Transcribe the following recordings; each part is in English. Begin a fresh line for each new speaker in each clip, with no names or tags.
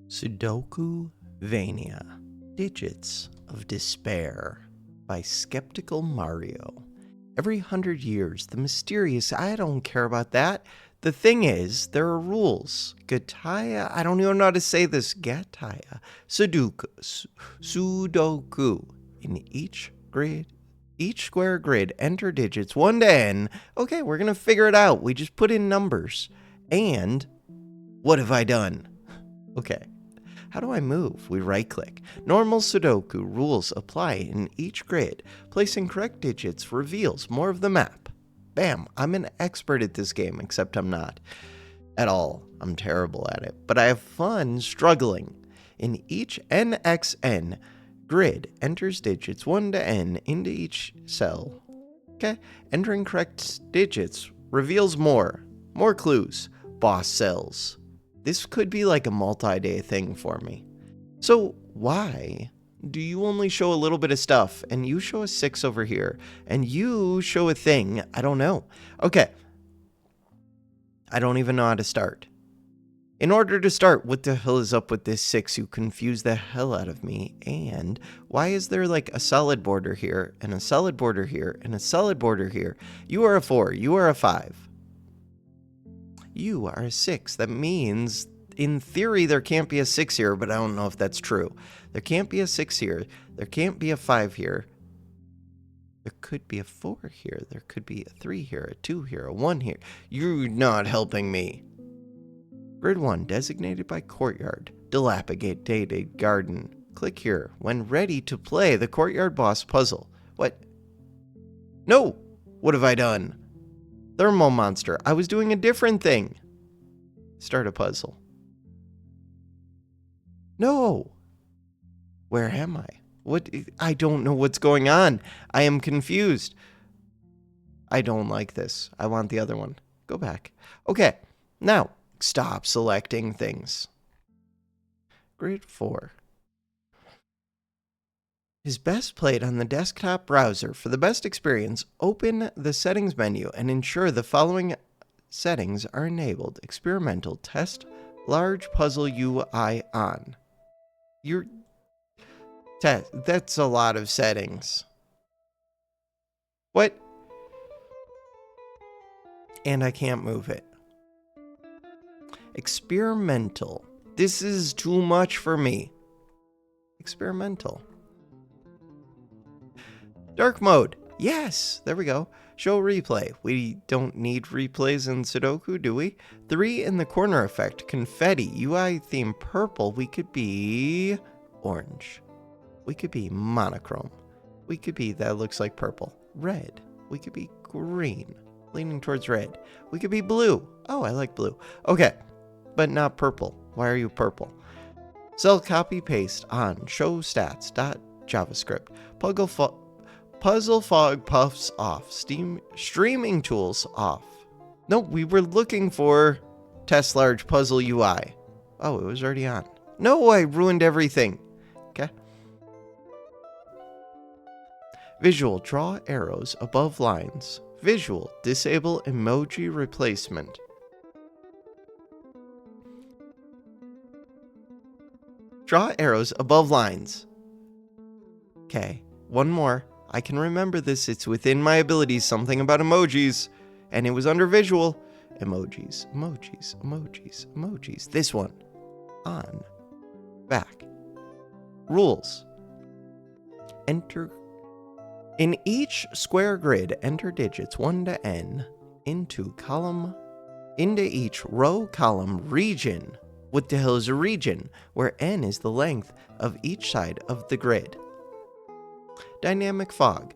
Sudokuvania, Digits of Despair by Skeptical Mario. Every 100 years, the mysterious, I don't care about that. The thing is, there are rules. Gataya, I don't even know how to say this. Gataya. Sudoku. In each square grid, enter digits 1 to n. Okay, we're going to figure it out. We just put in numbers. And what have I done? Okay. How do I move? We right-click. Normal Sudoku rules apply in each grid. Placing correct digits reveals more of the map. Bam! I'm an expert at this game, except I'm not. At all. I'm terrible at it. But I have fun struggling. In each NXN grid, enters digits 1 to n into each cell. Okay? Entering correct digits reveals more. More clues. Boss cells. This could be like a multi-day thing for me. So why do you only show a little bit of stuff and you show a 6 over here and you show a thing? I don't know. Okay. I don't even know how to start. In order to start, what the hell is up with this 6? You confuse the hell out of me. And why is there like a solid border here and a solid border here and a solid border here? You are a 4. You are a 5. You are a 6. That means, in theory, there can't be a 6 here, but I don't know if that's true. There can't be a 6 here. There can't be a 5 here. There could be a 4 here. There could be a 3 here, a 2 here, a 1 here. You're not helping me. Grid 1, designated by courtyard. Dilapidated garden. Click here. When ready to play the courtyard boss puzzle. What? No! What have I done? Thermal monster. I was doing a different thing. Start a puzzle. No. Where am I? What? I don't know what's going on. I am confused. I don't like this. I want the other one. Go back. Okay. Now, stop selecting things. Grid 4. Is best played on the desktop browser. For the best experience, open the settings menu and ensure the following settings are enabled. Experimental test large puzzle UI on. That's a lot of settings. What? And I can't move it. Experimental. This is too much for me. Experimental. Dark mode. Yes, there we go. Show replay. We don't need replays in Sudoku, do we? 3 in the corner effect. Confetti. UI theme purple. We could be orange. We could be monochrome. We could be, that looks like purple. Red. We could be green. Leaning towards red. We could be blue. Oh, I like blue. Okay, but not purple. Why are you purple? Cell copy paste on show stats dot JavaScript. Puzzle fog puffs off. Streaming tools off. No, we were looking for test large puzzle UI. Oh, it was already on. No, I ruined everything. Okay. Visual, draw arrows above lines. Visual, disable emoji replacement. Draw arrows above lines. Okay, one more. I can remember this. It's within my abilities. Something about emojis. And it was under visual. Emojis, emojis, emojis, emojis. This one. On. Back. Rules. Enter. In each square grid, enter digits 1 to n into each row, column, region. What the hell is a region? Where n is the length of each side of the grid. Dynamic fog.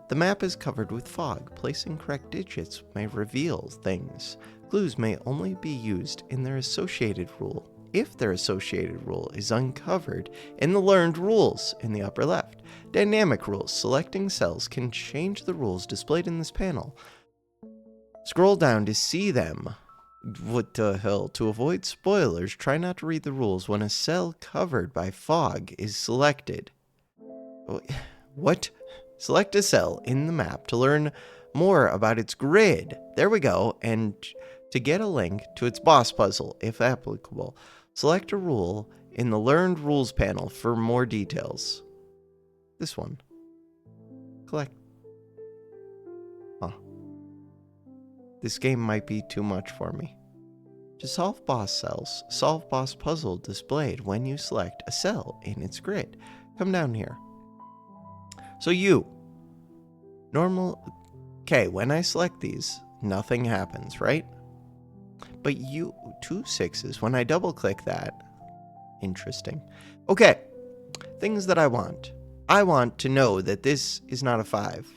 The map is covered with fog. Placing correct digits may reveal things. Clues may only be used in their associated rule if their associated rule is uncovered in the learned rules in the upper left. Dynamic rules. Selecting cells can change the rules displayed in this panel. Scroll down to see them. What the hell? To avoid spoilers, try not to read the rules when a cell covered by fog is selected. What? Select a cell in the map to learn more about its grid. There we go. And to get a link to its boss puzzle, if applicable, select a rule in the Learned Rules panel for more details. This one. Collect. Huh. This game might be too much for me. To solve boss cells, solve boss puzzle displayed when you select a cell in its grid. Come down here. So you. Normal. Okay, when I select these, nothing happens, right? But you, 2 6s, when I double click that, interesting. Okay, things that I want. I want to know that this is not a 5.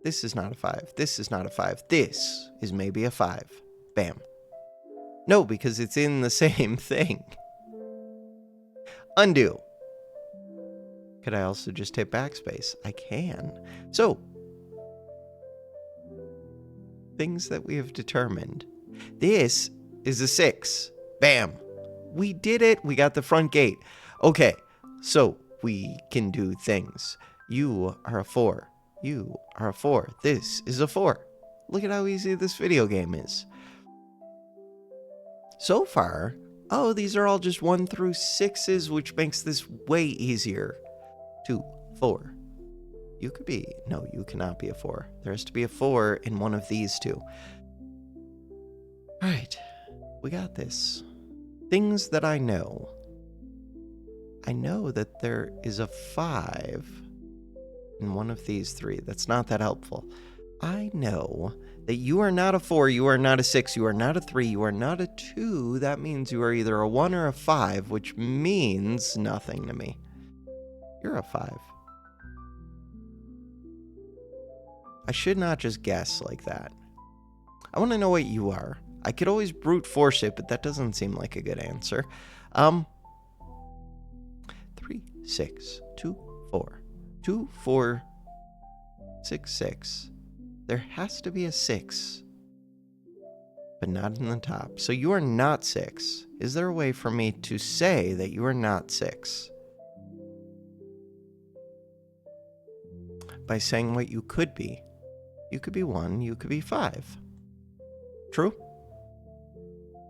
This is not a 5. This is not a 5. This is maybe a 5. Bam. No, because it's in the same thing. Undo. Could I also just hit backspace? I can. So, things that we have determined. This is a 6. Bam. We did it. We got the front gate. Okay, so we can do things. You are a 4. You are a 4. This is a 4. Look at how easy this video game is. So far, oh, these are all just 1 through 6s, which makes this way easier. 2, 4. You could be, no, you cannot be a 4. There has to be a 4 in one of these two. All right, we got this. Things that I know. I know that there is a 5 in one of these 3. That's not that helpful. I know that you are not a 4, you are not a 6, you are not a 3, you are not a 2. That means you are either a 1 or a 5, which means nothing to me. You're a 5. I should not just guess like that. I want to know what you are. I could always brute force it, but that doesn't seem like a good answer. 3, 6, 2, 4. 2, 4, 6, 6. There has to be a 6, but not in the top. So you are not 6. Is there a way for me to say that you are not 6? By saying what you could be. You could be 1, you could be 5. True?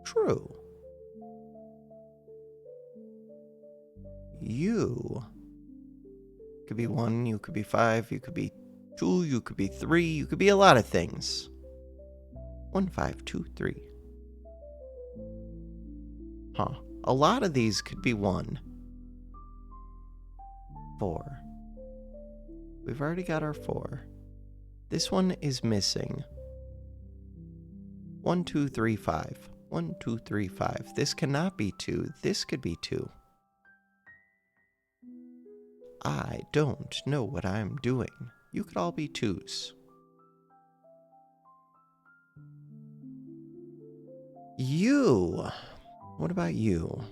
True. You could be 1, you could be 5, you could be 2, you could be 3, you could be a lot of things. 1, 5, 2, 3. Huh. A lot of these could be 1. 4. We've already got our 4. This one is missing. 1, 2, 3, 5. 1, 2, 3, 5. This cannot be 2. This could be 2. I don't know what I'm doing. You could all be 2s. You. What about you?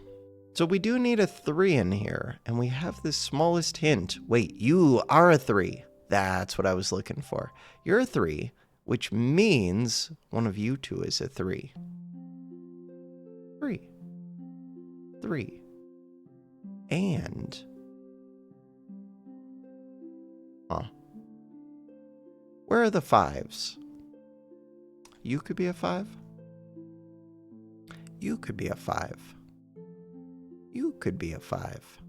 So we do need a 3 in here, and we have the smallest hint. Wait, you are a 3. That's what I was looking for. You're a 3, which means one of you two is a 3. 3. 3. And... Huh. Where are the 5s? You could be a 5. You could be a 5. You could be a 5.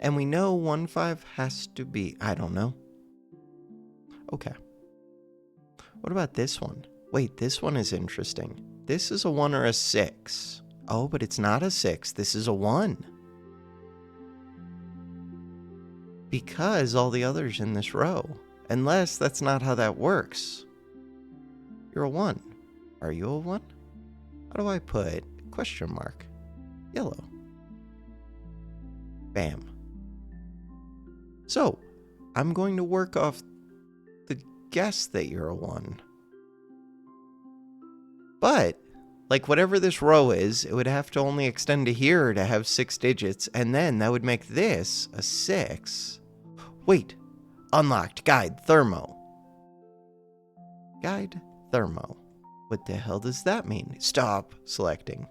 And we know 1, 5 has to be, I don't know. Okay. What about this one? Wait, this one is interesting. This is a 1 or a 6. Oh, but it's not a 6. This is a 1. Because all the others in this row. Unless that's not how that works. You're a 1. Are you a 1? How do I put question mark? Yellow. Bam. So, I'm going to work off the guess that you're a 1. But, like whatever this row is, it would have to only extend to here to have 6 digits, and then that would make this a 6. Wait. Unlocked. Guide. Thermo. Guide. Thermo. What the hell does that mean? Stop selecting.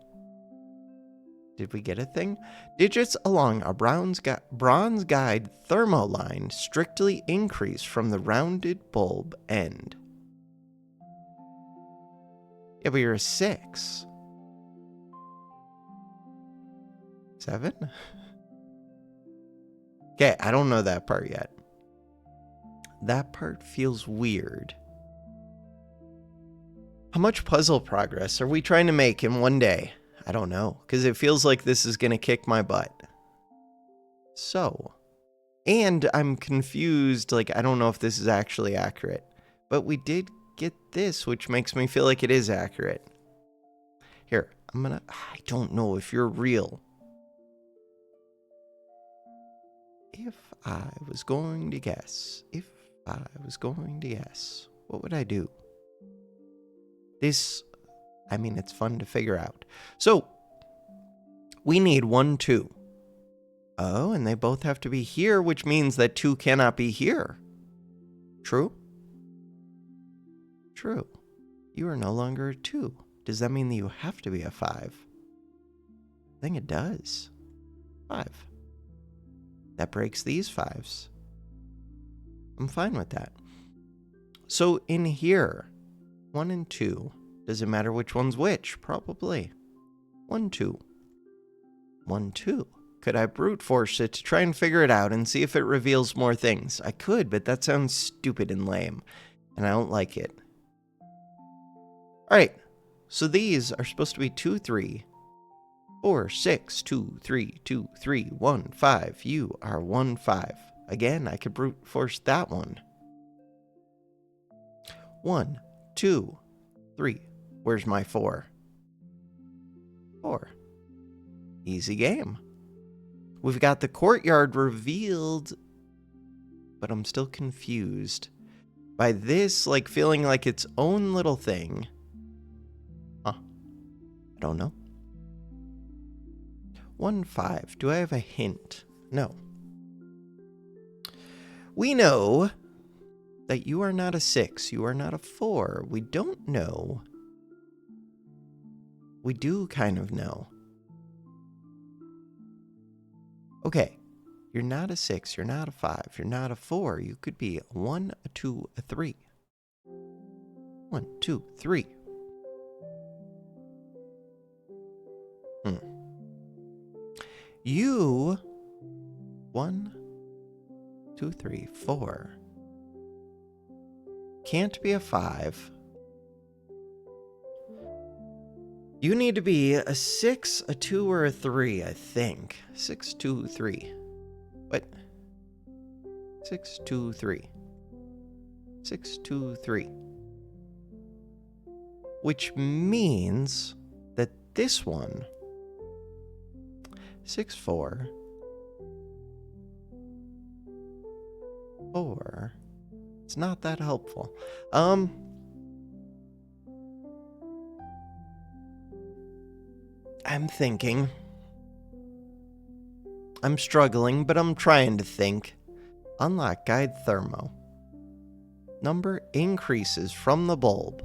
Did we get a thing? Digits along a bronze guide thermo line strictly increase from the rounded bulb end. Yeah, but you're a 6. 7? Okay, I don't know that part yet. That part feels weird. How much puzzle progress are we trying to make in one day? I don't know, because it feels like this is going to kick my butt. So, and I'm confused, like, I don't know if this is actually accurate. But we did get this, which makes me feel like it is accurate. Here, I don't know if you're real. If I was going to guess, what would I do? This, I mean, it's fun to figure out. So, we need 1, 2. Oh, and they both have to be here, which means that 2 cannot be here. True? True. You are no longer a 2. Does that mean that you have to be a 5? I think it does. 5. That breaks these 5s. I'm fine with that. So in here, 1 and 2. Does it matter which one's which? Probably. 1, 2. 1, 2. Could I brute force it to try and figure it out and see if it reveals more things? I could, but that sounds stupid and lame, and I don't like it. Alright, so these are supposed to be 2, 3, 4, 6, 2, 3, 2, 3, 1, 5. You are 1, 5. Again, I could brute force that one. 1, 2, 3. Where's my 4? 4. Easy game. We've got the courtyard revealed, but I'm still confused by this, like, feeling like its own little thing. Huh. I don't know. 1, 5. Do I have a hint? No. We know that you are not a 6. You are not a 4. We don't know. We do kind of know. Okay. You're not a 6. You're not a 5. You're not a 4. You could be a 1, a 2, a 3. 1, 2, 3. You, 1, 2, 3, 4. Can't be a 5. You need to be a 6, a 2, or a 3, I think. 6, 2, 3. What? 6, 2, 3. 6, 2, 3. Which means that this one, 6, 4, 4. It's not that helpful. I'm thinking. I'm struggling, but I'm trying to think. Unlock guide thermo. Number increases from the bulb.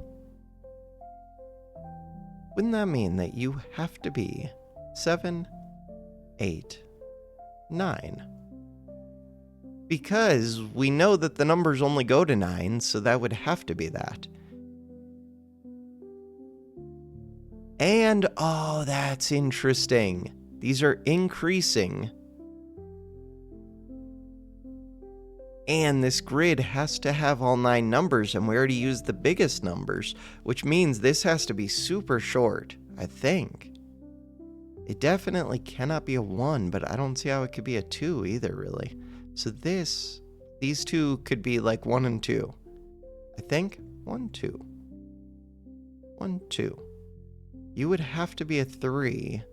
Wouldn't that mean that you have to be 7, 8, 9? Because we know that the numbers only go to 9, so that would have to be that. And, oh, that's interesting. These are increasing. And this grid has to have all 9 numbers, and we already used the biggest numbers, which means this has to be super short, I think. It definitely cannot be a 1, but I don't see how it could be a 2 either, really. So these two could be like 1 and 2. I think 1, 2. 1, 2. You would have to be a 3.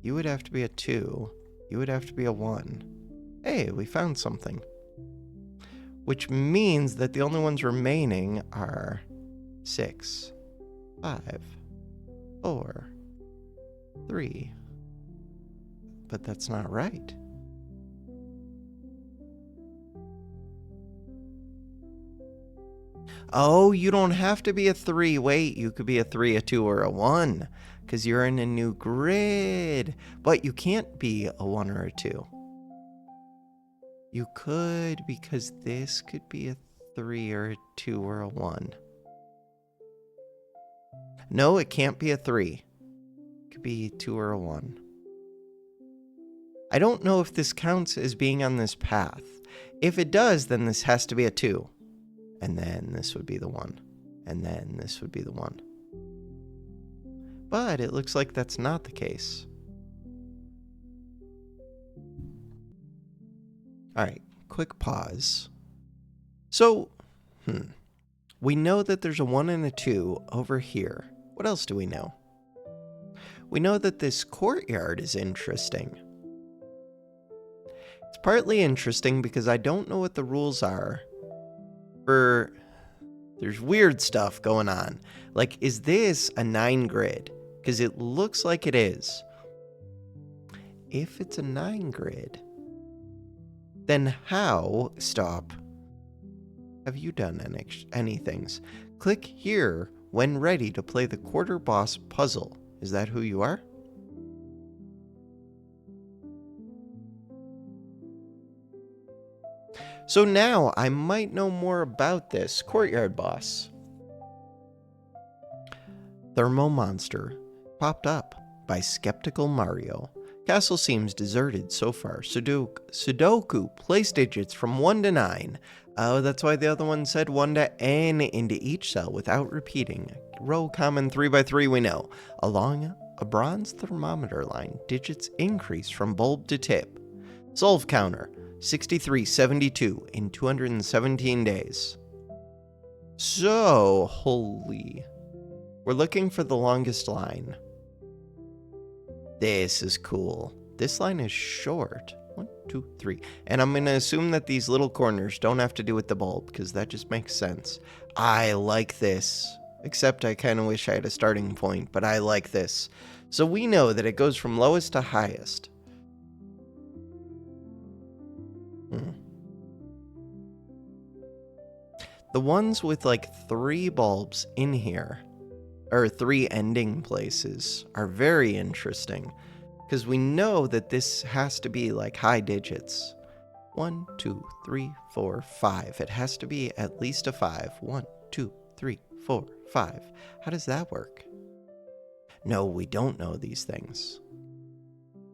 You would have to be a 2. You would have to be a 1. Hey, we found something. Which means that the only ones remaining are 6, 5, 4, 3. But that's not right. Oh, you don't have to be a 3. Wait, you could be a 3, a 2, or a 1. Because you're in a new grid. But you can't be a 1 or a 2. You could, because this could be a 3 or a 2 or a 1. No, it can't be a 3. It could be a 2 or a 1. I don't know if this counts as being on this path. If it does, then this has to be a 2. And then this would be the 1. And then this would be the 1. But it looks like that's not the case. Alright, quick pause. So, we know that there's a 1 and a 2 over here. What else do we know? We know that this courtyard is interesting. It's partly interesting because I don't know what the rules are for... There's weird stuff going on. Like, is this a 9 grid? Because it looks like it is. If it's a 9 grid, then how... Stop. Have you done any things? Click here when ready to play the quarter boss puzzle. Is that who you are? So now I might know more about this courtyard boss. Thermo Monster popped up by Skeptical Mario. Castle seems deserted so far. Sudoku place digits from 1 to 9. Oh, that's why the other one said 1 to n into each cell without repeating. Row common 3x3 we know. Along a bronze thermometer line, digits increase from bulb to tip. Solve counter, 6372 in 217 days. So, holy. We're looking for the longest line. This is cool. This line is short. 1, 2, 3. And I'm going to assume that these little corners don't have to do with the bulb, because that just makes sense. I like this. Except I kind of wish I had a starting point, but I like this. So we know that it goes from lowest to highest. The ones with like 3 bulbs in here, or 3 ending places, are very interesting. Because we know that this has to be like high digits. 1, 2, 3, 4, 5. It has to be at least a 5. 1, 2, 3, 4, 5. How does that work? No, we don't know these things.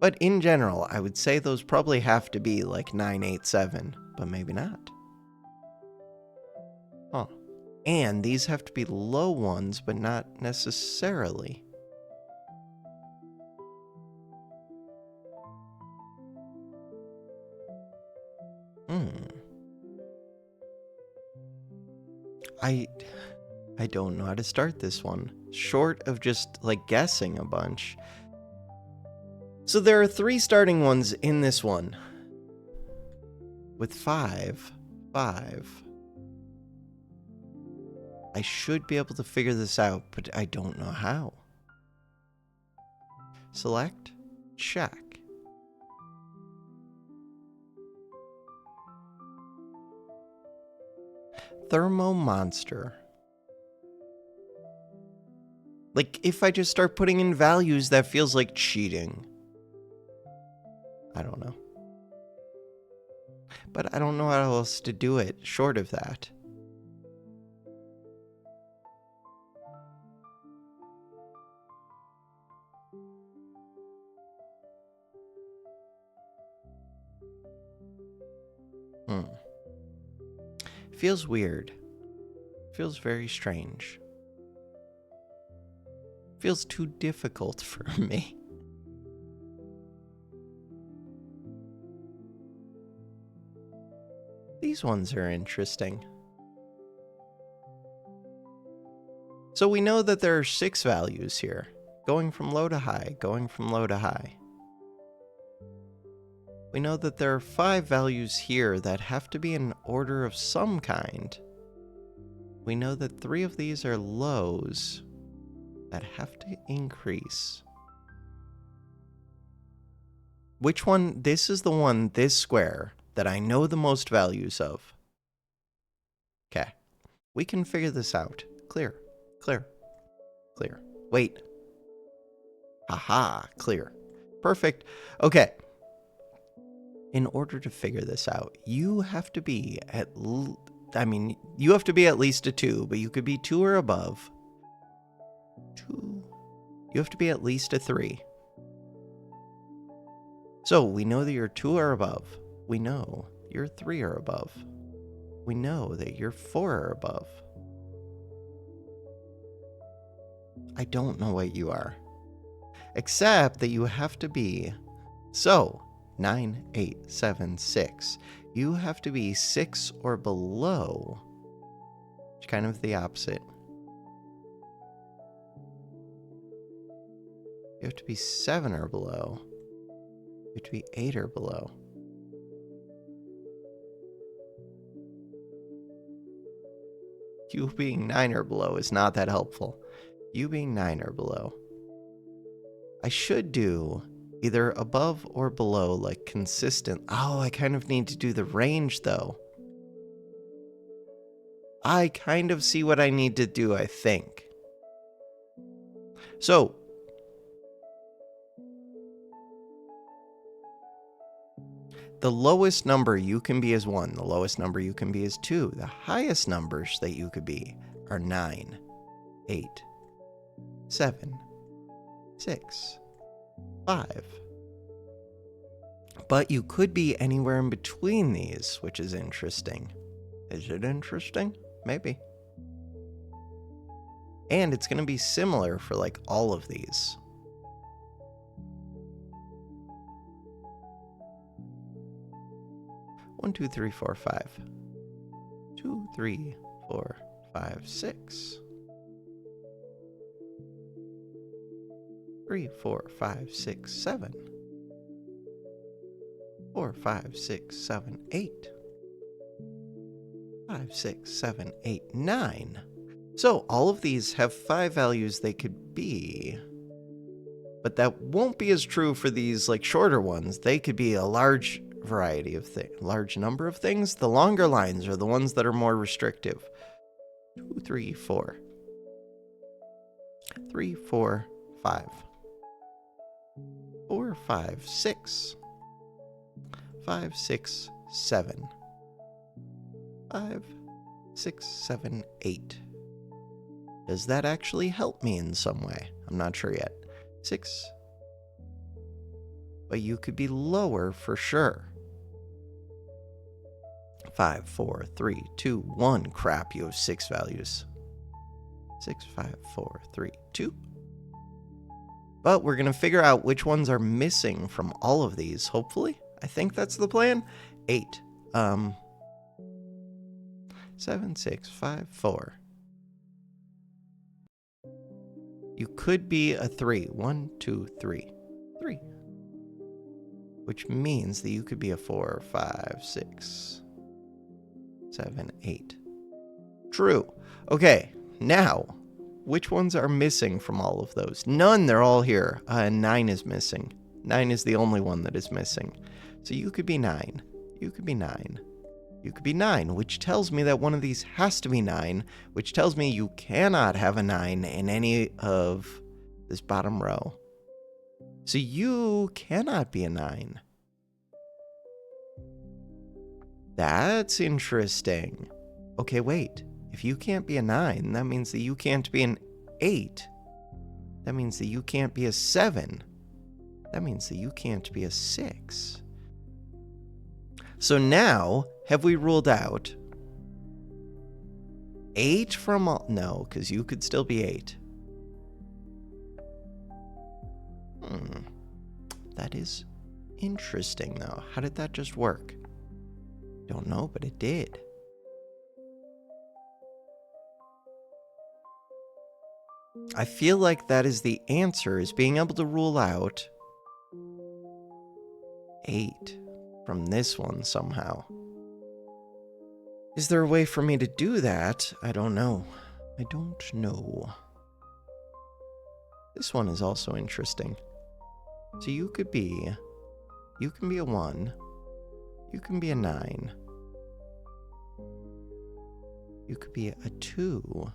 But in general, I would say those probably have to be like 9, 8, 7. But maybe not. Huh. And these have to be low ones, but not necessarily. I don't know how to start this one, short of just like guessing a bunch. So there are 3 starting ones in this one. With 5. I should be able to figure this out, but I don't know how. Select, check. Thermo Monster. Like, if I just start putting in values, that feels like cheating. I don't know. But I don't know how else to do it short of that. Feels weird. Feels very strange. Feels too difficult for me. These ones are interesting. So we know that there are 6 values here, going from low to high, going from low to high. We know that there are 5 values here that have to be in order of some kind. We know that 3 of these are lows that have to increase. Which one? This is the one, this square, that I know the most values of. Okay. We can figure this out. Clear. Wait. Haha, clear. Perfect. Okay. In order to figure this out, you have to be you have to be at least a 2, but you could be 2 or above. 2. You have to be at least a 3. So we know that your 2 are above. We know your 3 are above. We know that your 4 are above. I don't know what you are. Except that you have to be... So, 9, 8, 7, 6. You have to be 6 or below. It's kind of the opposite. You have to be 7 or below. You have to be 8 or below. You being 9 or below is not that helpful. You being 9 or below. I should do either above or below, like consistent. Oh, I kind of need to do the range though. I kind of see what I need to do, I think. So, the lowest number you can be is 1. The lowest number you can be is 2. The highest numbers that you could be are 9, 8, 7, 6, 5. But you could be anywhere in between these, which is interesting. Is it interesting? Maybe. And it's going to be similar for like all of these. One, 2, 3, 4, 5. 2, 3, 4, 5, 6. 3, 4, 5, 6, 7. 4, 5, 6, 7, 8. 5, 6, 7, 8, 9. So all of these have 5 values they could be. But that won't be as true for these like shorter ones. They could be a large variety of things, large number of things. The longer lines are the ones that are more restrictive. 2, 3, 4. 3, 4, 5. 4, 5, 6. 5, 6, 7. 5, 6, 7, 8. Does that actually help me in some way? I'm not sure yet. 6. But you could be lower for sure. 5, 4, 3, 2, 1. Crap, you have 6 values. 6, 5, 4, 3, 2. But we're going to figure out which ones are missing from all of these, hopefully. I think that's the plan. 8. 7, 6, 5, 4. You could be a 3. 1, 2, 3. 3. Which means that you could be a 4, 5, 6, 7, 8. True. Okay, now, which ones are missing from all of those? None, they're all here. 9 is missing. 9 is the only one that is missing. So you could be 9. You could be 9. You could be 9, which tells me that one of these has to be 9, which tells me you cannot have a 9 in any of this bottom row. So you cannot be a 9. That's interesting. Okay, wait. If you can't be a 9, that means that you can't be an 8. That means that you can't be a 7. That means that you can't be a 6. So now, have we ruled out 8 from all? No, because you could still be 8. That is interesting, though. How did that just work? Don't know, but it did. I feel like that is the answer, is being able to rule out 8 from this one somehow. Is there a way for me to do that? I don't know. I don't know. This one is also interesting. So you can be a 1. You can be a 9. You could be a 2.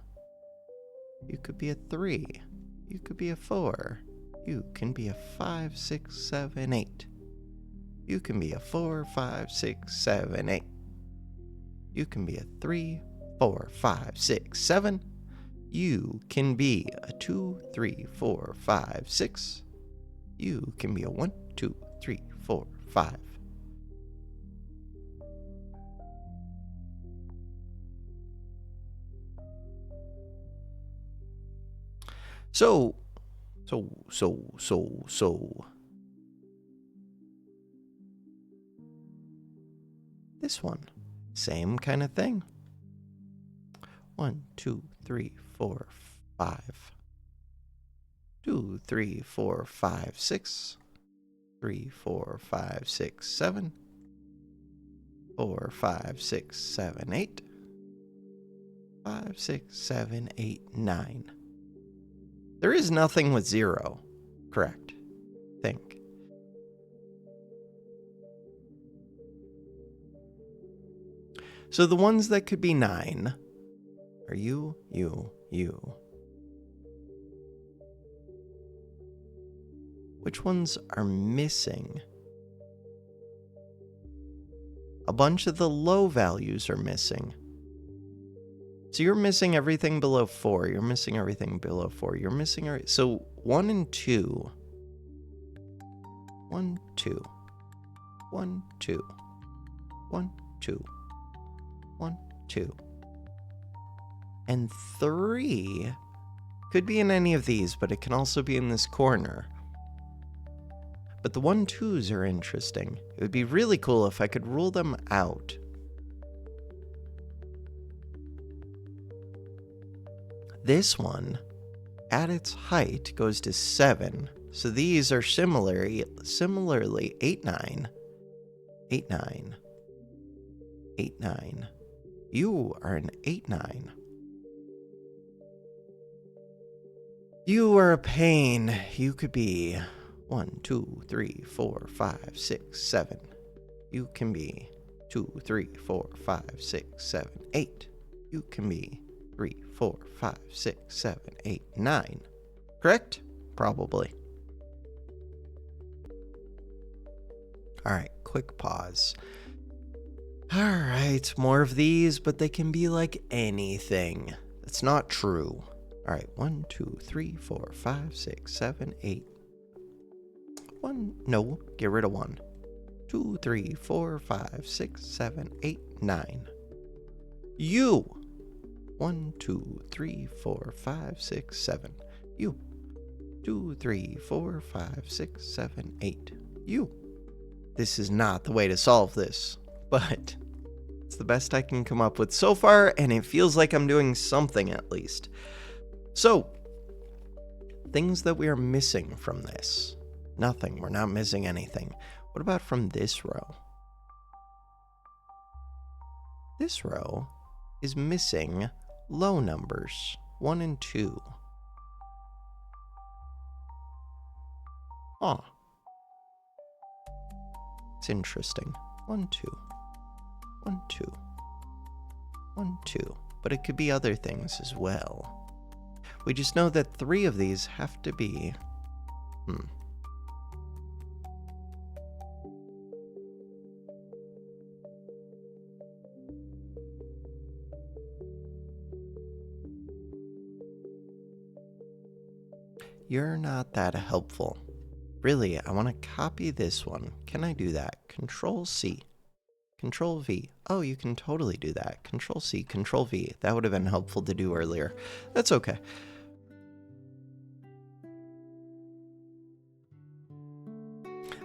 You could be a 3. You could be a 4. You can be a 5, 6, 7, 8. You can be a 4, 5, 6, 7, 8. You can be a 3, 4, 5, 6, 7. You can be a 2, 3, 4, 5, 6. You can be a 1, 2, 3, 4, 5. So. This one, same kind of thing. 1, 2, 3, 4, 5. 2, 3, 4, 5, 6. 3, 4, 5, 6, 7. 4, 5, 6, 7, 8. 5, 6, 7, 8, 9. There is nothing with 0. Correct. Think. So the ones that could be 9 are you. Which ones are missing? A bunch of the low values are missing. So you're missing everything below 4. You're missing everything below 4. You're missing so 1 and 2. 1, 2. 1, 2. 1, 2. 1, 2. And 3 could be in any of these, but it can also be in this corner. But the 1, 2s are interesting. It would be really cool if I could rule them out. This one, at its height, goes to 7. So these are similarly 8, 9. 8, 9. 8, 9. You are an 8, 9. You are a pain. You could be 1, 2, 3, 4, 5, 6, 7. You can be 2, 3, 4, 5, 6, 7, 8. You can be 3, 4, 5, 6, 7, 8, 9. Correct? Probably. All right, quick pause. All right, more of these, but they can be like anything. That's not true. All right, 1, 2, 3, 4, 5, 6, 7, 8. 1, no, get rid of 1. 2, 3, 4, 5, 6, 7, 8, 9. You. 1, 2, 3, 4, 5, 6, 7. You. 2, 3, 4, 5, 6, 7, 8. You. This is not the way to solve this, but it's the best I can come up with so far, and it feels like I'm doing something at least. So, things that we are missing from this. Nothing. We're not missing anything. What about from this row? This row is missing low numbers, 1 and 2. Aw. It's interesting. 1, 2. 1, 2. 1, 2. But it could be other things as well. We just know that 3 of these have to be... You're not that helpful. Really, I want to copy this one. Can I do that? Control C. Control V. Oh, you can totally do that. Control C, Control V. That would have been helpful to do earlier. That's okay.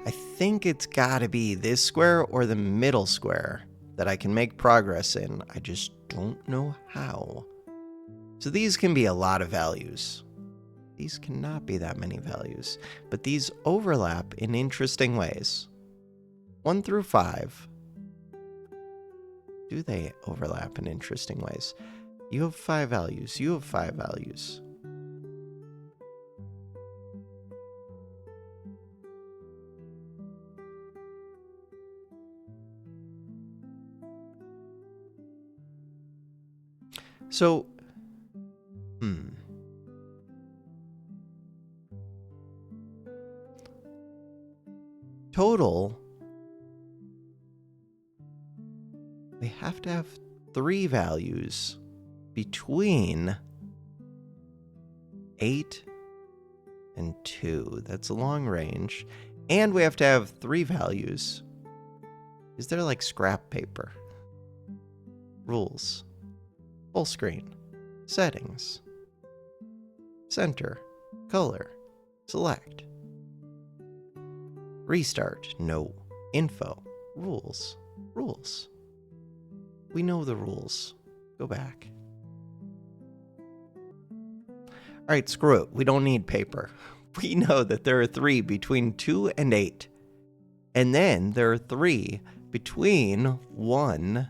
I think it's gotta be this square or the middle square that I can make progress in. I just don't know how. So these can be a lot of values. These cannot be that many values, but these overlap in interesting ways. 1 through 5. Do they overlap in interesting ways? You have 5 values. You have 5 values. So, total, we have to have 3 values between 8 and 2. That's a long range. And we have to have 3 values. Is there like scrap paper? Rules. Full screen. Settings. Center. Color. Select. Restart. No. Info. Rules. Rules. We know the rules. Go back. Alright, screw it. We don't need paper. We know that there are 3 between 2 and 8. And then there are 3 between 1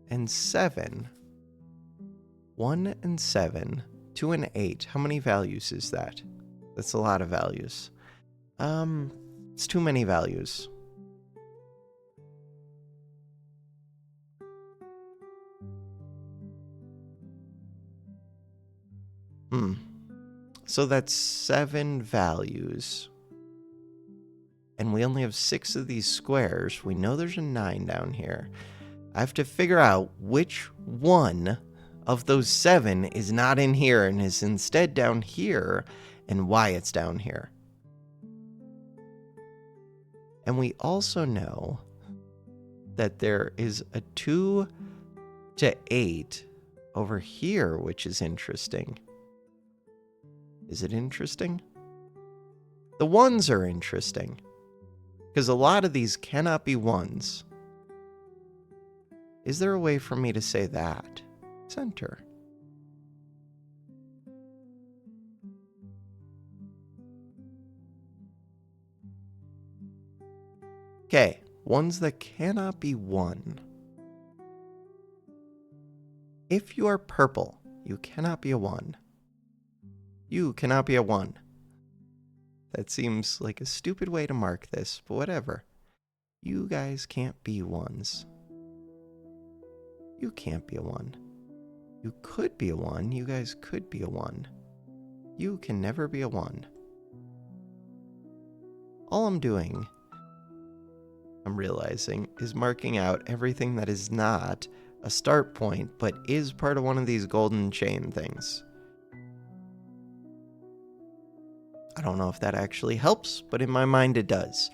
and 7. 1 and 7. 2 and 8. How many values is that? That's a lot of values. It's too many values. So that's 7 values. And we only have 6 of these squares. We know there's a 9 down here. I have to figure out which one of those 7 is not in here and is instead down here, and why it's down here. And we also know that there is a 2 to 8 over here, which is interesting. Is it interesting? The 1s are interesting, because a lot of these cannot be 1s. Is there a way for me to say that? Center. Okay, 1s that cannot be 1. If you are purple, you cannot be a 1. You cannot be a 1. That seems like a stupid way to mark this, but whatever. You guys can't be 1s. You can't be a 1. You could be a 1. You guys could be a 1. You can never be a 1. All I'm doing, I'm realizing, is marking out everything that is not a start point, but is part of one of these golden chain things. I don't know if that actually helps, but in my mind it does.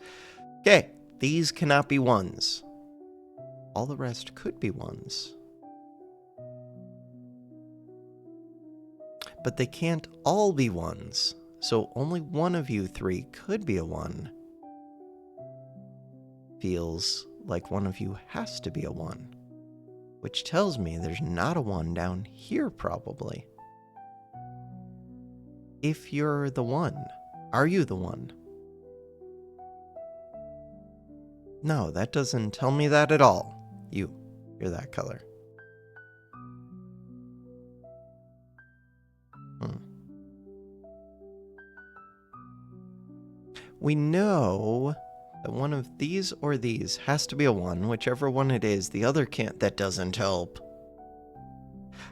Okay, these cannot be 1s. All the rest could be 1s. But they can't all be 1s, so only one of you 3 could be a 1. Feels like one of you has to be a 1, which tells me there's not a 1 down here probably. If you're the 1, are you the 1? No, that doesn't tell me that at all. You're that color. We know that one of these or these has to be a 1, whichever one it is. The other can't. That doesn't help.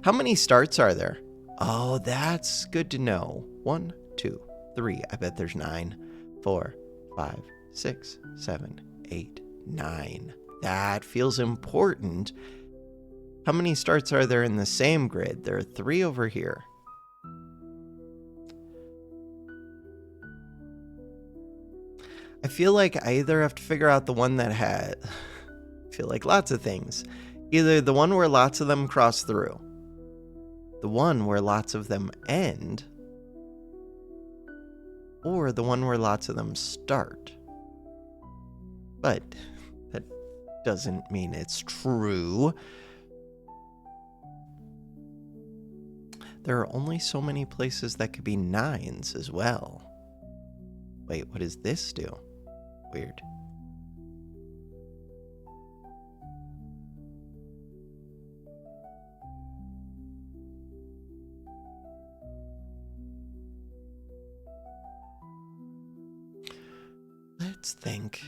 How many starts are there? Oh, that's good to know. 1, 2, 3. I bet there's 9. 4, 5, 6, 7, 8, 9. That feels important. How many starts are there in the same grid? There are 3 over here. I feel like I either have to figure out the one that had... I feel like lots of things. Either the one where lots of them cross through, the one where lots of them end, or the one where lots of them start. But that doesn't mean it's true. There are only so many places that could be 9s as well. Wait, what does this do? Weird. Let's think.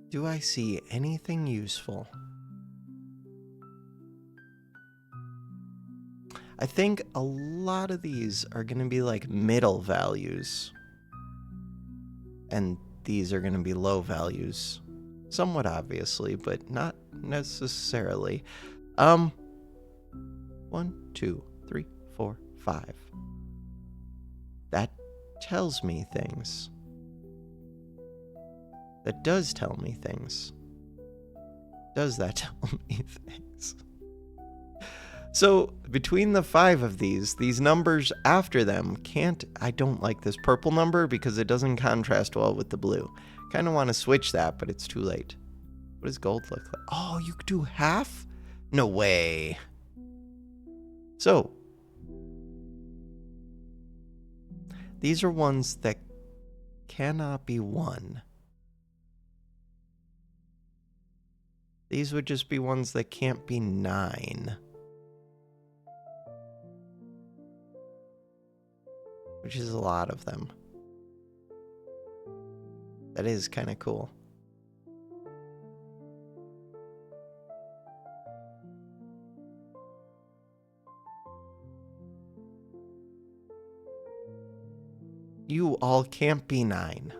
Do I see anything useful? I think a lot of these are going to be like middle values. And these are going to be low values. Somewhat obviously, but not necessarily. 1, 2, 3, 4, 5. That tells me things. that does tell me things. Does that tell me things? So, between the 5 of these numbers after them I don't like this purple number because it doesn't contrast well with the blue. Kind of want to switch that, but it's too late. What does gold look like? Oh, you could do half? No way. So, these are ones that cannot be 1. These would just be ones that can't be 9. Which is a lot of them. That is kind of cool. You all can't be 9.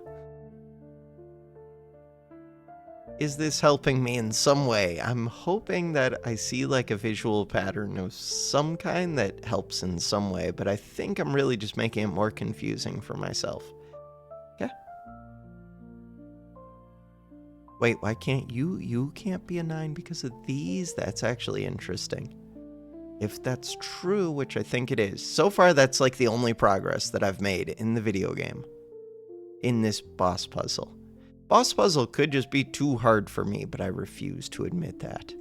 Is this helping me in some way? I'm hoping that I see like a visual pattern of some kind that helps in some way, but I think I'm really just making it more confusing for myself. Okay. Wait, why can't you can't be a 9 because of these? That's actually interesting. If that's true, which I think it is. So far, that's like the only progress that I've made in the video game. In this boss puzzle. Boss puzzle could just be too hard for me, but I refuse to admit that.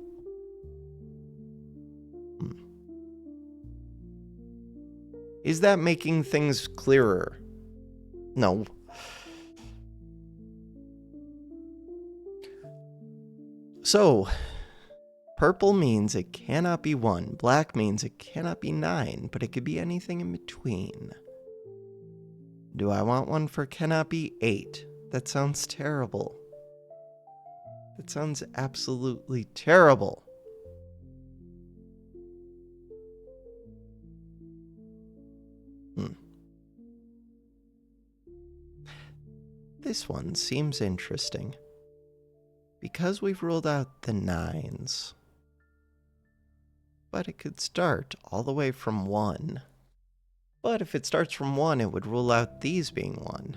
Is that making things clearer? No. So, purple means it cannot be 1. Black means it cannot be 9, but it could be anything in between. Do I want one for cannot be 8? That sounds terrible. That sounds absolutely terrible. This one seems interesting. Because we've ruled out the 9s. But it could start all the way from 1. But if it starts from 1, it would rule out these being 1.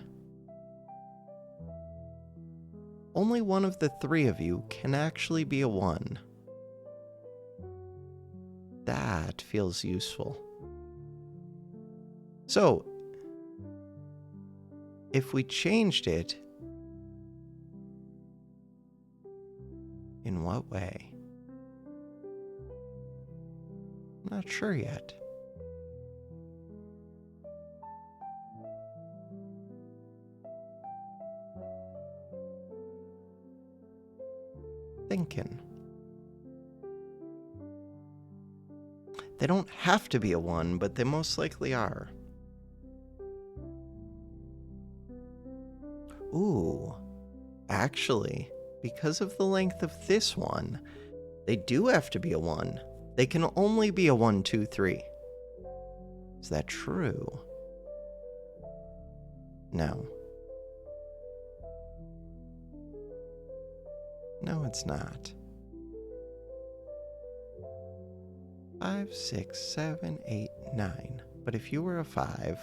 Only one of the 3 of you can actually be a 1. That feels useful. So, if we changed it, in what way? I'm not sure yet. Thinking. They don't have to be a 1, but they most likely are. Ooh, actually, because of the length of this one, they do have to be a 1. They can only be a 1, 2, 3. Is that true? No. No, it's not. 5, 6, 7, 8, 9. But if you were a 5,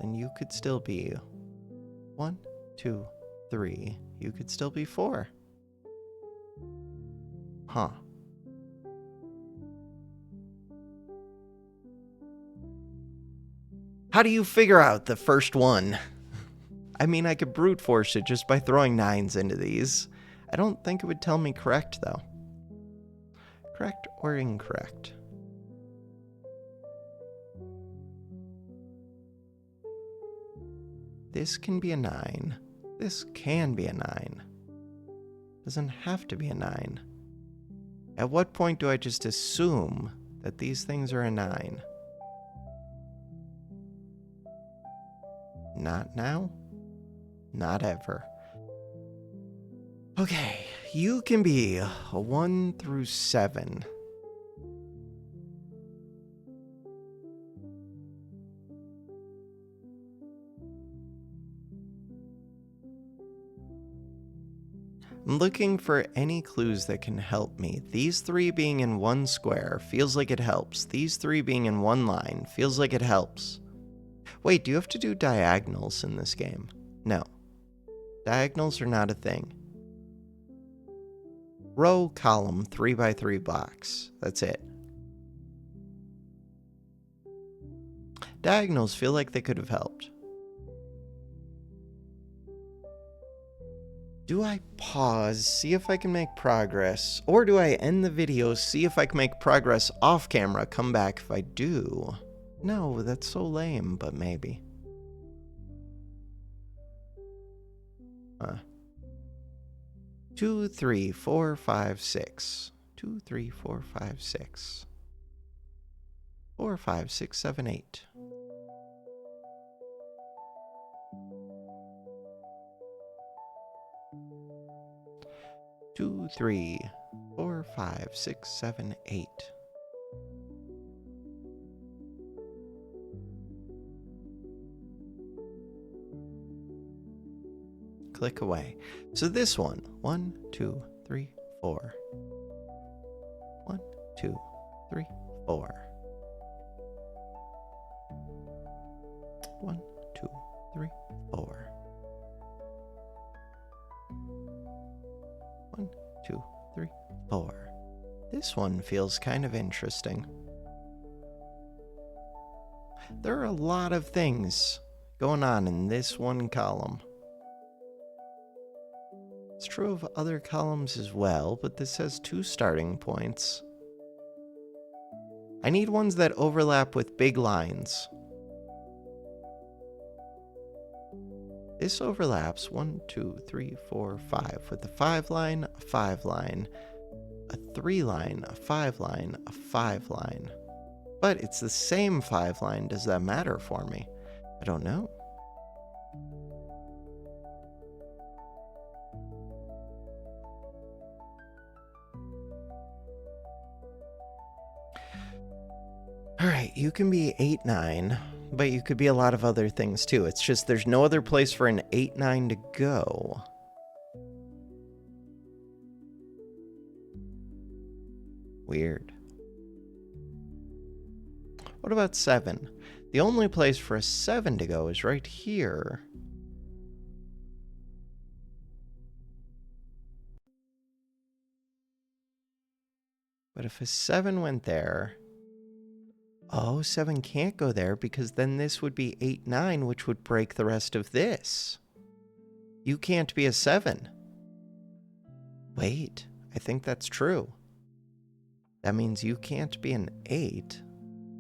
then you could still be 1, 2, 3. You could still be 4. Huh. How do you figure out the first one? I mean, I could brute force it just by throwing 9s into these. I don't think it would tell me correct, though. Correct or incorrect? This can be a 9. This can be a 9. Doesn't have to be a 9. At what point do I just assume that these things are a 9? Not now? Not ever. Okay, you can be a 1 through 7. I'm looking for any clues that can help me. These 3 being in 1 square feels like it helps. These 3 being in 1 line feels like it helps. Wait, do you have to do diagonals in this game? No. Diagonals are not a thing. Row, column, 3x3 blocks. That's it. Diagonals feel like they could have helped. Do I pause, see if I can make progress, or do I end the video, see if I can make progress off camera, come back if I do? No, that's so lame, but maybe. 2, 3, 4, 5, 6. 2, 3, 4, 5, 6. 4, 5, 6, 7, 8. Two, 3, 4, 5, 6, 7, 8. Click away. So this one, 1, 2, 3, 4. 1, 2, 3, 4. 1, 2, 3, 4. 1, 2, 3, 4. This one feels kind of interesting. There are a lot of things going on in this one column. It's true of other columns as well, but this has 2 starting points. I need ones that overlap with big lines. This overlaps 1, 2, 3, 4, 5 with a 5 line, a 5 line, a 3 line, a 5 line, a 5 line. But it's the same 5 line. Does that matter for me? I don't know. Alright, you can be 8, 9, but you could be a lot of other things too. It's just there's no other place for an 8, 9 to go. Weird. What about 7? The only place for a 7 to go is right here. But if a 7 went there... Oh, 7 can't go there because then this would be 8, 9, which would break the rest of this. You can't be a 7. Wait, I think that's true. That means you can't be an 8.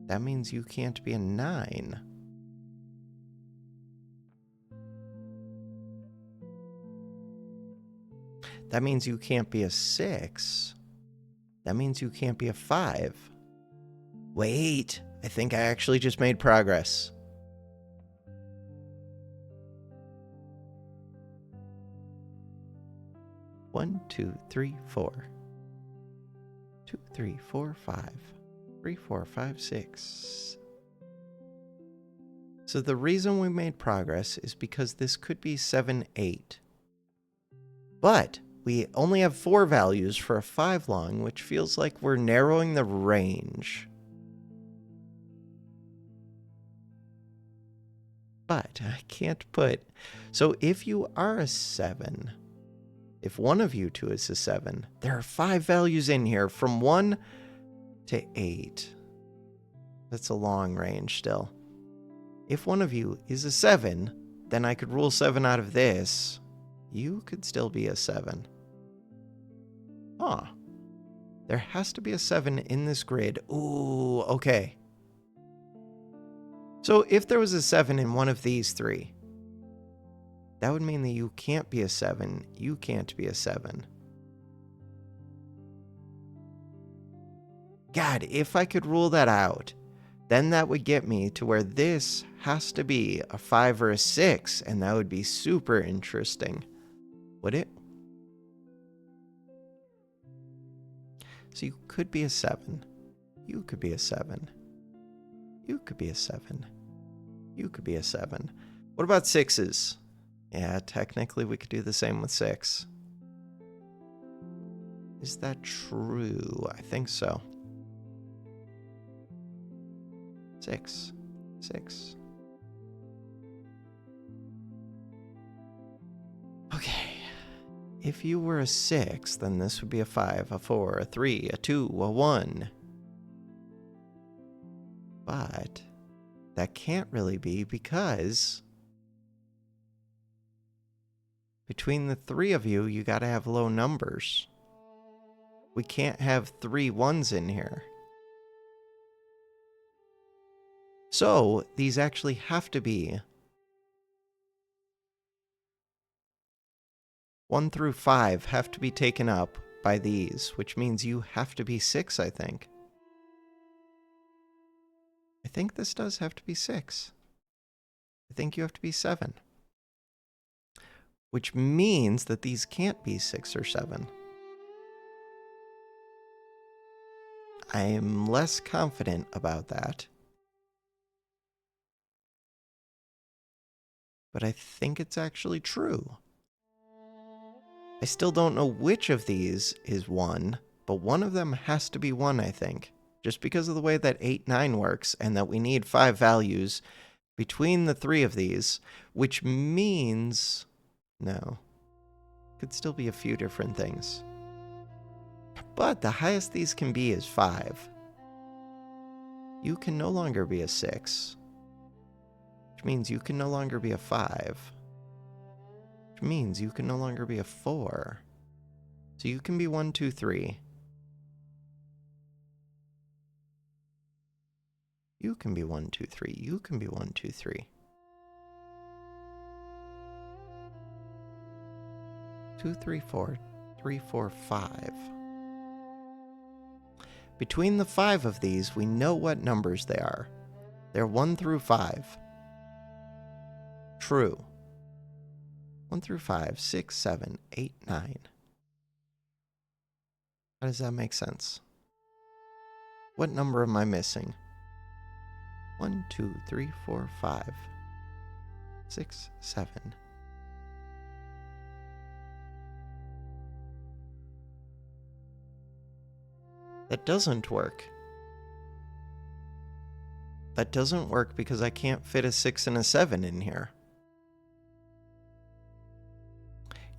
That means you can't be a 9. That means you can't be a 6. That means you can't be a 5. Wait, I think I actually just made progress. One, 2, 3, 4. 2, 3, 4, 5. 3, 4, 5, 6. So the reason we made progress is because this could be 7, 8. But we only have 4 values for a 5 long, which feels like we're narrowing the range. But I can't put... So if you are a 7, if one of you two is a 7, there are 5 values in here from 1 to 8. That's a long range still. If one of you is a 7, then I could rule 7 out of this. You could still be a 7. Huh. There has to be a 7 in this grid. Ooh, okay. So if there was a 7 in one of these 3, that would mean that you can't be a 7, you can't be a 7. God, if I could rule that out, then that would get me to where this has to be a 5 or a 6, and that would be super interesting. Would it? So you could be a 7. You could be a 7. You could be a 7. You could be a 7. What about 6s? Yeah, technically we could do the same with 6. Is that true? I think so. 6. 6. If you were a 6, then this would be a 5, a 4, a 3, a 2, a 1. But that can't really be because between the 3 of you, you gotta have low numbers. We can't have 3 1s in here. So these actually have to be 1 through 5 have to be taken up by these, which means you have to be 6, I think. I think this does have to be 6. I think you have to be 7. Which means that these can't be 6 or 7. I am less confident about that. But I think it's actually true. I still don't know which of these is 1, but one of them has to be 1, I think. Just because of the way that 8, 9 works, and that we need 5 values between the 3 of these, which means... no. Could still be a few different things. But the highest these can be is 5. You can no longer be a 6. Which means you can no longer be a 5. Which means you can no longer be a 4. So you can be 1, 2, 3. You can be 1, 2, 3. You can be 1, 2, 3. 2, 3, 4. 3, 4, 5. Between the 5 of these, we know what numbers they are. They're 1 through 5. True. 1 through 5, 6, 7, 8, 9. How does that make sense? What number am I missing? 1, 2, 3, 4, 5, 6, 7. That doesn't work. That doesn't work because I can't fit a 6 and a 7 in here.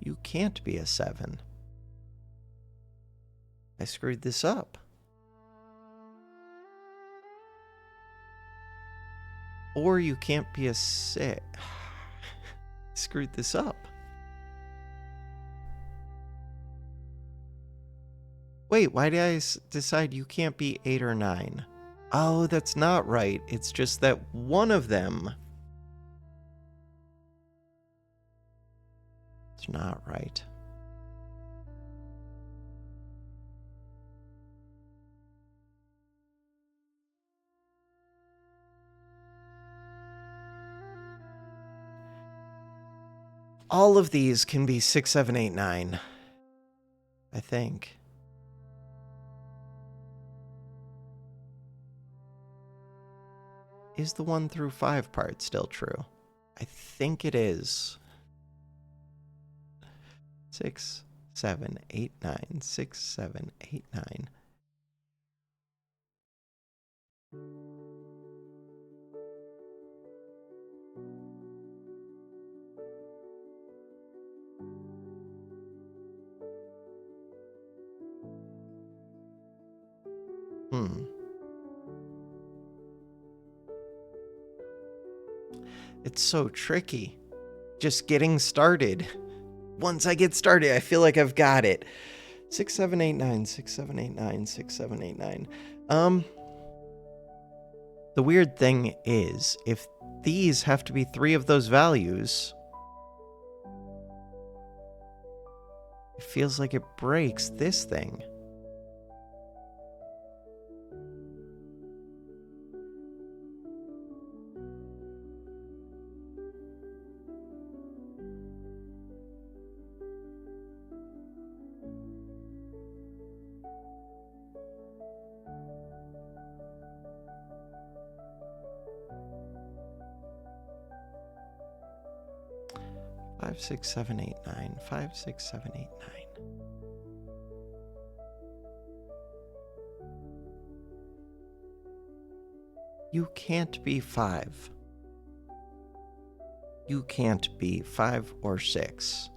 You can't be a 7. I screwed this up. Or you can't be a 6. Screwed this up. Wait, why did I decide you can't be 8 or 9? Oh, that's not right. It's just that one of them... it's not right. All of these can be 6, 7, 8, 9. I think. Is the 1 through 5 part still true? I think it is. 6, 7, 8, 9. 6, 7, 8, 9. It's so tricky. Just getting started. Once I get started, I feel like I've got it. 6, 7, 8, 9. 6, 7, 8, 9. 6, 7, 8, 9. The weird thing is, if these have to be 3 of those values, it feels like it breaks this thing. Five, 6, 7, 8, 9. 5, 6, 7, 8, 9. You can't be 5. You can't be 5 or 6.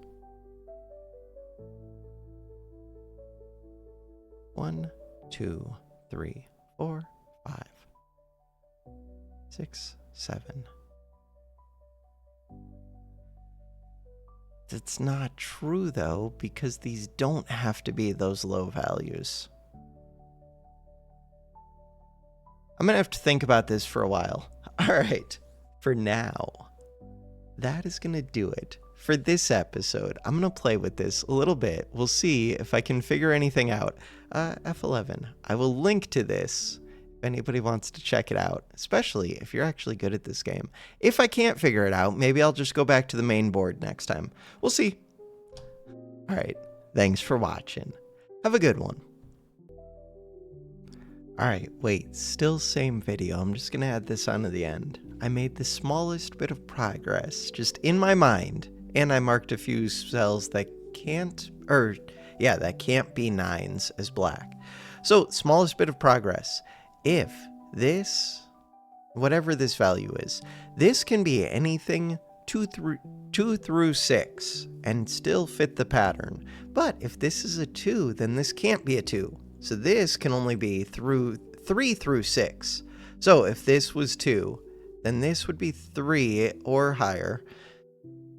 1, 2, 3, 4, 5, 6, 7. That's not true though, because these don't have to be those low values. I'm gonna have to think about this for a while. All right, for now, that is gonna do it for this episode. I'm gonna play with this a little bit. We'll see if I can figure anything out. F11. I will link to this if anybody wants to check it out, especially if you're actually good at this game. If I can't figure it out, maybe I'll just go back to the main board next time. We'll see. All right, thanks for watching. Have a good one. Alright, wait, still same video. I'm just gonna add this on to the end. I made the smallest bit of progress, just in my mind, and I marked a few cells that can't be 9s as black. So, smallest bit of progress. If this, whatever this value is, this can be anything 2 through 6 and still fit the pattern. But if this is a 2, then this can't be a 2. So this can only be 3 through 6. So if this was 2, then this would be 3 or higher.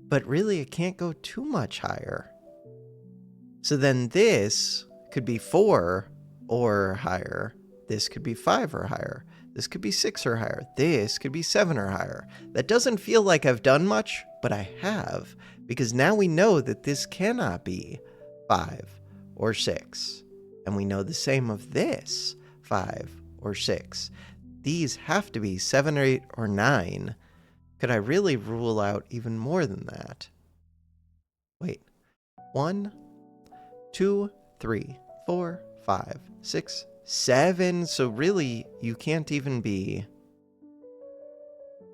But really, it can't go too much higher. So then this could be 4 or higher. This could be 5 or higher. This could be 6 or higher. This could be 7 or higher. That doesn't feel like I've done much, but I have. Because now we know that this cannot be 5 or 6. And we know the same of this, 5 or 6. These have to be 7 or 8 or 9. Could I really rule out even more than that? Wait. 1, 2, 3, 4, 5, 6, 7. So really, you can't even be...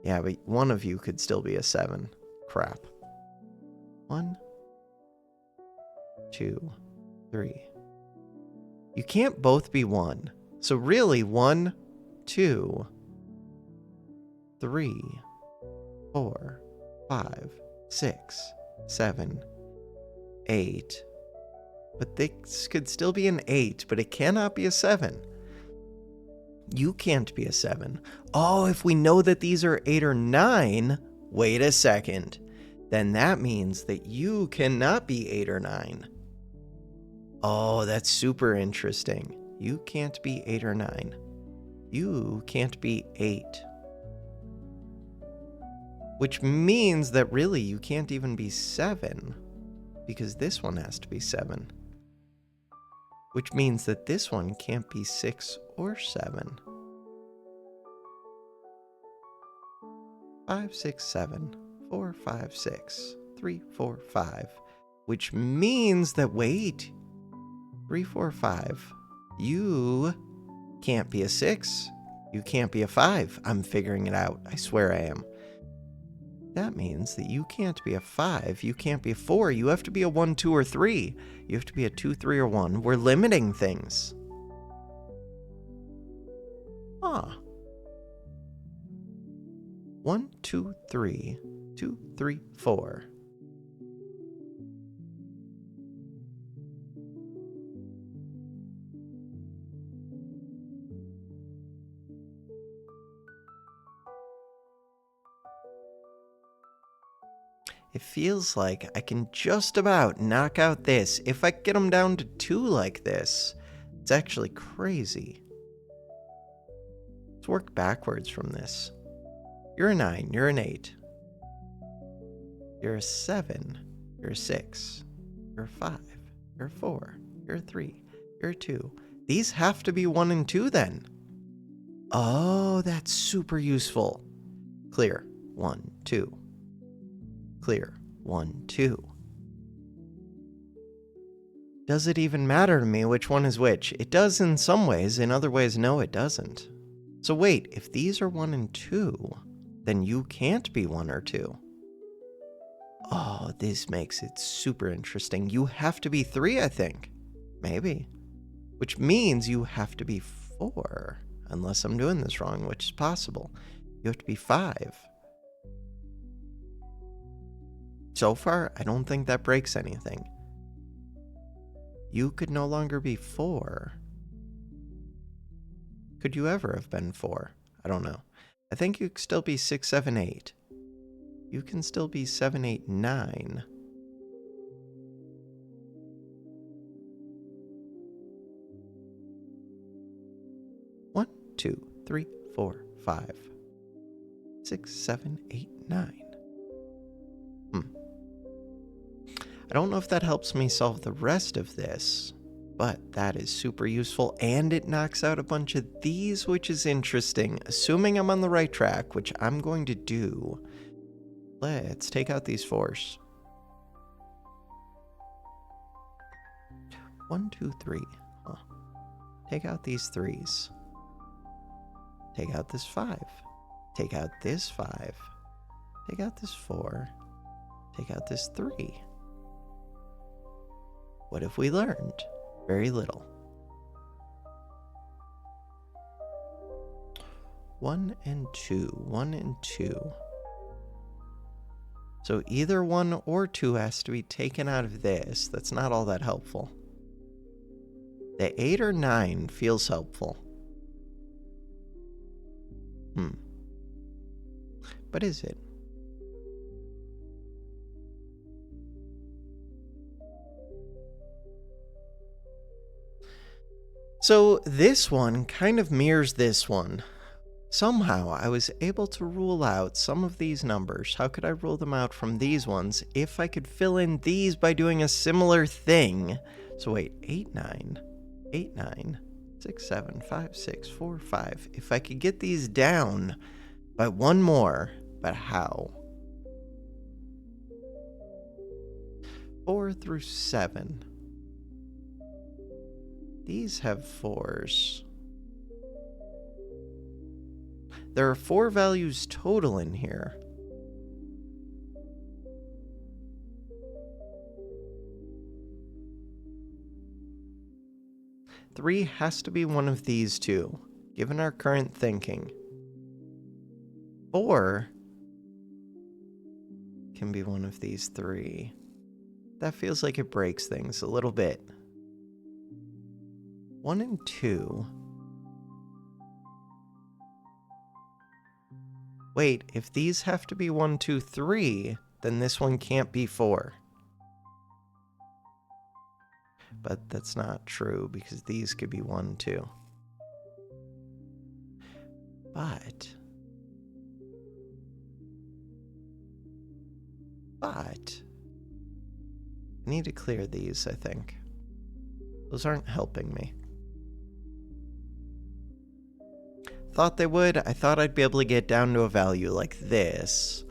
Yeah, but one of you could still be a 7. Crap. 1, 2, 3. You can't both be 1. So really, 1, 2, 3, 4, 5, 6, 7, 8. But this could still be an 8, but it cannot be a 7. You can't be a 7. Oh, if we know that these are 8 or 9, wait a second. Then that means that you cannot be 8 or 9. Oh, that's super interesting. You can't be 8 or 9. You can't be 8. Which means that really you can't even be 7. Because this one has to be 7. Which means that this one can't be 6 or 7. 5, 6, 7. 4, 5, 6. 3, 4, 5. Which means that, wait... 3, 4, 5. You can't be a 6. You can't be a 5. I'm figuring it out. I swear I am. That means that you can't be a 5. You can't be a 4. You have to be a 1, 2, or 3. You have to be a 2, 3, or 1. We're limiting things. Ah. 1, 2, 3. 2, 3, 4. It feels like I can just about knock out this. If I get them down to 2 like this, it's actually crazy. Let's work backwards from this. You're a 9, you're an 8. You're a 7, you're a 6, you're a 5, you're a 4, you're a 3, you're a 2. These have to be 1 and 2 then. Oh, that's super useful. Clear. 1, 2. Clear. 1, 2. Does it even matter to me which one is which? It does in some ways, in other ways, no, it doesn't. So wait, if these are 1 and 2, then you can't be 1 or 2. Oh, this makes it super interesting. You have to be 3, I think. Maybe. Which means you have to be 4. Unless I'm doing this wrong, which is possible. You have to be 5. So far, I don't think that breaks anything. You could no longer be 4. could you ever have been 4? I don't know. I think you could still be 6, 7, 8. You can still be 7, 8, 9. One, 2, 3, 4, 5, 6, 7, 8, 9. I don't know if that helps me solve the rest of this, but that is super useful, and it knocks out a bunch of these, which is interesting. Assuming I'm on the right track, which I'm going to do, let's take out these 4s. 1, 2, 3. Take out these 3s. Take out this 5. Take out this 5. Take out this 4. Take out this 3. What have we learned? Very little. 1 and 2. 1 and 2. So either 1 or 2 has to be taken out of this. That's not all that helpful. The 8 or 9 feels helpful. But is it? So this one kind of mirrors this one. Somehow I was able to rule out some of these numbers. How could I rule them out from these ones if I could fill in these by doing a similar thing? So wait, 8, 9, 8, 9, 6, 7, 5, 6, 4, 5. If I could get these down by one more, but how? 4 through 7. These have 4s. There are 4 values total in here. Three has to be one of these two, given our current thinking. 4 can be one of these 3. That feels like it breaks things a little bit. 1 and 2. Wait, if these have to be 1, 2, 3, then this one can't be 4. But that's not true, because these could be 1, 2. But I need to clear these, I think. Those aren't helping me. Thought they would. I thought I'd be able to get down to a value like this.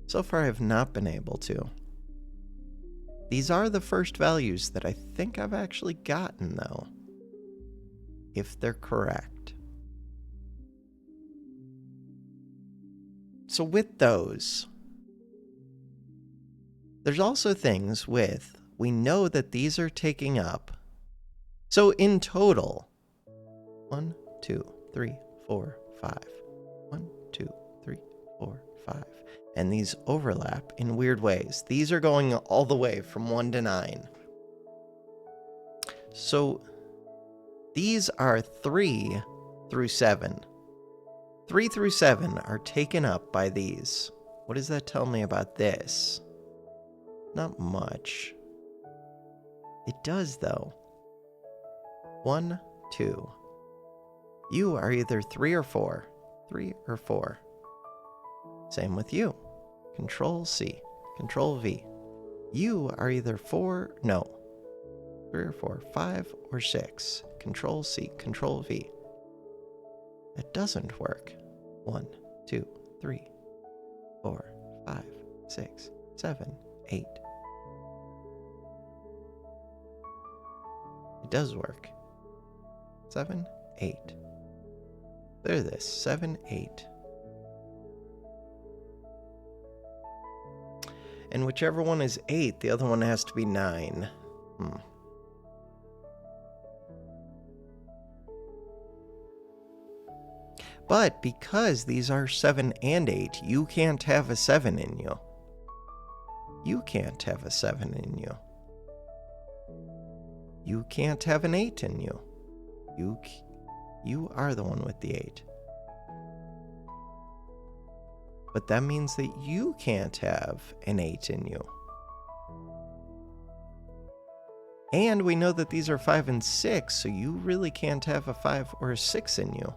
So far, I have not been able to. These are the first values that I think I've actually gotten, though. If they're correct. So with those, there's also things with, we know that these are taking up. So in total, 1, 2, 3, 4, 5. 1, 2, 3, 4, 5. And these overlap in weird ways. These are going all the way from 1 to 9. So these are 3 through 7. 3 through 7 are taken up by these. What does that tell me about this? Not much. It does, though. 1, 2. You are either 3 or 4. 3 or 4. Same with you. Control C. Control V. You are either 3 or 4, 5 or 6. Control C. Control V. That doesn't work. 1, 2, 3, 4, 5, 6, 7, 8. It does work. 7, 8. Clear this. 7, 8. And whichever one is 8, the other one has to be 9. But because these are 7 and 8, you can't have a 7 in you. You can't have a 7 in you. You can't have an 8 in you. You are the one with the 8. But that means that you can't have an 8 in you. And we know that these are 5 and 6, so you really can't have a 5 or a 6 in you.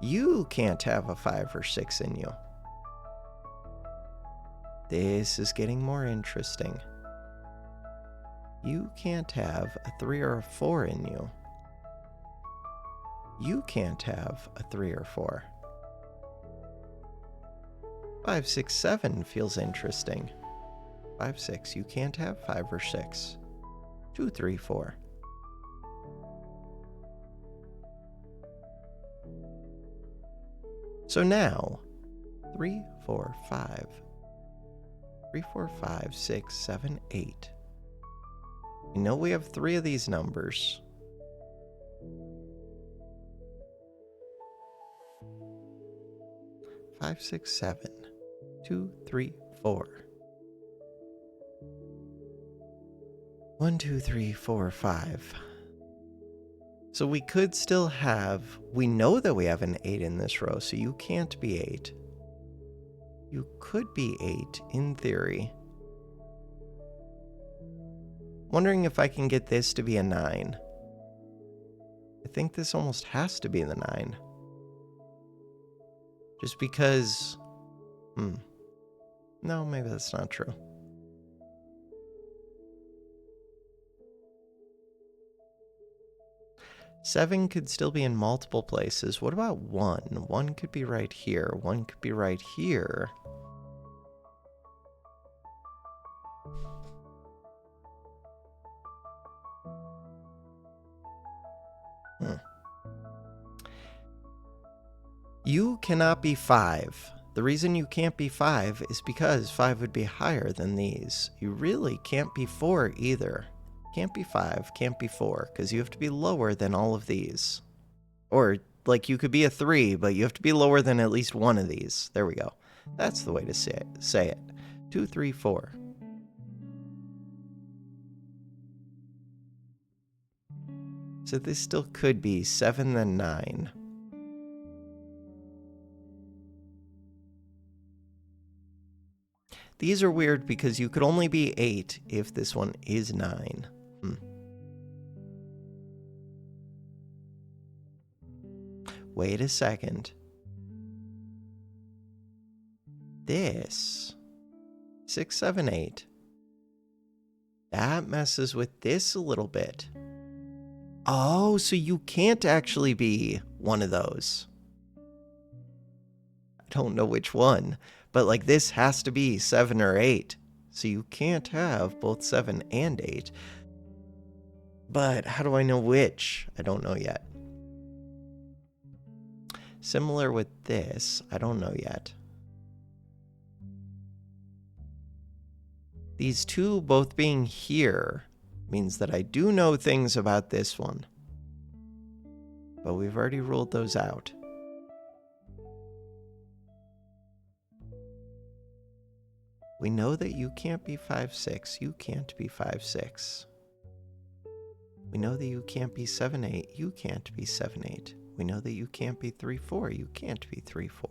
You can't have a 5 or 6 in you. This is getting more interesting. You can't have a 3 or a 4 in you. You can't have a 3 or 4. 5, 6, 7 feels interesting. 5, 6, you can't have 5 or 6. 2, 3, 4. So now, 3, 4, 5. 3, 4, 5, 6, 7, 8. We know we have 3 of these numbers. Five, 6, 7. 2, 3, 4. 1, 2, 3, 4, 5. So we could still have, we know that we have an 8 in this row, so you can't be 8. You could be 8 in theory. Wondering if I can get this to be a 9. I think this almost has to be the 9. Just because, no, maybe that's not true. Seven could still be in multiple places. What about 1? 1 could be right here. 1 could be right here. You cannot be 5. The reason you can't be 5 is because 5 would be higher than these. You really can't be 4 either. Can't be 5, can't be 4, because you have to be lower than all of these. Or, like, you could be a 3, but you have to be lower than at least one of these. There we go. That's the way to say it. 2, 3, 4. So this still could be 7 then 9. These are weird because you could only be 8 if this one is 9. Wait a second. This 6, 7, 8. That messes with this a little bit. Oh, so you can't actually be one of those. I don't know which one, but like this has to be 7 or 8. So you can't have both 7 and 8. But how do I know which? I don't know yet. Similar with this, I don't know yet. These two both being here means that I do know things about this one. But we've already ruled those out. We know that you can't be 5, 6. You can't be 5, 6. We know that you can't be 7, 8. You can't be 7, 8. We know that you can't be 3, 4. You can't be 3, 4.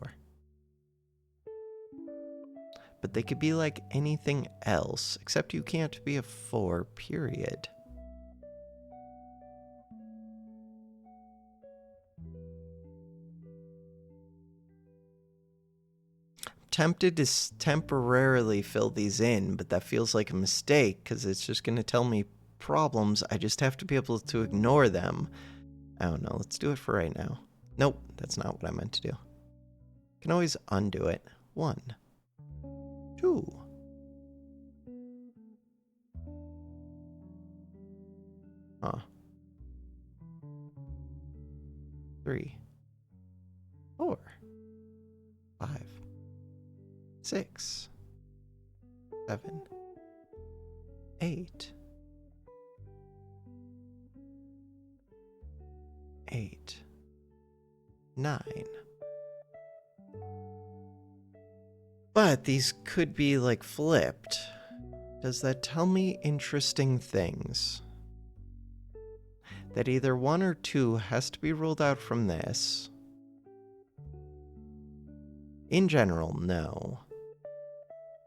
But they could be like anything else, except you can't be a 4, period. Tempted to temporarily fill these in, but that feels like a mistake because it's just going to tell me problems. I just have to be able to ignore them. I don't know. Let's do it for right now. Nope, that's not what I meant to do. Can always undo it. 1, 2. Huh. 3, 4, 5, 6, 7, 8, 8, 9. But these could be like flipped. Does that tell me interesting things? that either 1 or 2 has to be ruled out from this. In general, no.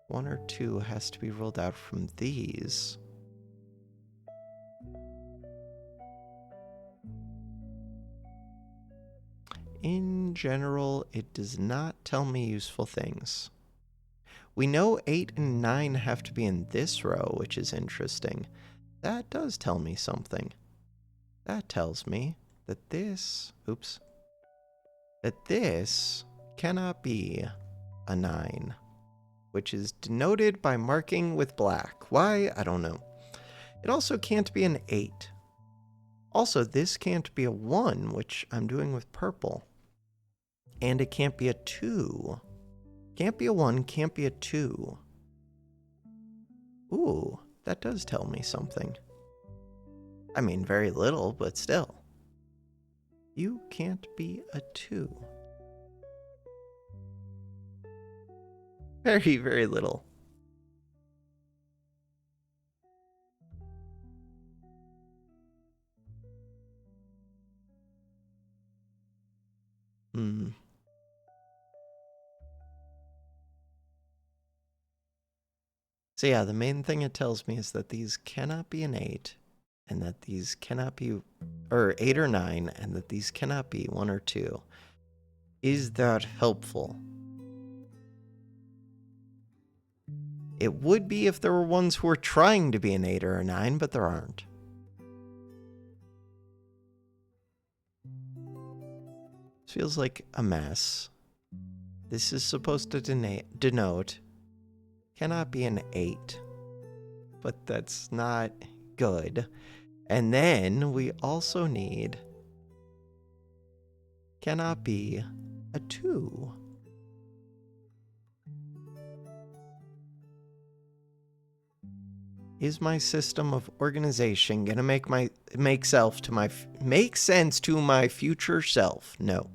1 or 2 has to be ruled out from these. In general, it does not tell me useful things. We know 8 and 9 have to be in this row, which is interesting. That does tell me something. That tells me that this cannot be a 9, which is denoted by marking with black. Why? I don't know. It also can't be an 8. Also, this can't be a 1, which I'm doing with purple. And it can't be a 2. Can't be a 1, can't be a 2. Ooh, that does tell me something. I mean, very little, but still. You can't be a 2. Very, very little. So yeah, the main thing it tells me is that these cannot be an 8, and that these cannot be, or 8 or 9, and that these cannot be 1 or 2. Is that helpful? It would be if there were ones who were trying to be an 8 or a 9, but there aren't. This feels like a mess. This is supposed to denote cannot be an 8, but that's not good. And then we also need cannot be a 2. Is my system of organization gonna make sense to my future self? No.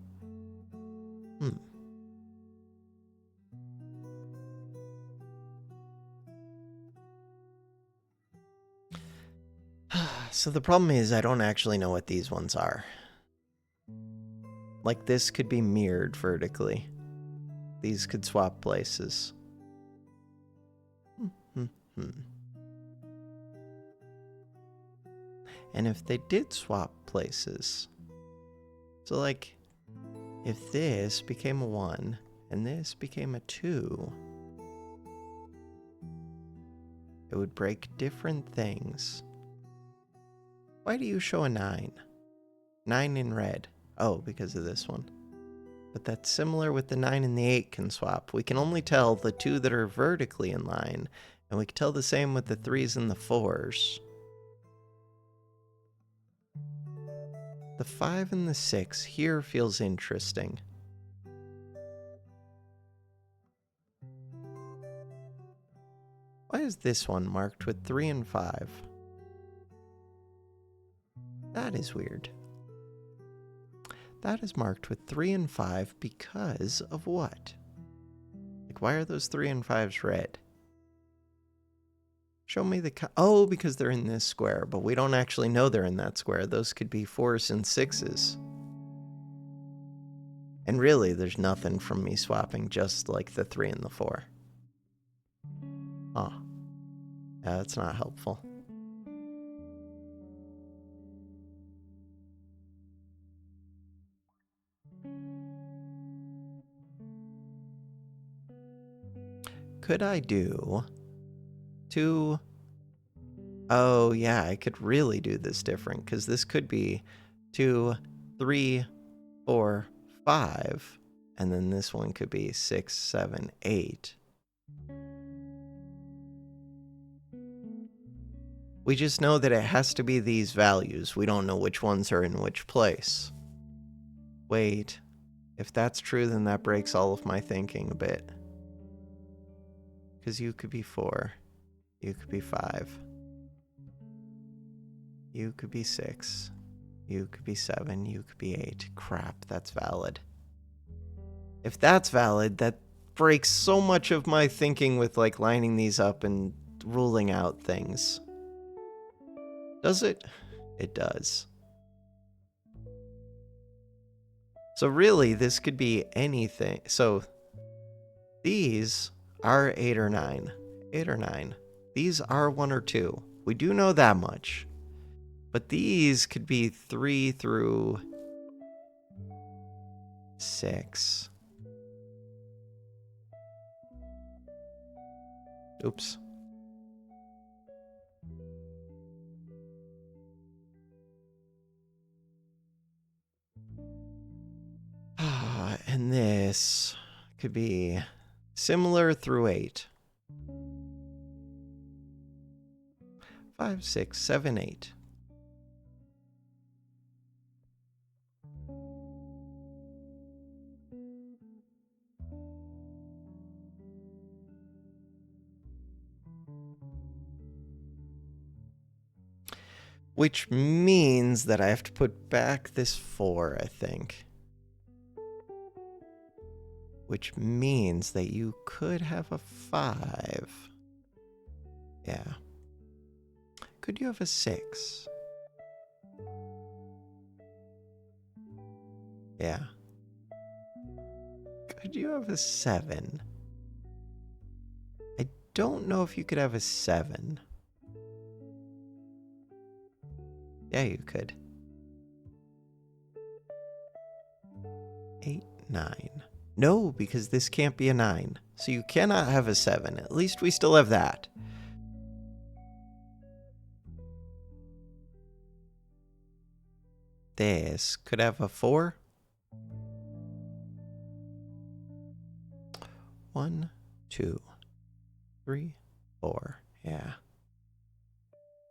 So the problem is I don't actually know what these ones are. Like, this could be mirrored vertically. These could swap places. And if they did swap places, so like, if this became a 1 and this became a 2, it would break different things. Why do you show a 9? 9 in red. Oh, because of this one. But that's similar with the 9 and the 8 can swap. We can only tell the 2 that are vertically in line, and we can tell the same with the 3s and the 4s. The 5 and the 6 here feels interesting. Why is this one marked with 3 and 5? That is weird. That is marked with 3 and 5 because of what? Like, why are those 3 and 5s red? Show me the... Oh, because they're in this square, but we don't actually know they're in that square. Those could be 4s and 6s. And really, there's nothing from me swapping just like the 3 and the 4. Oh. Yeah, that's not helpful. Could I do 2? Oh, yeah, I could really do this different, because this could be 2, 3, 4, 5, and then this one could be 6, 7, 8. We just know that it has to be these values. We don't know which ones are in which place. Wait, if that's true, then that breaks all of my thinking a bit. Because you could be 4. You could be 5. You could be 6. You could be 7. You could be 8. Crap, that's valid. If that's valid, that breaks so much of my thinking with, like, lining these up and ruling out things. Does it? It does. So really, this could be anything. So these are 8 or 9. 8 or 9. These are 1 or 2. We do know that much. But these could be 3 through 6. Oops. And this could be similar through 8. 5, 6, 7, 8. Which means that I have to put back this 4, I think. Which means that you could have a 5. Yeah. Could you have a 6? Yeah. Could you have a 7? I don't know if you could have a 7. Yeah, you could. 8, 9. No, because this can't be a 9. So you cannot have a 7. At least we still have that. This could have a 4. 1, 2, 3, 4. Yeah.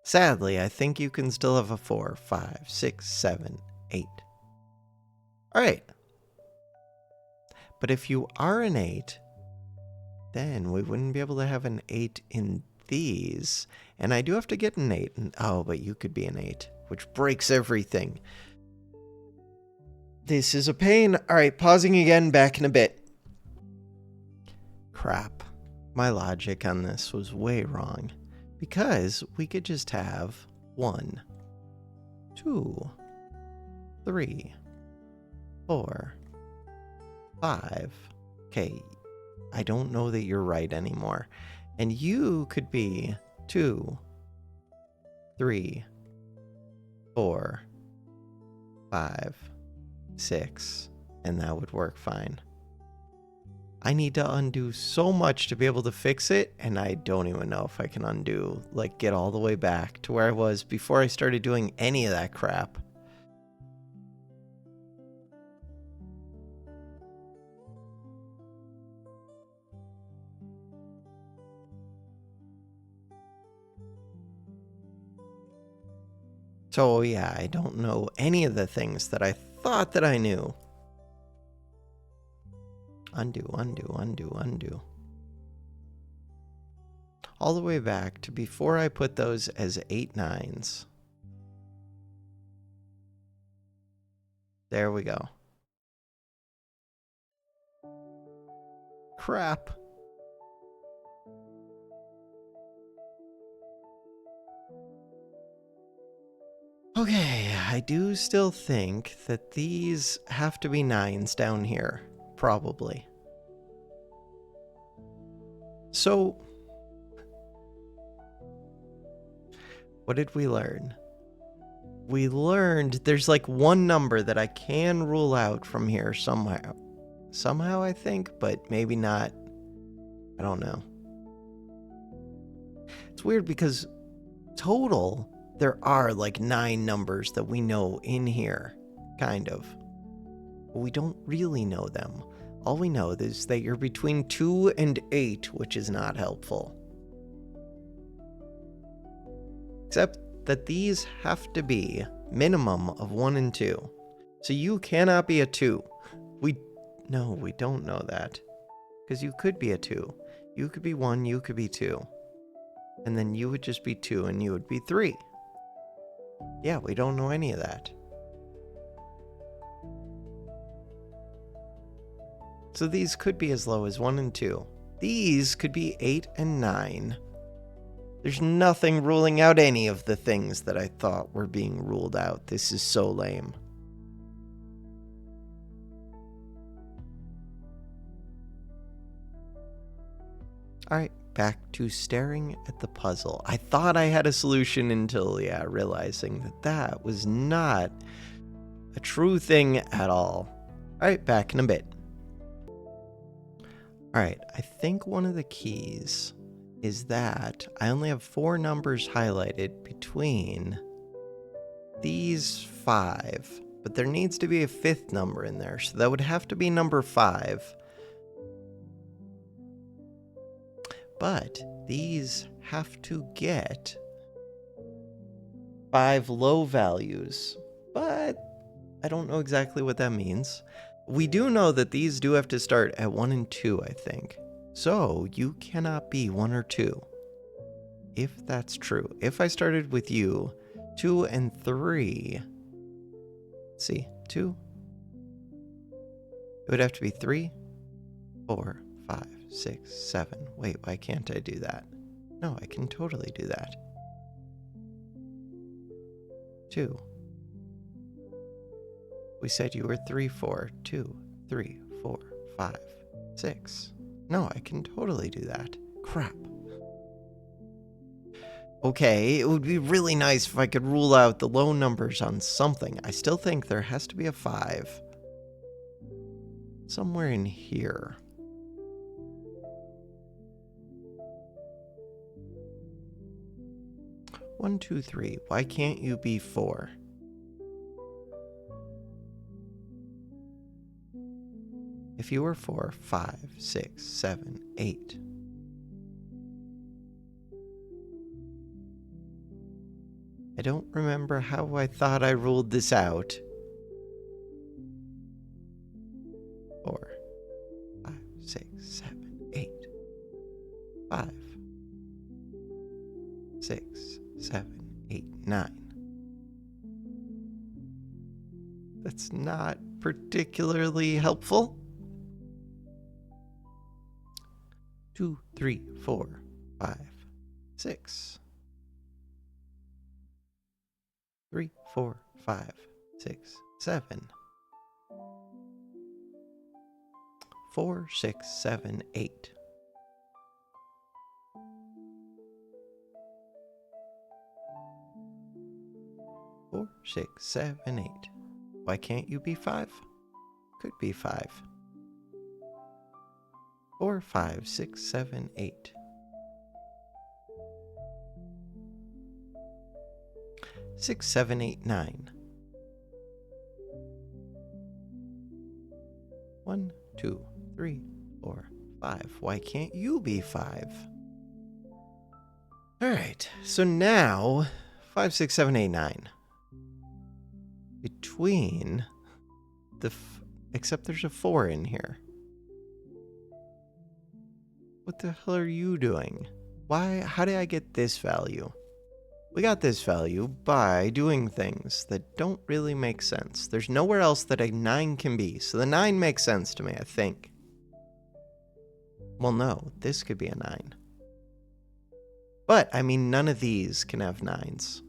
Sadly, I think you can still have a 4, 5, 6, 7, 8. Alright. But if you are an 8, then we wouldn't be able to have an 8 in these. And I do have to get an 8. Oh, but you could be an 8, which breaks everything. This is a pain. Alright, pausing again, back in a bit. Crap. My logic on this was way wrong. Because we could just have 1, 2, 3, 4, 5. Okay, I don't know that you're right anymore. And you could be 2, 3, 4, 5, 6, and that would work fine. I need to undo so much to be able to fix it, and I don't even know if I can undo, like, get all the way back to where I was before I started doing any of that crap. So yeah, I don't know any of the things that I thought that I knew. Undo, undo, undo, undo. All the way back to before I put those as 8 9s. There we go. Crap. Okay, I do still think that these have to be 9s down here. Probably. So, what did we learn? We learned there's like one number that I can rule out from here somehow. Somehow, I think, but maybe not. I don't know. It's weird because total, there are like 9 numbers that we know in here, kind of. But we don't really know them. All we know is that you're between 2 and 8, which is not helpful. Except that these have to be minimum of 1 and 2. So you cannot be a 2. No, we don't know that. Because you could be a 2. You could be 1, you could be 2. And then you would just be 2 and you would be 3. Yeah, we don't know any of that. So these could be as low as 1 and 2. These could be 8 and 9. There's nothing ruling out any of the things that I thought were being ruled out. This is so lame. All right, back to staring at the puzzle. I thought I had a solution until, realizing that was not a true thing at all. All right, back in a bit. All right, I think one of the keys is that I only have 4 numbers highlighted between these 5, but there needs to be a 5th number in there, so that would have to be number 5. But these have to get 5 low values, but I don't know exactly what that means. We do know that these do have to start at 1 and 2, I think. So you cannot be 1 or 2. If that's true. If I started with you, 2 and 3. Let's see, 2. It would have to be 3, 4, 5, 6, 7. Wait, why can't I do that? No, I can totally do that. 2. We said you were 3, 4, 2, 3, 4, 5, 6. No, I can totally do that. Crap. Okay, it would be really nice if I could rule out the low numbers on something. I still think there has to be a 5. Somewhere in here. One, 2, 3. Why can't you be 4? If you were 4, 5, 6, 7, 8. I don't remember how I thought I ruled this out. 4, 5, 6, 7, 8. 5, 6, 7, 8, 9. That's not particularly helpful. 2, 3, 4, 5, 6. 3, 4, 5, 6, 7. 4, 6, 7, 8. Four, 6, 7, 8. Why can't you be 5? Could be 5. 4, 5, 6, 7, 8. 6, 7, 8, 9. 1, 2, 3, 4, 5. Why can't you be 5? Alright, so now 5, 6, 7, 8, 9. Between the except there's a 4 in here. What the hell are you doing? How did I get this value? We got this value by doing things that don't really make sense. There's nowhere else that a 9 can be, so the 9 makes sense to me, I think. Well, no, this could be a 9. But, I mean, none of these can have 9s.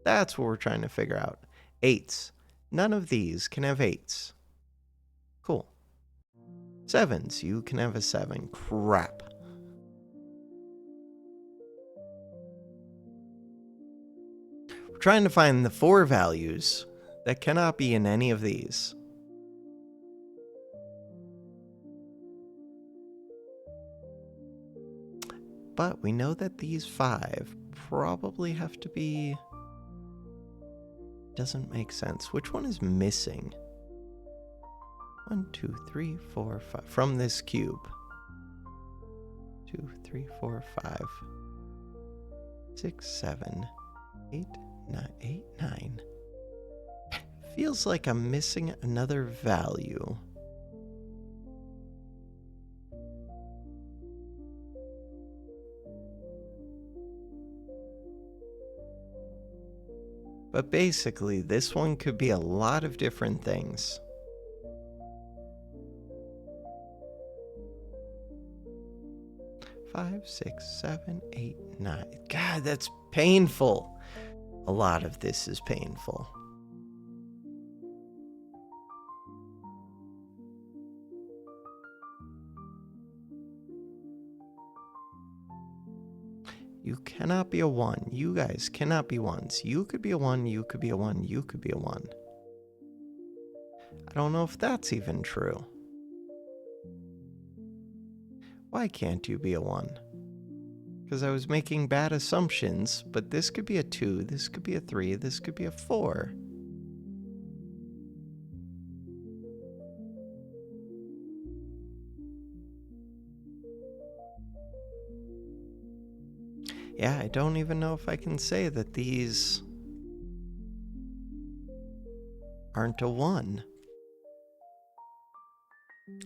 That's what we're trying to figure out. 8s. None of these can have 8s. Cool. 7s. You can have a 7. Crap. We're trying to find the 4 values that cannot be in any of these. But we know that these 5 probably have to be... Doesn't make sense. Which one is missing? 1, 2, 3, 4, 5. From this cube. 2, 3, 4, 5. 6, 7, 8, 9, 8, 9. Feels like I'm missing another value. But basically, this one could be a lot of different things. Five, 6, 7, 8, 9. God, that's painful. A lot of this is painful. You cannot be a 1. You guys cannot be 1s. You could be a 1, you could be a 1, you could be a 1. I don't know if that's even true. Why can't you be a 1? Because I was making bad assumptions, but this could be a 2, this could be a 3, this could be a 4. Yeah, I don't even know if I can say that these aren't a 1.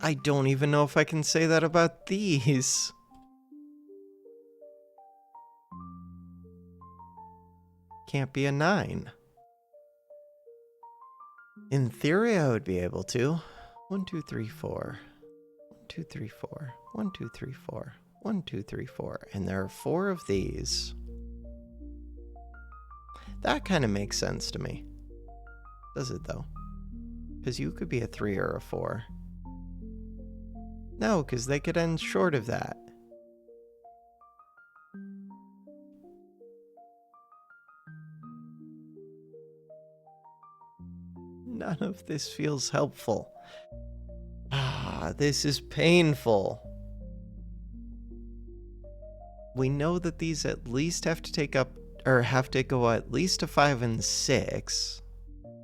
I don't even know if I can say that about these. Can't be a 9. In theory, I would be able to. 1, 2, 3, 4. 1, 2, 3, 4. 1, 2, 3, 4. 1, 2, 3, 4. And there are 4 of these. That kind of makes sense to me. Does it, though? Because you could be a 3 or a 4. No, because they could end short of that. None of this feels helpful. This is painful. We know that these at least have to take up, or have to go at least to 5 and 6.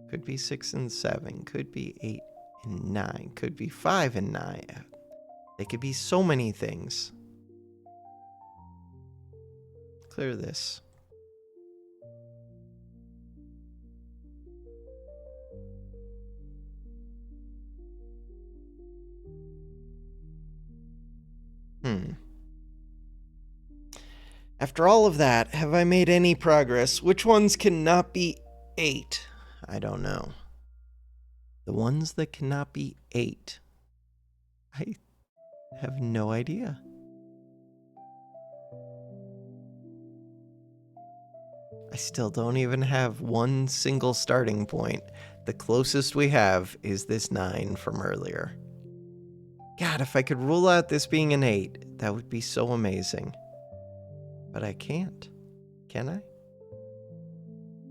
Could be 6 and 7. Could be 8 and 9. Could be 5 and 9. They could be so many things. Clear this. After all of that, have I made any progress? Which ones cannot be 8? I don't know. The ones that cannot be 8. I have no idea. I still don't even have one single starting point. The closest we have is this 9 from earlier. God, if I could rule out this being an 8, that would be so amazing. But I can't. Can I?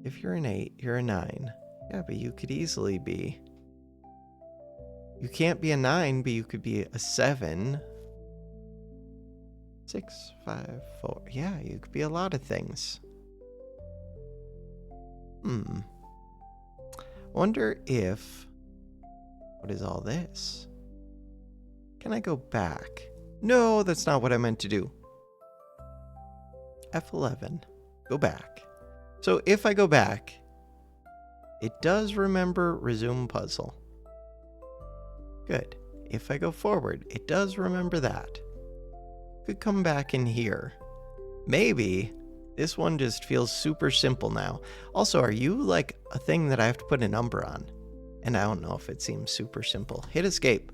If you're an 8, you're a 9. Yeah, but you could easily be... You can't be a 9, but you could be a 7. 6, 5, 4. Yeah, you could be a lot of things. Wonder if... What is all this? Can I go back? No, that's not what I meant to do. F11. Go back. So if I go back, it does remember resume puzzle. Good. If I go forward, it does remember that. Could come back in here. Maybe this one just feels super simple now. Also, are you like a thing that I have to put a number on? And I don't know if it seems super simple. Hit escape.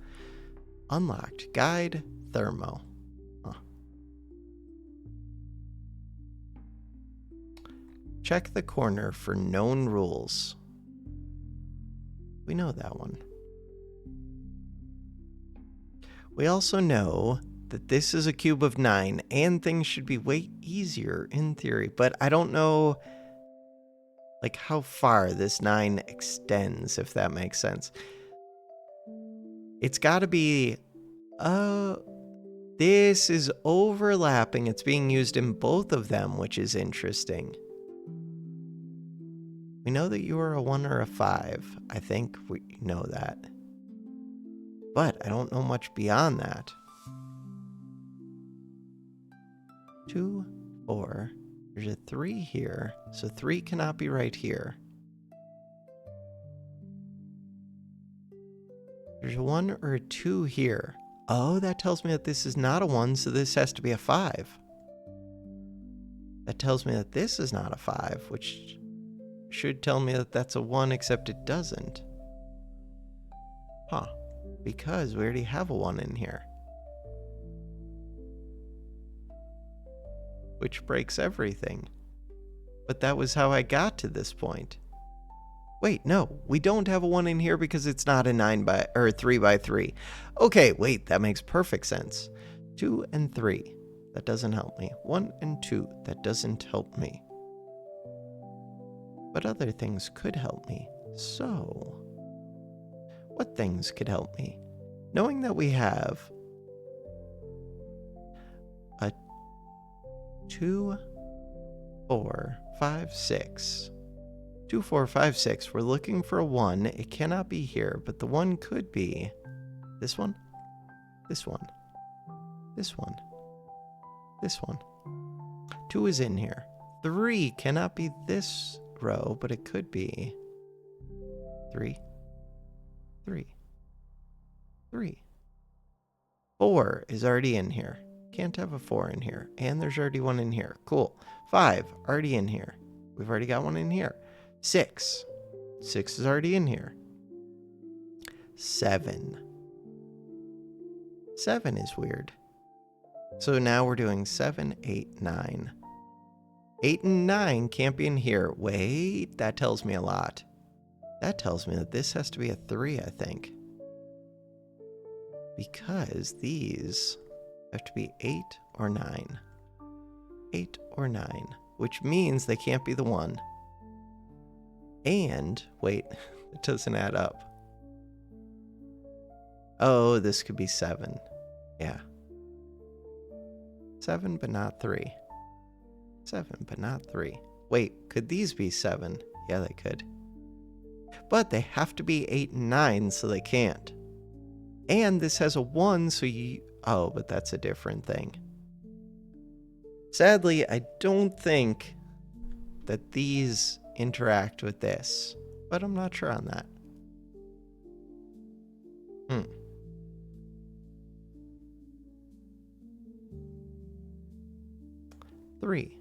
Unlocked. Guide. Thermo. Check the corner for known rules. We know that one. We also know that this is a cube of 9 and things should be way easier in theory, but I don't know like how far this 9 extends, if that makes sense. It's got to be this is overlapping. It's being used in both of them, which is interesting. We know that you are a 1 or a 5. I think we know that. But I don't know much beyond that. 2, 4. There's a 3 here. So 3 cannot be right here. There's a 1 or a 2 here. Oh, that tells me that this is not a 1, so this has to be a 5. That tells me that this is not a 5, which should tell me that that's a 1, except it doesn't. Huh. Because we already have a 1 in here. Which breaks everything. But that was how I got to this point. Wait, no, we don't have a 1 in here because it's not a 3 by 3. Okay, wait, that makes perfect sense. 2 and 3. That doesn't help me. 1 and 2. That doesn't help me. But other things could help me. So, what things could help me? Knowing that we have a 2, 4, 5, 6. 2, 4, 5, 6. We're looking for a 1. It cannot be here, but the 1 could be this one, this one, this one, this one. 2 is in here. 3 cannot be this row, but it could be 3, 3, 3. 4 is already in here. Can't have a 4 in here. And there's already 1 in here. Cool. 5, already in here. We've already got 1 in here. 6. 6 is already in here. 7. 7 is weird. So now we're doing 7, 8, 9. 8 and 9 can't be in here. Wait, that tells me a lot. That tells me that this has to be a 3, I think. Because these have to be 8 or 9. 8 or 9, which means they can't be the 1. And, wait, it doesn't add up. Oh, this could be 7. Yeah. 7, but not 3. 7, but not 3. Wait, could these be 7? Yeah, they could. But they have to be 8 and 9, so they can't. And this has a 1, so you... Oh, but that's a different thing. Sadly, I don't think that these interact with this, but I'm not sure on that. 3.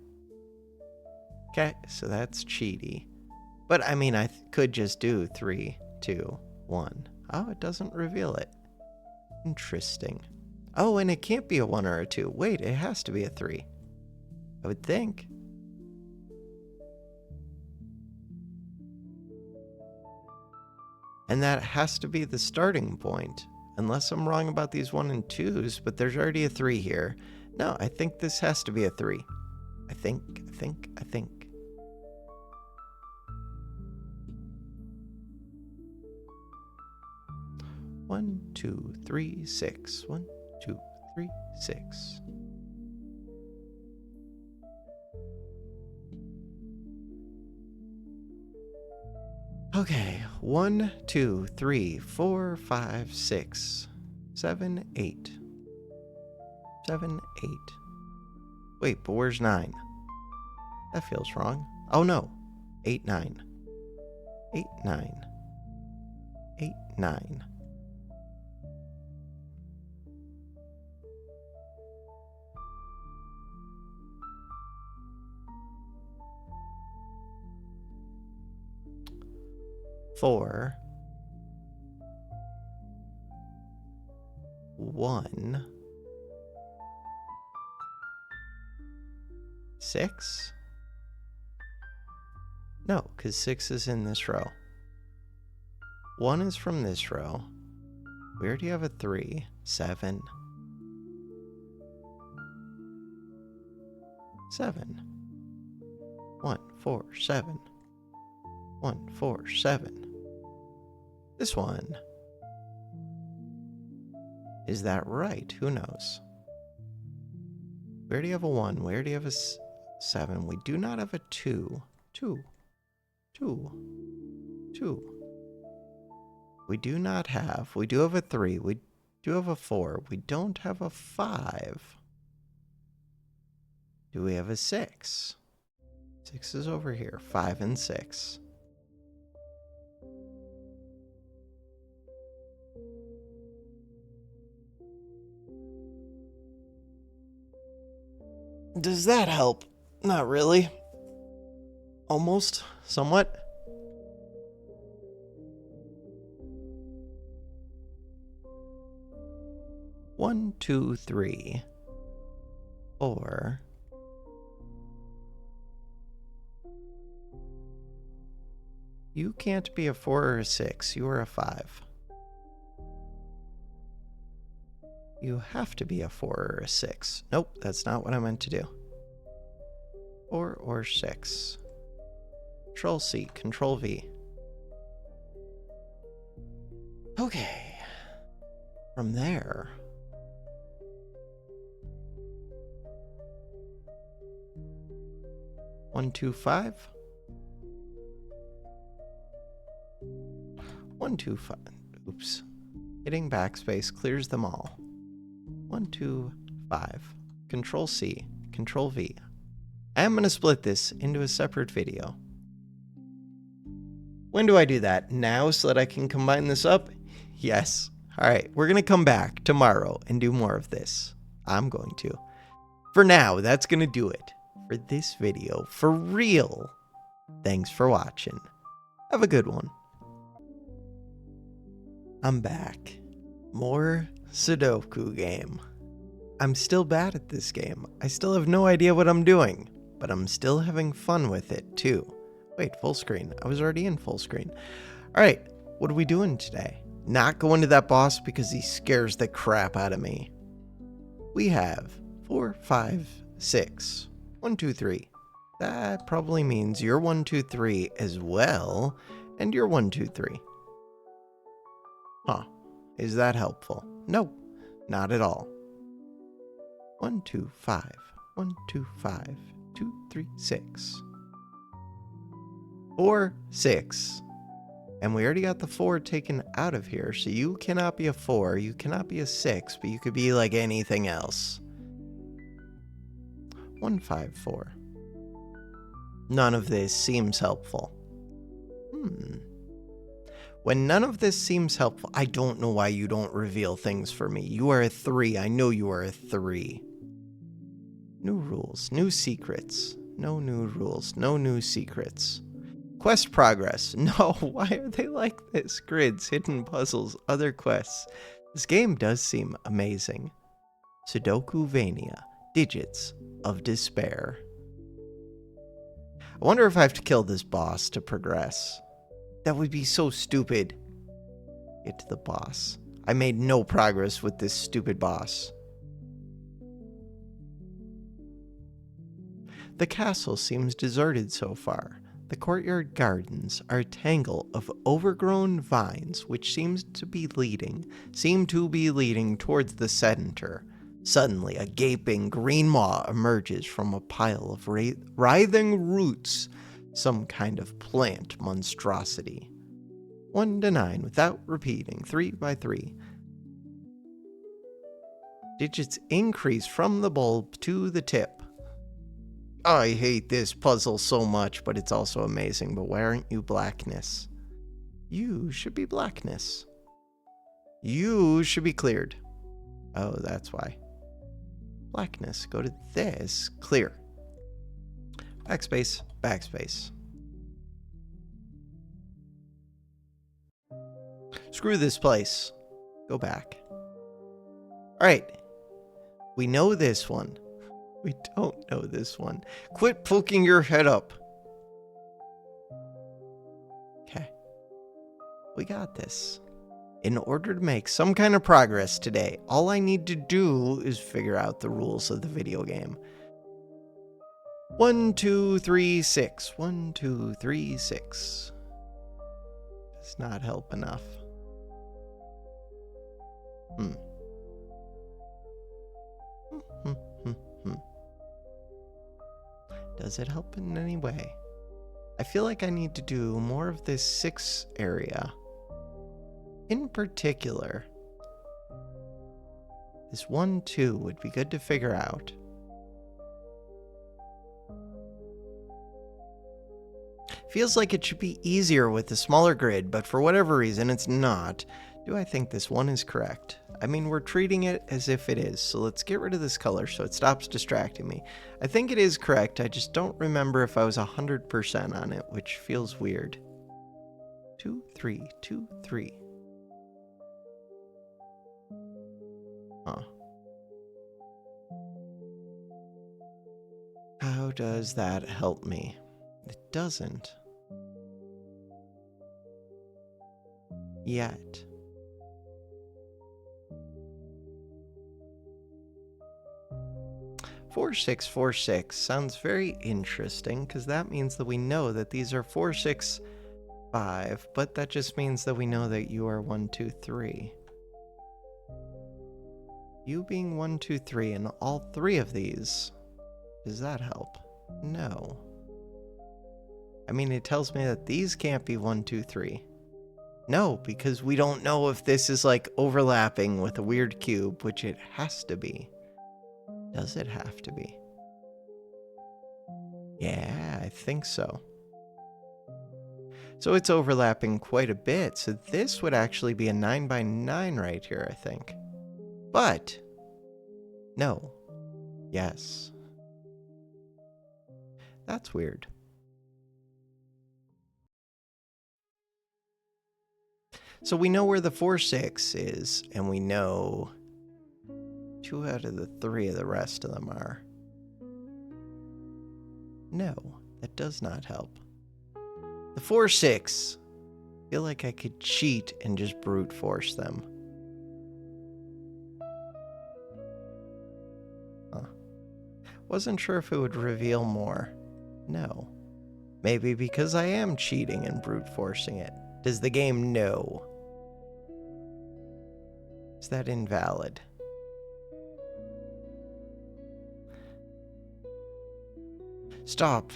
Okay, so that's cheaty. But I mean, I could just do 3, 2, 1. Oh, it doesn't reveal it. Interesting. Oh, and it can't be a 1 or a 2. Wait, it has to be a 3. I would think. And that has to be the starting point. Unless I'm wrong about these 1 and 2s, but there's already a 3 here. No, I think this has to be a 3. I think. 1, 2, 3, 6. 1, 2, 3, 6. Okay, 1, 2, 3, 4, 5, 6, 7, 8. 7, 8. Wait, but where's 9? That feels wrong. Oh no. 8, 9. 8, 9. 8, 9. Four, 1, 6? No, because 6 is in this row. 1 is from this row. We already have a 3. 7. 7. 1, 4, 7. 1, 4, 7. This one. Is that right? Who knows? We already have a 1. We already have a 7. We do not have a 2. 2. 2. 2. We do not have. We do have a 3. We do have a 4. We don't have a 5. Do we have a 6? 6 is over here. 5 and 6. Does that help? Not really. Almost. Somewhat. One, 2, 3, 4. You can't be a 4 or a 6. You are a 5. You have to be a 4 or a 6. Nope, that's not what I meant to do. 4 or 6. Control C, Control V. Okay. From there... 1, 2, 5. 1, 2, 5. Oops. Hitting backspace clears them all. 1, 2, 5. Control C, Control V. I'm going to split this into a separate video. When do I do that? Now so that I can combine this up? Yes. Alright, we're going to come back tomorrow and do more of this. I'm going to. For now, that's going to do it for this video. For real. Thanks for watching. Have a good one. I'm back. More Sudoku game. I'm still bad at this game. I still have no idea what I'm doing, but I'm still having fun with it too. Wait, full screen. I was already in full screen. Alright, what are we doing today? Not going to that boss because he scares the crap out of me. We have 4, 5, 6. 1, 2, 3. That probably means you're 1, 2, 3 as well, and you're 1, 2, 3. Huh. Is that helpful? No, not at all. 1, 2, 5. 1, 2, 5. 2, 3, 6. 4, 6. And we already got the 4 taken out of here, so you cannot be a 4, you cannot be a 6, but you could be like anything else. 1, 5, 4. None of this seems helpful. When none of this seems helpful, I don't know why you don't reveal things for me. You are a 3. I know you are a 3. New rules, new secrets. No new rules, no new secrets. Quest progress. No, why are they like this? Grids, hidden puzzles, other quests. This game does seem amazing. Sudokuvania. Digits of despair. I wonder if I have to kill this boss to progress. That would be so stupid. Get to the boss. I made no progress with this stupid boss. The castle seems deserted so far. The courtyard gardens are a tangle of overgrown vines which seem to be leading towards the center. Suddenly, a gaping green maw emerges from a pile of writhing roots, some kind of plant monstrosity. 1 to 9 without repeating, 3 by 3. Digits increase from the bulb to the tip. I hate this puzzle so much, but it's also amazing. But why aren't you blackness? You should be blackness. You should be cleared. Oh, that's why. Blackness. Go to this. Clear. Backspace. Backspace. Screw this place. Go back. Alright. We know this one. We don't know this one. Quit poking your head up. Okay. We got this. In order to make some kind of progress today, all I need to do is figure out the rules of the video game. 1, 2, 3, 6. 1, 2, 3, 6. Does not help enough. Does it help in any way? I feel like I need to do more of this 6 area. In particular, this 1, 2 would be good to figure out. Feels like it should be easier with a smaller grid, but for whatever reason it's not. Do I think this one is correct? I mean, we're treating it as if it is, so let's get rid of this color so it stops distracting me. I think it is correct, I just don't remember if I was 100% on it, which feels weird. 2, 3, 2, 3. Huh. How does that help me? It doesn't. Yet. 4646 sounds very interesting because that means that we know that these are 4, 6, 5, but that just means that we know that you are 1, 2, 3. You being 1, 2, 3 in all 3 of these, does that help? No. I mean, it tells me that these can't be 1, 2, 3. No, because we don't know if this is like overlapping with a weird cube, which it has to be. Does it have to be? Yeah, I think so. So it's overlapping quite a bit, so this would actually be a 9 by 9 right here, I think. But, no. Yes. That's weird. So we know where the 4, 6 is, and we know 2 out of the 3 of the rest of them are. No, that does not help. The 4, 6. I feel like I could cheat and just brute force them. Huh. Wasn't sure if it would reveal more. No. Maybe because I am cheating and brute forcing it. Does the game know? Is that invalid? Stop.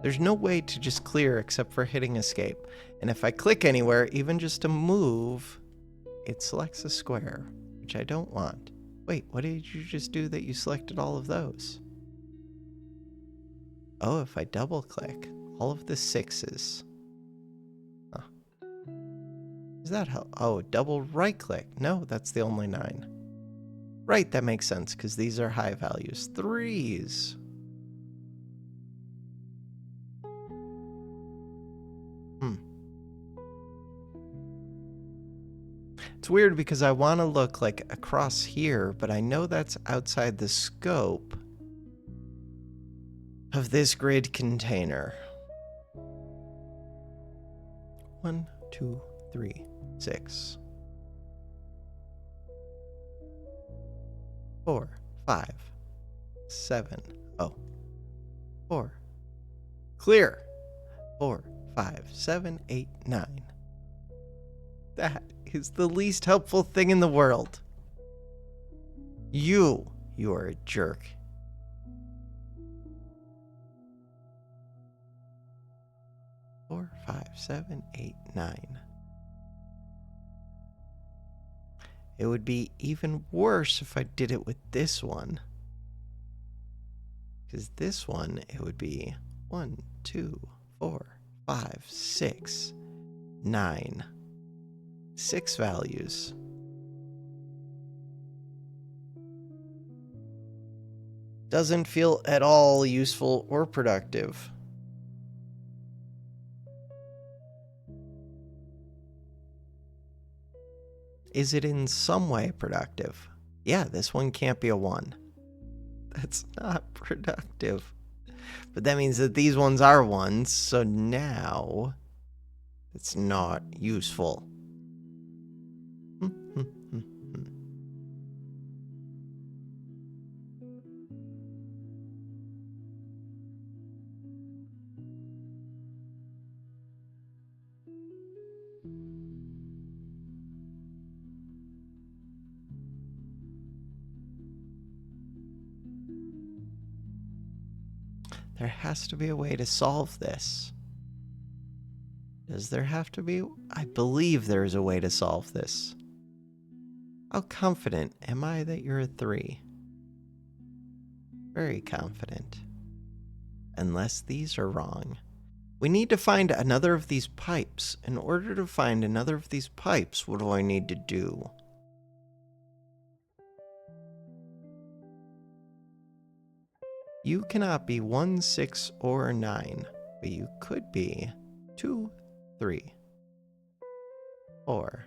There's no way to just clear except for hitting escape. And if I click anywhere, even just to move, it selects a square, which I don't want. Wait, what did you just do that you selected all of those? Oh, if I double click, all of the 6s. Huh. Does that help? Oh, double right click. No, that's the only 9. Right, that makes sense, because these are high values. 3s. It's weird because I want to look like across here, but I know that's outside the scope of this grid container. 1, 2, 3, 6. 4, 5, 7. Oh. 4. Clear. 4, 5, 7, 8, 9. That is the least helpful thing in the world. You are a jerk. Four, 5, 7, 8, 9. It would be even worse if I did it with this one. Because this one, it would be 1, 2, 4, 5, 6, 9. 6 values. Doesn't feel at all useful or productive. Is it in some way productive? Yeah, this one can't be a 1. That's not productive. But that means that these ones are 1s, so now it's not useful. There has to be a way to solve this. Does there have to be? I believe there is a way to solve this. How confident am I that you're a 3? Very confident. Unless these are wrong. We need to find another of these pipes. In order to find another of these pipes, what do I need to do? You cannot be 1, 6, or 9, but you could be 2, 3, 4,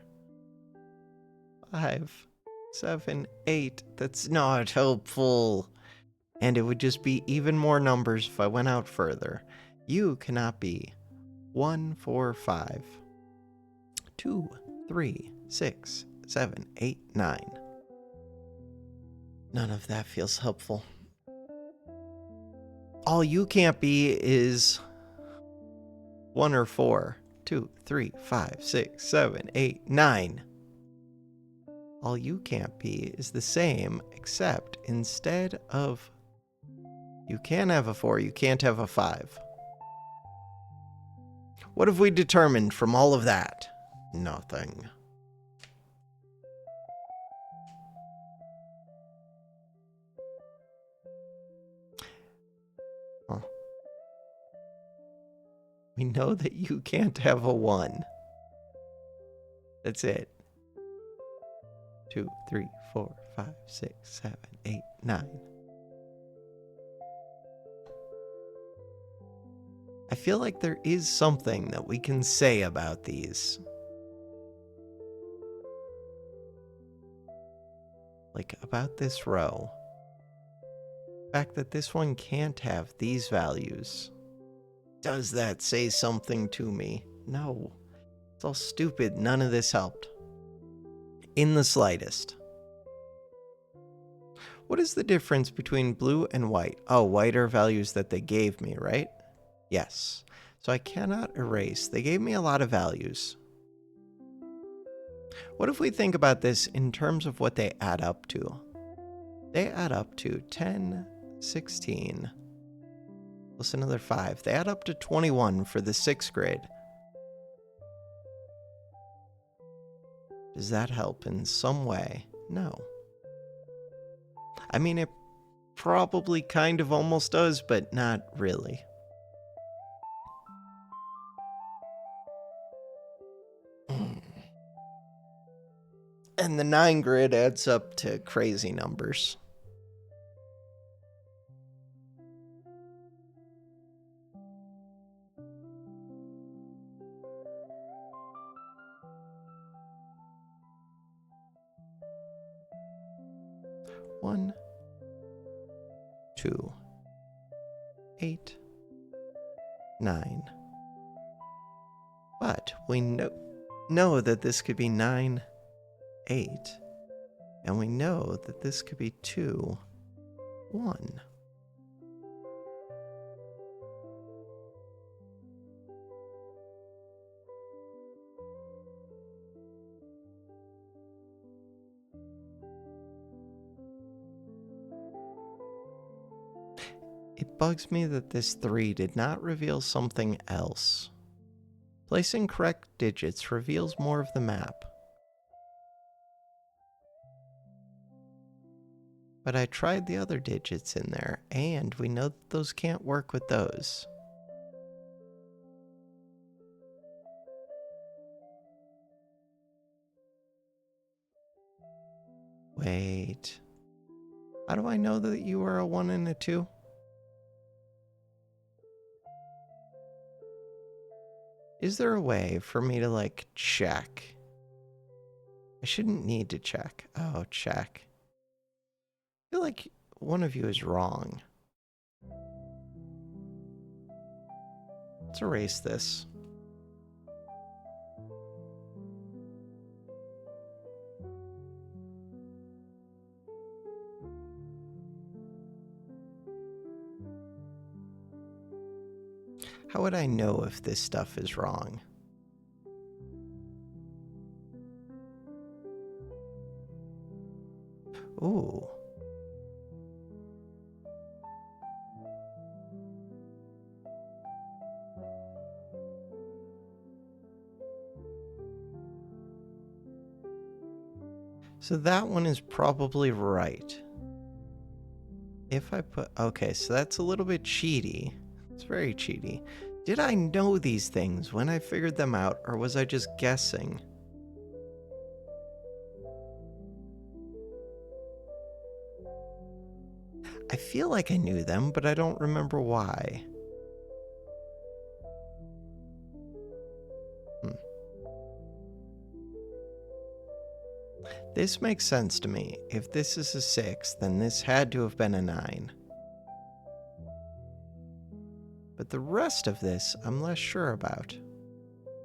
5, 7, 8. That's not helpful. And it would just be even more numbers if I went out further. You cannot be 1, 4, 5, 2, 3, 6, 7, 8, 9. None of that feels helpful. All you can't be is 1 or 4. 2, 3, 5, 6, 7, 8, 9. All you can't be is the same, except instead of you can have a 4, you can't have a 5. What have we determined from all of that? Nothing. Huh. We know that you can't have a 1. That's it. 2, 3, 4, 5, 6, 7, 8, 9. I feel like there is something that we can say about these. Like about this row. The fact that this one can't have these values. Does that say something to me? No. It's all stupid. None of this helped. In the slightest. What is the difference between blue and white? Oh, white are values that they gave me, right? Yes. So I cannot erase. They gave me a lot of values. What if we think about this in terms of what they add up to? They add up to 10, 16, plus another 5. They add up to 21 for the 6th grade. Does that help in some way? No. I mean, it probably kind of almost does, but not really. And the 9 grid adds up to crazy numbers. One, 2, 8, 9. But we know that this could be 9, 8. And we know that this could be 2, 1. It bugs me that this 3 did not reveal something else. Placing correct digits reveals more of the map. But I tried the other digits in there, and we know that those can't work with those. Wait. How do I know that you are a 1 and a 2? Is there a way for me to, like, check? I shouldn't need to check. Oh, check. I feel like one of you is wrong. Let's erase this. How would I know if this stuff is wrong? Ooh. So that one is probably right. If I put... Okay, so that's a little bit cheaty. It's very cheaty. Did I know these things when I figured them out, or was I just guessing? I feel like I knew them, but I don't remember why. This makes sense to me. If this is a 6, then this had to have been a 9. But the rest of this, I'm less sure about.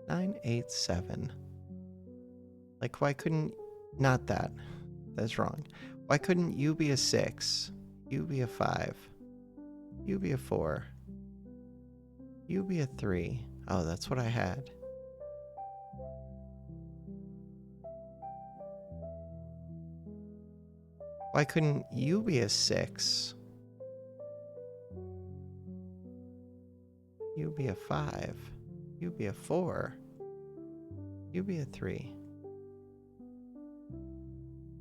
9, 8, 7. Like, why couldn't... Not that. That's wrong. Why couldn't you be a 6? You be a 5. You be a 4. You be a 3. Oh, that's what I had. Why couldn't you be a 6? You be a 5. You be a 4. You be a 3.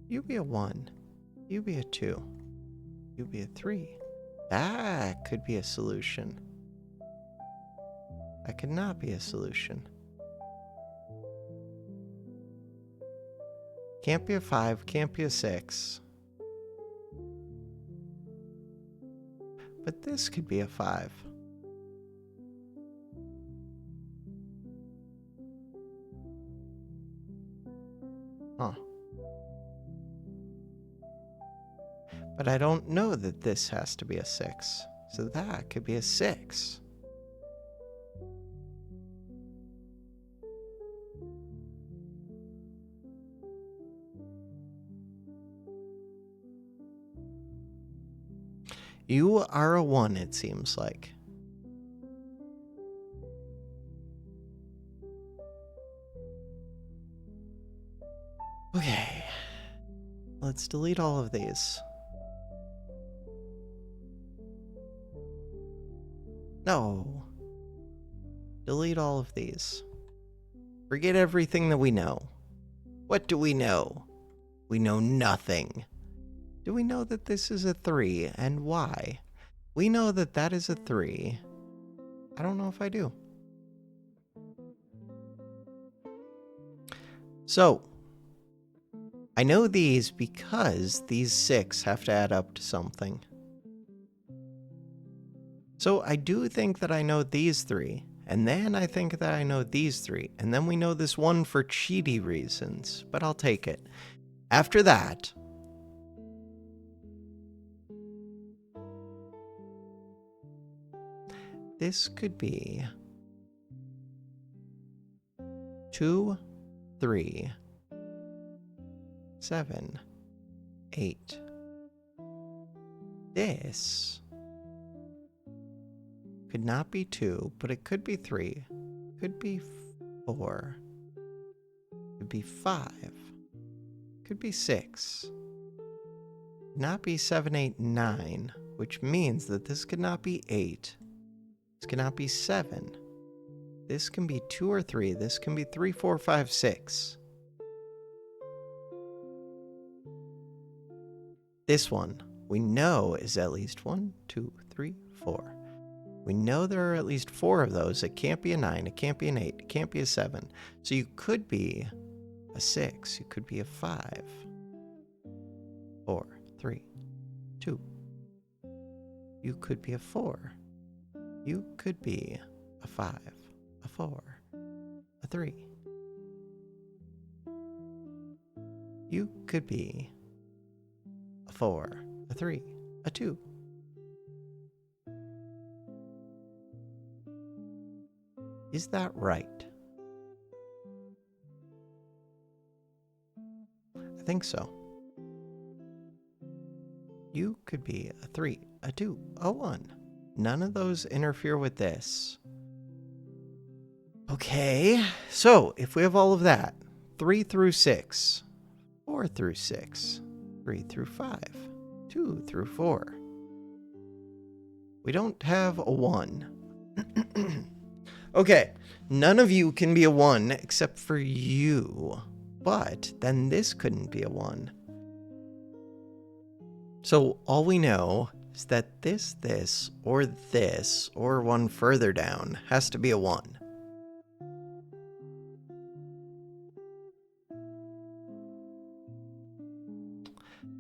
You be a 1. You be a 2. You be a 3. That could be a solution. That could not be a solution. Can't be a 5, can't be a 6. But this could be a 5. Huh. But I don't know that this has to be a 6. So that could be a 6. You are a 1, it seems like. Okay. Let's delete all of these. No. Delete all of these. Forget everything that we know. What do we know? We know nothing. Do we know that this is a 3, and why? We know that that is a 3. I don't know if I do. So, I know these because these 6 have to add up to something. So I do think that I know these 3, and then I think that I know these 3, and then we know this one for cheaty reasons, but I'll take it. After that, this could be 2, 3, 7, 8. This could not be 2, but it could be 3. Could be 4. Could be 5. Could be 6. Could not be 7, 8, 9, which means that this could not be 8. This cannot be 7. This can be 2 or 3. This can be 3, 4, 5, 6. This one we know is at least 1, 2, 3, 4. We know there are at least 4 of those. It can't be a 9. It can't be an 8. It can't be a 7. So you could be a 6. You could be a 5. 4, 3, 2. You could be a 4. You could be a 5, a 4, a 3. You could be a 4, a 3, a 2. Is that right? I think so. You could be a 3, a 2, a 1. None of those interfere with this. Okay, so if we have all of that, 3 through 6, 4 through 6, 3 through 5, 2 through 4. We don't have a 1. Okay, none of you can be a 1 except for you. But then this couldn't be a 1. So all we know is that this, or one further down has to be a 1.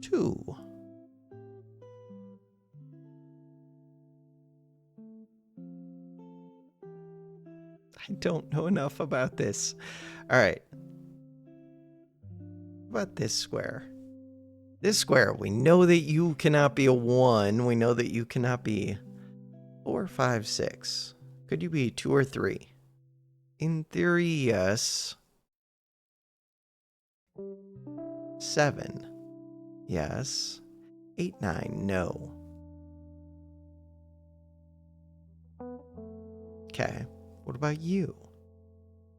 Two. I don't know enough about this. All right. What about this square? This square, we know that you cannot be a 1. We know that you cannot be 4, 5, 6. Could you be 2 or 3? In theory, yes. 7. Yes. 8, 9, no. Okay, what about you?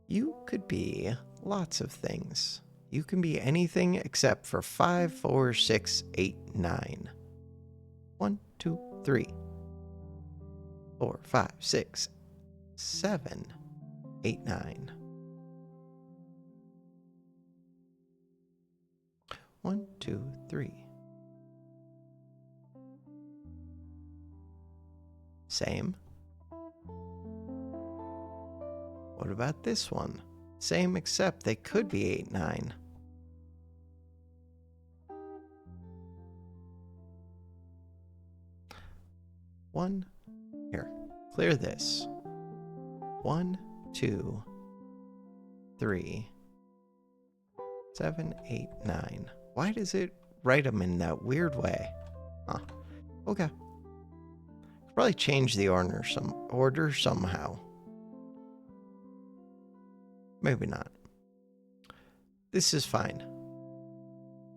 You could be lots of things. You can be anything except for 5, 4, 6, 8, 9. 1, 2, 3, 4, 5, 6, 7, 8, 9. 1, 2, 3. Same. What about this one? Same, except they could be 8, 9. One. Here, clear this. 1, 2, 3, 7, 8, 9. Why does it write them in that weird way? Huh. Okay. Could probably change the order somehow. Maybe not. This is fine.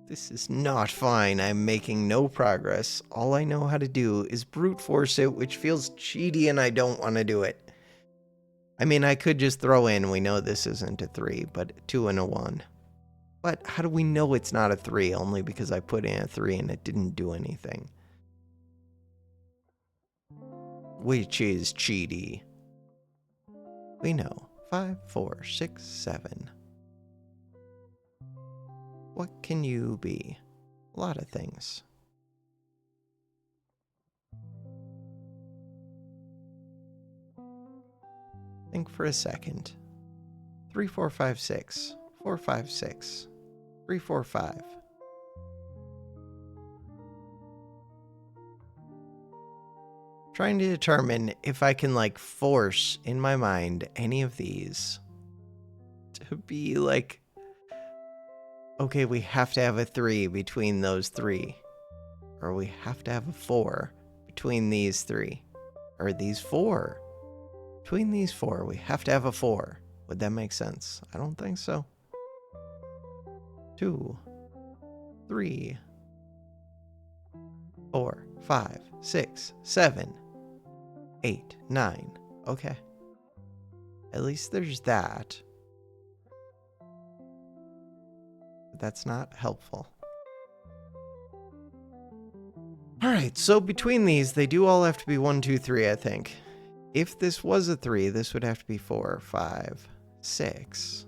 This is not fine. I'm making no progress. All I know how to do is brute force it, which feels cheaty and I don't want to do it. I mean, I could just throw in, we know this isn't a 3, but 2 and a 1. But how do we know it's not a 3? Only because I put in a 3 and it didn't do anything. Which is cheaty. We know. 5, 4, 6, 7. What can you be? A lot of things. Think for a second. 3, 4, 5, 6. 4, 5, 6. 3, 4, 5. Trying to determine if I can, like, force in my mind any of these to be like, okay, we have to have a 3 between those 3. Or we have to have a 4 between these 3. Or these 4. Between these 4, we have to have a 4. Would that make sense? I don't think so. 2, 3, 4, 5, 6, 7, 8, 9. Okay. At least there's that. But that's not helpful. Alright, so between these, they do all have to be 1, 2, 3, I think. If this was a 3, this would have to be 4, 5, 6.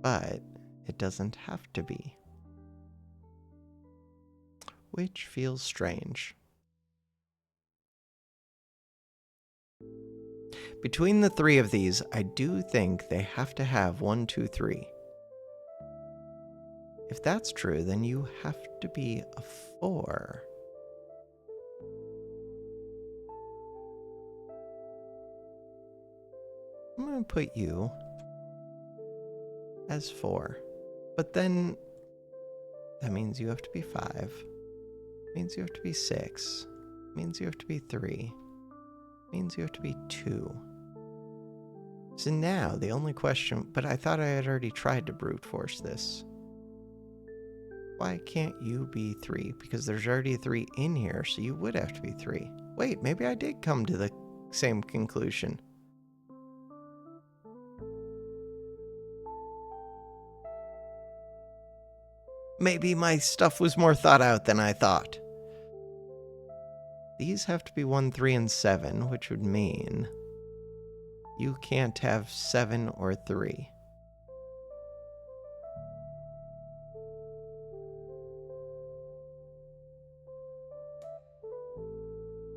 But it doesn't have to be. Which feels strange. Between the 3 of these, I do think they have to have 1, 2, 3. If that's true, then you have to be a 4. I'm going to put you as 4. But then that means you have to be 5. Means you have to be 6. Means you have to be 3. Means you have to be 2. So now the only question, but I thought I had already tried to brute force this. Why can't you be 3? Because there's already a 3 in here, so you would have to be 3. Wait, maybe I did come to the same conclusion. Maybe my stuff was more thought out than I thought. These have to be 1, 3, and 7, which would mean you can't have 7 or 3.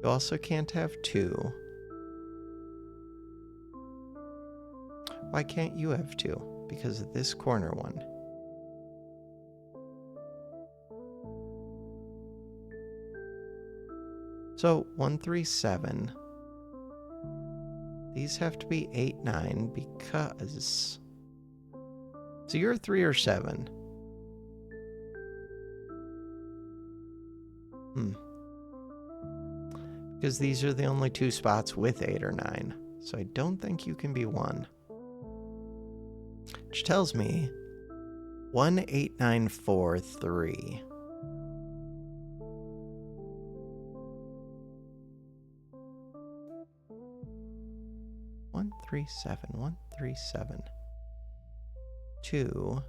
You also can't have 2. Why can't you have 2? Because of this corner one. So 1, 3, 7. These have to be 8, 9 because... So you're a 3 or 7. Because these are the only 2 spots with 8 or 9. So I don't think you can be 1. Which tells me 18943. 137. 2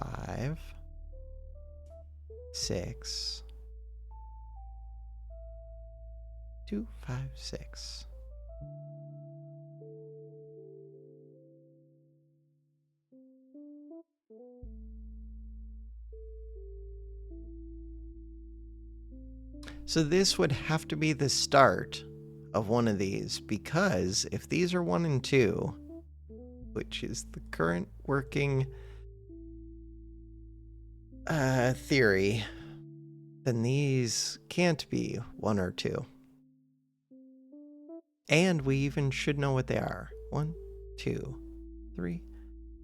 5 6 2 5 6. So this would have to be the start of one of these, because if these are 1 and 2, which is the current working theory, then these can't be 1 or 2. And we even should know what they are. 1, 2, 3,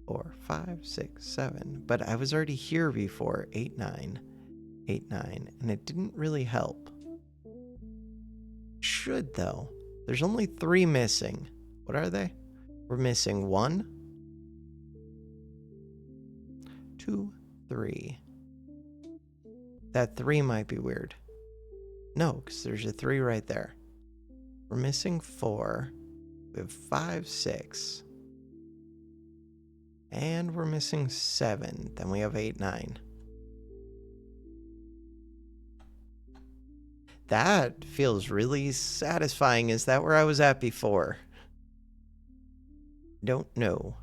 4, 5, 6, 7. But I was already here before. 8, 9, 8, 9, and it didn't really help. Should, though. There's only 3 missing. What are they? We're missing 1, 2, 3. That 3 might be weird. No, because there's a 3 right there. We're missing 4. We have 5, 6. And we're missing 7. Then we have 8, 9. That feels really satisfying. Is that where I was at before? Don't know.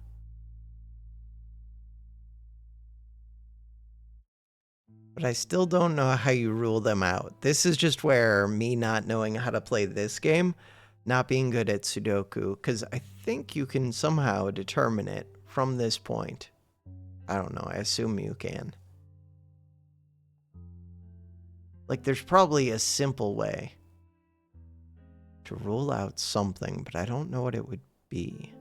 But I still don't know how you rule them out. This is just where me not knowing how to play this game, not being good at Sudoku, because I think you can somehow determine it from this point. I don't know, I assume you can. Like, there's probably a simple way to rule out something, but I don't know what it would be.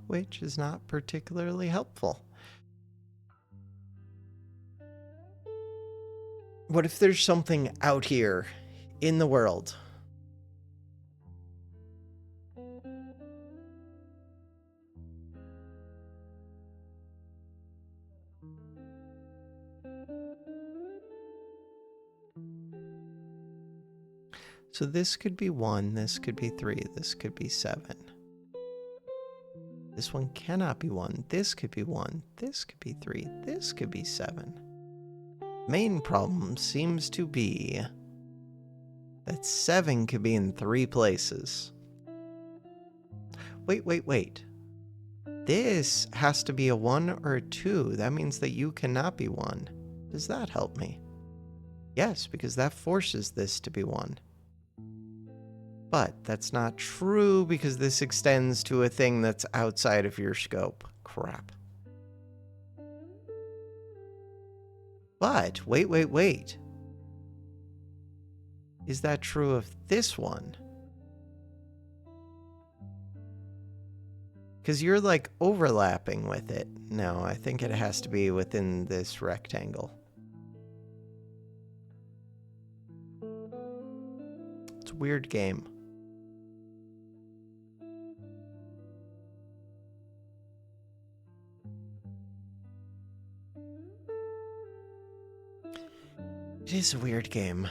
Which is not particularly helpful. What if there's something out here in the world? So this could be 1, this could be 3, this could be 7. This one cannot be 1, this could be 1, this could be 3, this could be 7. Main problem seems to be that 7 could be in 3 places. Wait. This has to be a 1 or a 2. That means that you cannot be 1. Does that help me? Yes, because that forces this to be 1. But that's not true because this extends to a thing that's outside of your scope. Crap. But, wait. Is that true of this one? Because you're like overlapping with it. No, I think it has to be within this rectangle. It's a weird game. It is a weird game.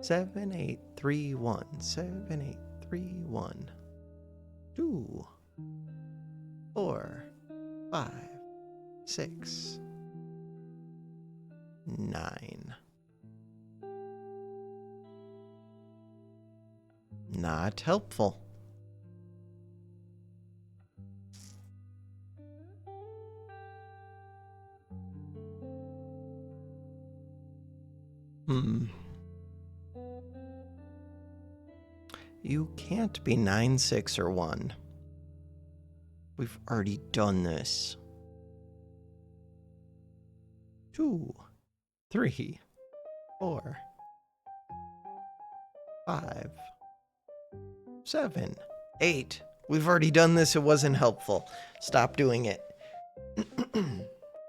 7, 8, 3, 1. 7, 8, 3, 1. 2, 4, 5, 6, 9. Not helpful. You can't be 9, 6, or 1. We've already done this. 2, 3, 4, 5, 7, 8. We've already done this. It wasn't helpful. Stop doing it.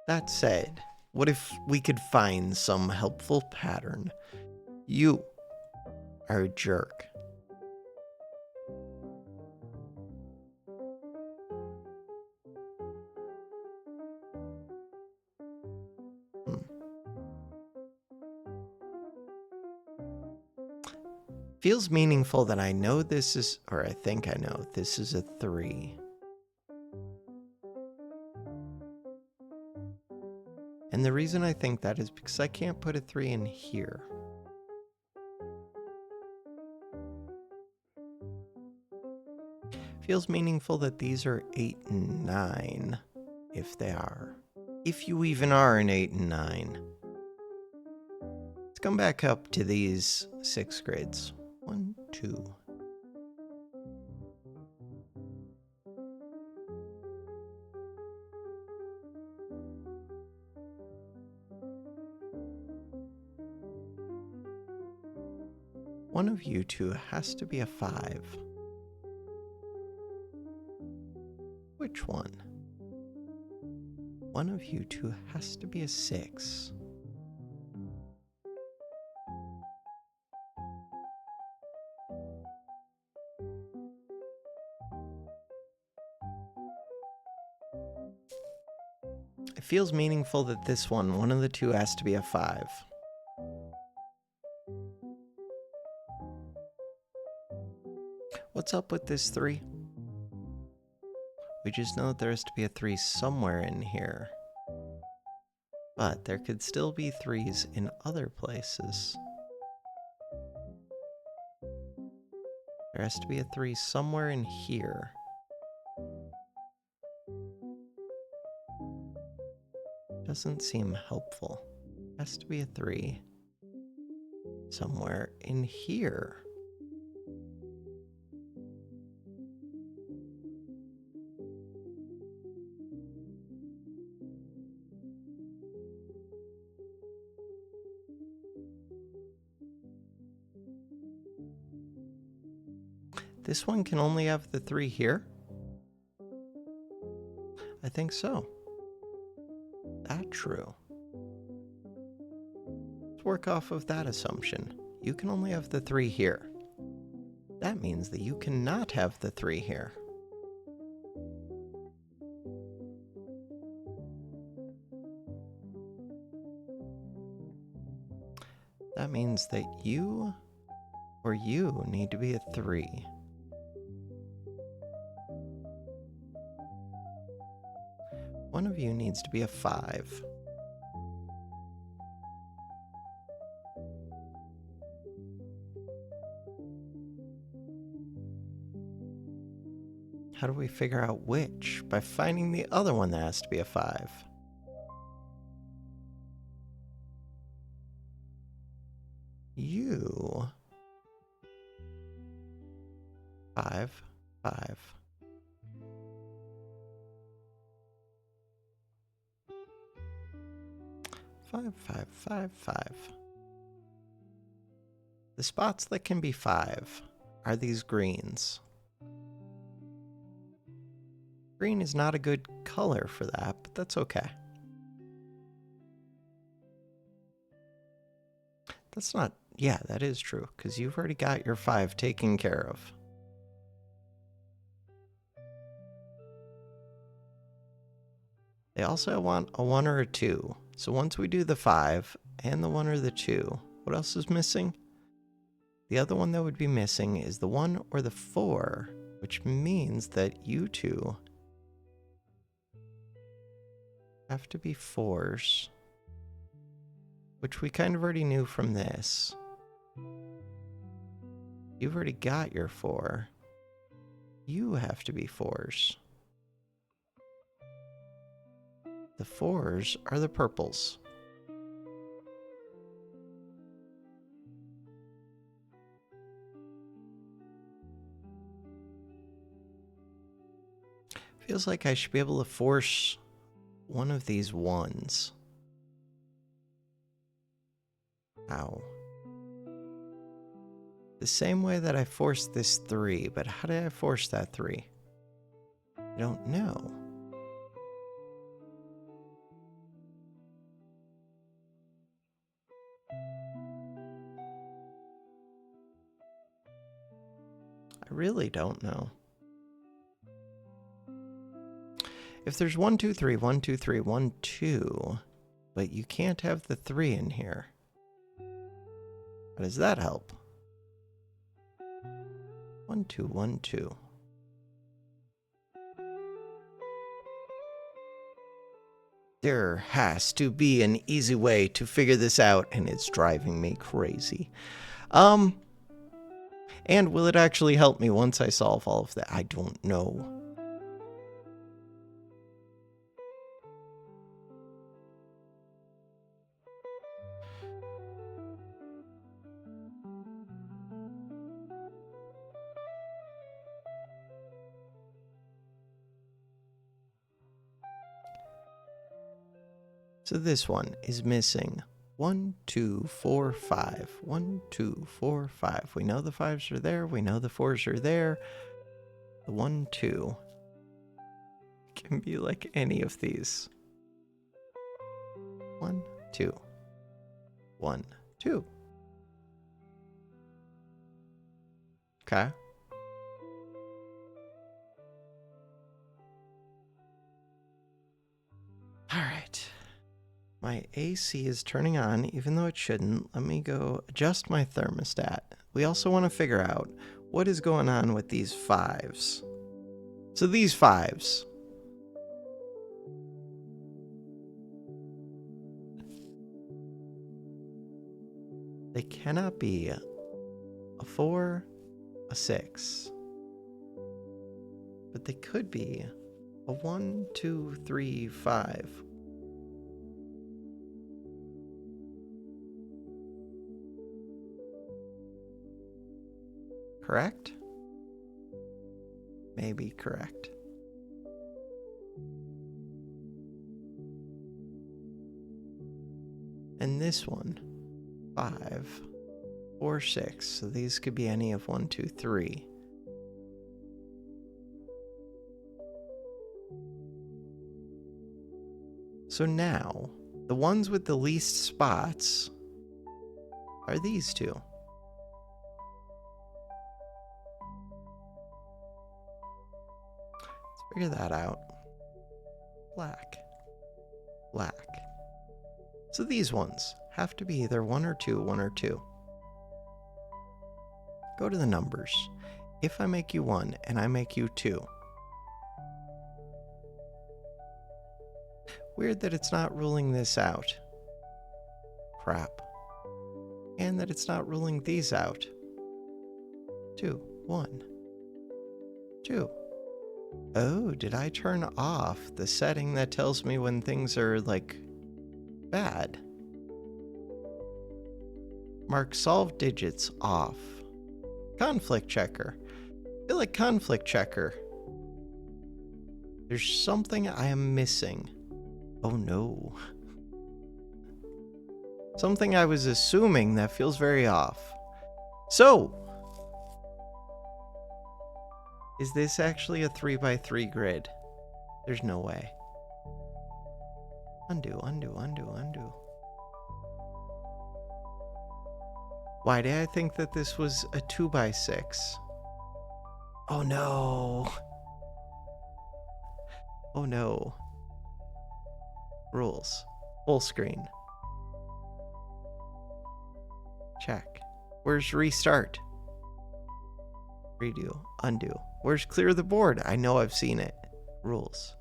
That said, what if we could find some helpful pattern? You are a jerk. Feels meaningful that I know this is, or I think I know, this is a 3. And the reason I think that is because I can't put a 3 in here. Feels meaningful that these are 8 and 9, if they are. If you even are an 8 and 9. Let's come back up to these 6 grids. 1, 2. One of you two has to be a 5. Which one? One of you two has to be a 6. It feels meaningful that this one of the two has to be a 5. What's up with this 3? We just know that there has to be a 3 somewhere in here. But there could still be 3s in other places. There has to be a 3 somewhere in here. Doesn't seem helpful. Has to be a 3 somewhere in here. This one can only have the 3 here? I think so. That true. Let's work off of that assumption. You can only have the 3 here. That means that you cannot have the 3 here. That means that you or you need to be a 3. One of you needs to be a 5. How do we figure out which? By finding the other one that has to be a 5. You. 5, 5. Five, 5, 5, 5. The spots that can be 5 are these greens. Green is not a good color for that, but that's okay. That's not, yeah, that is true, because you've already got your 5 taken care of. They also want a 1 or a 2. So once we do the 5 and the 1 or the 2, what else is missing? The other one that would be missing is the 1 or the 4, which means that you two have to be 4s, which we kind of already knew from this. You've already got your 4. You have to be 4s. The 4s are the purples. Feels like I should be able to force one of these 1s. Ow. The same way that I forced this 3, but how did I force that 3? I don't know. really don't know. If there's 1, 2, 3, 1, 2, 3, 1, 2, but you can't have the 3 in here. How does that help? 1, 2, 1, 2. There has to be an easy way to figure this out, and it's driving me crazy. And will it actually help me once I solve all of that? I don't know. So this one is missing 1, 2, 4, 5. 1, 2, 4, 5. We know the 5s are there. We know the 4s are there. The 1, 2 can be like any of these. 1, 2. 1, 2. Okay. All right. My AC is turning on, even though it shouldn't. Let me go adjust my thermostat. We also want to figure out what is going on with these 5s. So these 5s. They cannot be a 4, a 6. But they could be a 1, 2, 3, 5. Correct? Maybe correct. And this one, 5, 4, 6. So these could be any of 1, 2, 3. So now, the ones with the least spots are these two. Figure that out. Black. Black. So these ones have to be either 1 or 2, 1 or 2. Go to the numbers. If I make you 1 and I make you 2. Weird that it's not ruling this out. Crap. And that it's not ruling these out. 2, 1, 2. Oh, did I turn off the setting that tells me when things are, like, bad? Mark solved digits off. Conflict checker. I feel like conflict checker. There's something I am missing. Oh no. Something I was assuming that feels very off. So, is this actually a 3x3 grid? There's no way. Undo, undo, undo, undo. Why did I think that this was a 2x6? Oh no. Oh no. Rules. Full screen. Check. Where's restart? Redo. Undo. Where's clear the board? I know I've seen it. Rules.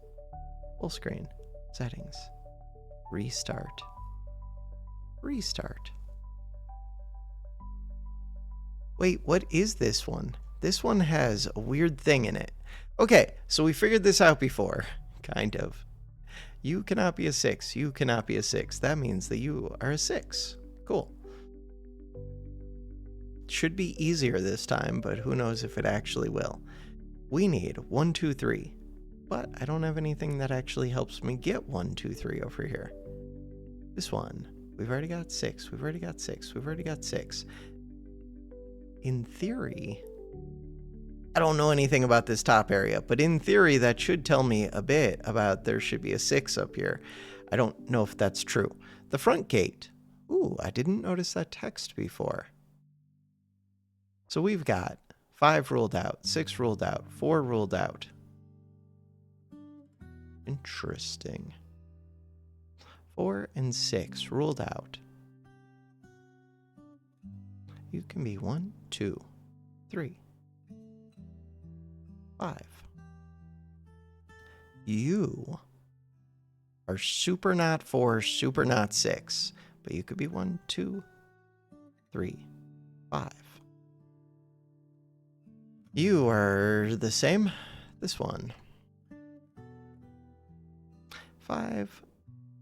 Full screen. Settings. Restart. Restart. Wait, what is this one? This one has a weird thing in it. Okay, so we figured this out before. Kind of. You cannot be a 6. You cannot be a 6. That means that you are a 6. Cool. Should be easier this time, but who knows if it actually will. We need 1, 2, 3. But I don't have anything that actually helps me get 1, 2, 3 over here. This one. We've already got 6. We've already got 6. We've already got 6. In theory, I don't know anything about this top area, but in theory, that should tell me a bit about there should be a 6 up here. I don't know if that's true. The front gate. Ooh, I didn't notice that text before. So we've got 5 ruled out. 6 ruled out. 4 ruled out. Interesting. 4 and 6 ruled out. You can be 1, 2, 3, 5. You are super not 4, super not 6. But you could be 1, 2, 3, 5. You are the same. This one. 5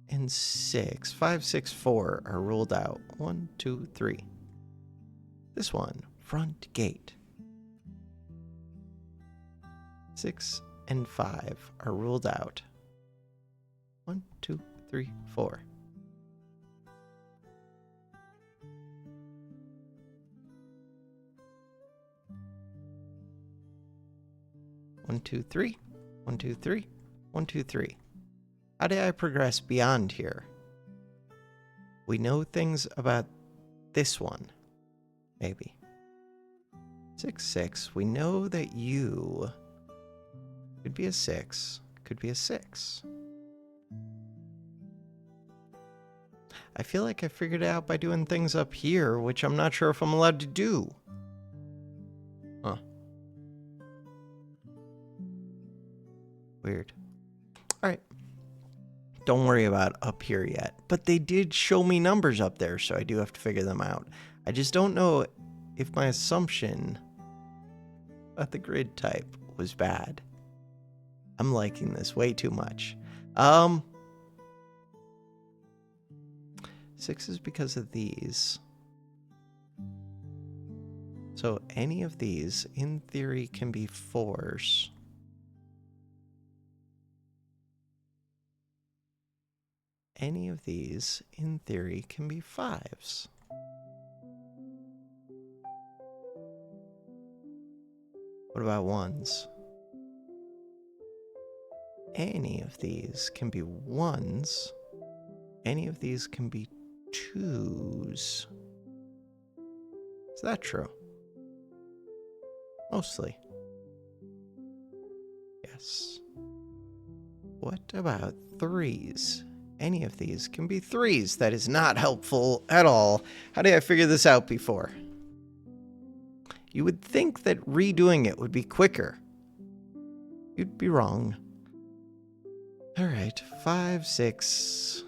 and 6. 5, 6, 4 are ruled out. 1, 2, 3. This one. Front gate. 6 and 5 are ruled out. 1, 2, 3, 4. One, two, three. 1, 2, 3. 1, 2, 3. How did I progress beyond here? We know things about this one. Maybe. 6, 6. We know that you could be a 6. Could be a 6. I feel like I figured it out by doing things up here, which I'm not sure if I'm allowed to do. Huh. Weird. Alright. Don't worry about up here yet. But they did show me numbers up there, so I do have to figure them out. I just don't know if my assumption about the grid type was bad. I'm liking this way too much. 6 is because of these. So any of these, in theory, can be 4s. Any of these, in theory, can be 5s. What about 1s? Any of these can be 1s. Any of these can be 2s. Is that true? Mostly. Yes. What about 3s? Any of these can be 3s. That is not helpful at all. How did I figure this out before? You would think that redoing it would be quicker. You'd be wrong. Alright, 5, 6.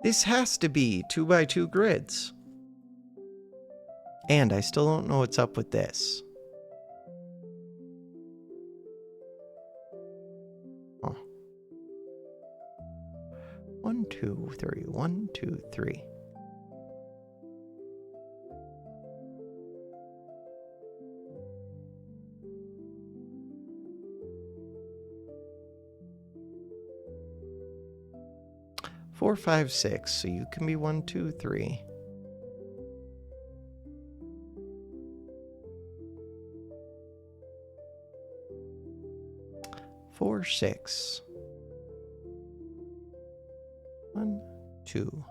This has to be 2x2 grids. And I still don't know what's up with this. Oh. 1, 2, 3. 1, 2, 3. Four, 5, 6. So you can be 1, 2, 3. Four, 6. 1, 2.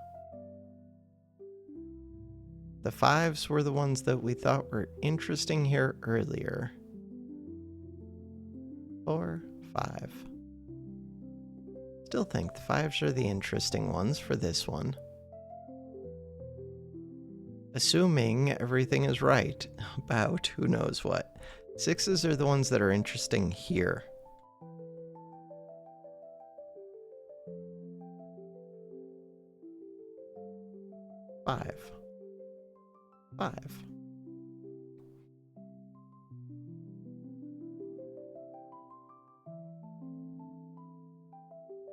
The 5s were the ones that we thought were interesting here earlier. 4, 5. Still think the 5s are the interesting ones for this one. Assuming everything is right about who knows what. 6s are the ones that are interesting here. Five.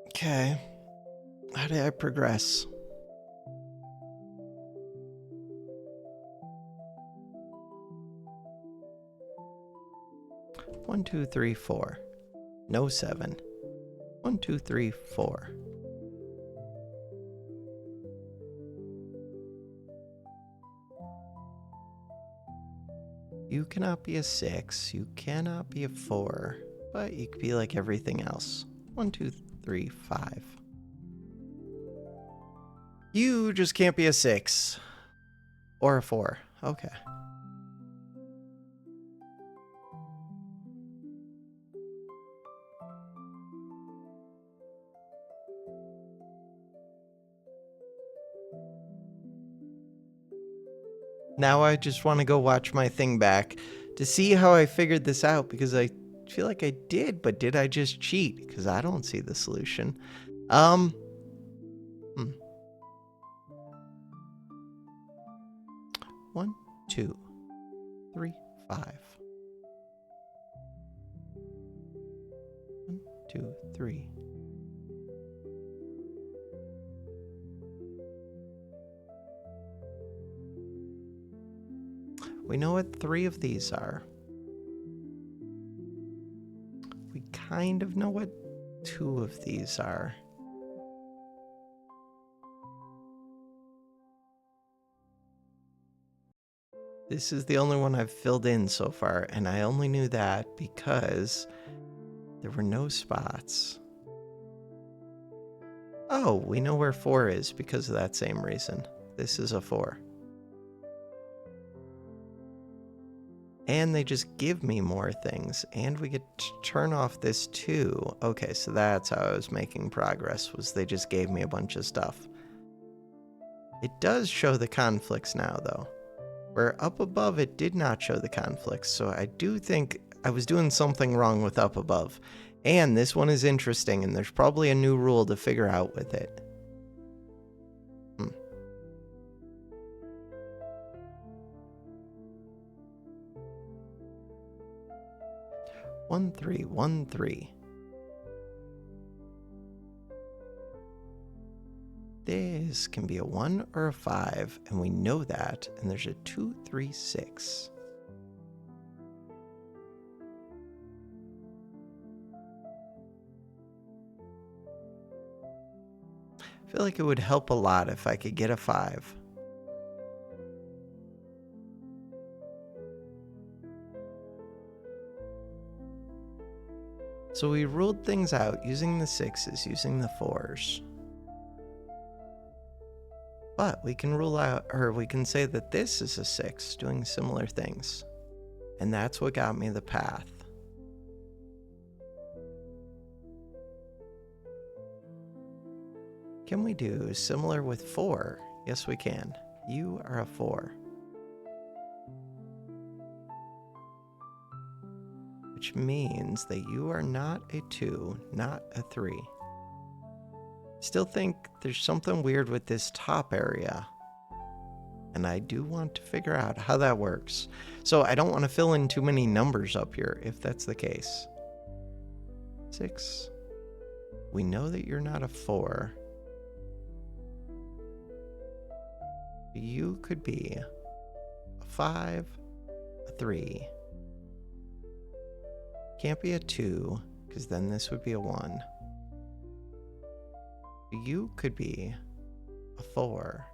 Okay. How did I progress? One, 2, 3, 4. No 7. 1, 2, 3, 4. You cannot be a 6. You cannot be a 4. But you could be like everything else. 1, 2, 3, 5. You just can't be a 6. Or a 4. Okay. Now I just want to go watch my thing back to see how I figured this out, because I feel like I did, but did I just cheat? Because I don't see the solution. Hmm. 1, 2, 3, 5. 1, 2, 3. We know what 3 of these are. We kind of know what 2 of these are. This is the only one I've filled in so far, and I only knew that because there were no spots. Oh, we know where 4 is because of that same reason. This is a 4. And they just give me more things, and we get to turn off this too. Okay, so that's how I was making progress, was they just gave me a bunch of stuff. It does show the conflicts now, though. Where up above it did not show the conflicts, so I do think I was doing something wrong with up above. And this one is interesting, and there's probably a new rule to figure out with it. 1, 3, 1, 3. This can be a 1 or a 5, and we know that, and there's a 2, 3, 6. I feel like it would help a lot if I could get a 5. So we ruled things out using the 6s, using the 4s. But we can rule out, or we can say that this is a 6 doing similar things. And that's what got me the path. Can we do similar with 4? Yes, we can. You are a 4. Which means that you are not a 2, not a 3. Still think there's something weird with this top area. And I do want to figure out how that works. So I don't want to fill in too many numbers up here, if that's the case. 6. We know that you're not a 4. You could be a 5, a 3. Can't be a 2, because then this would be a 1. You could be a 4,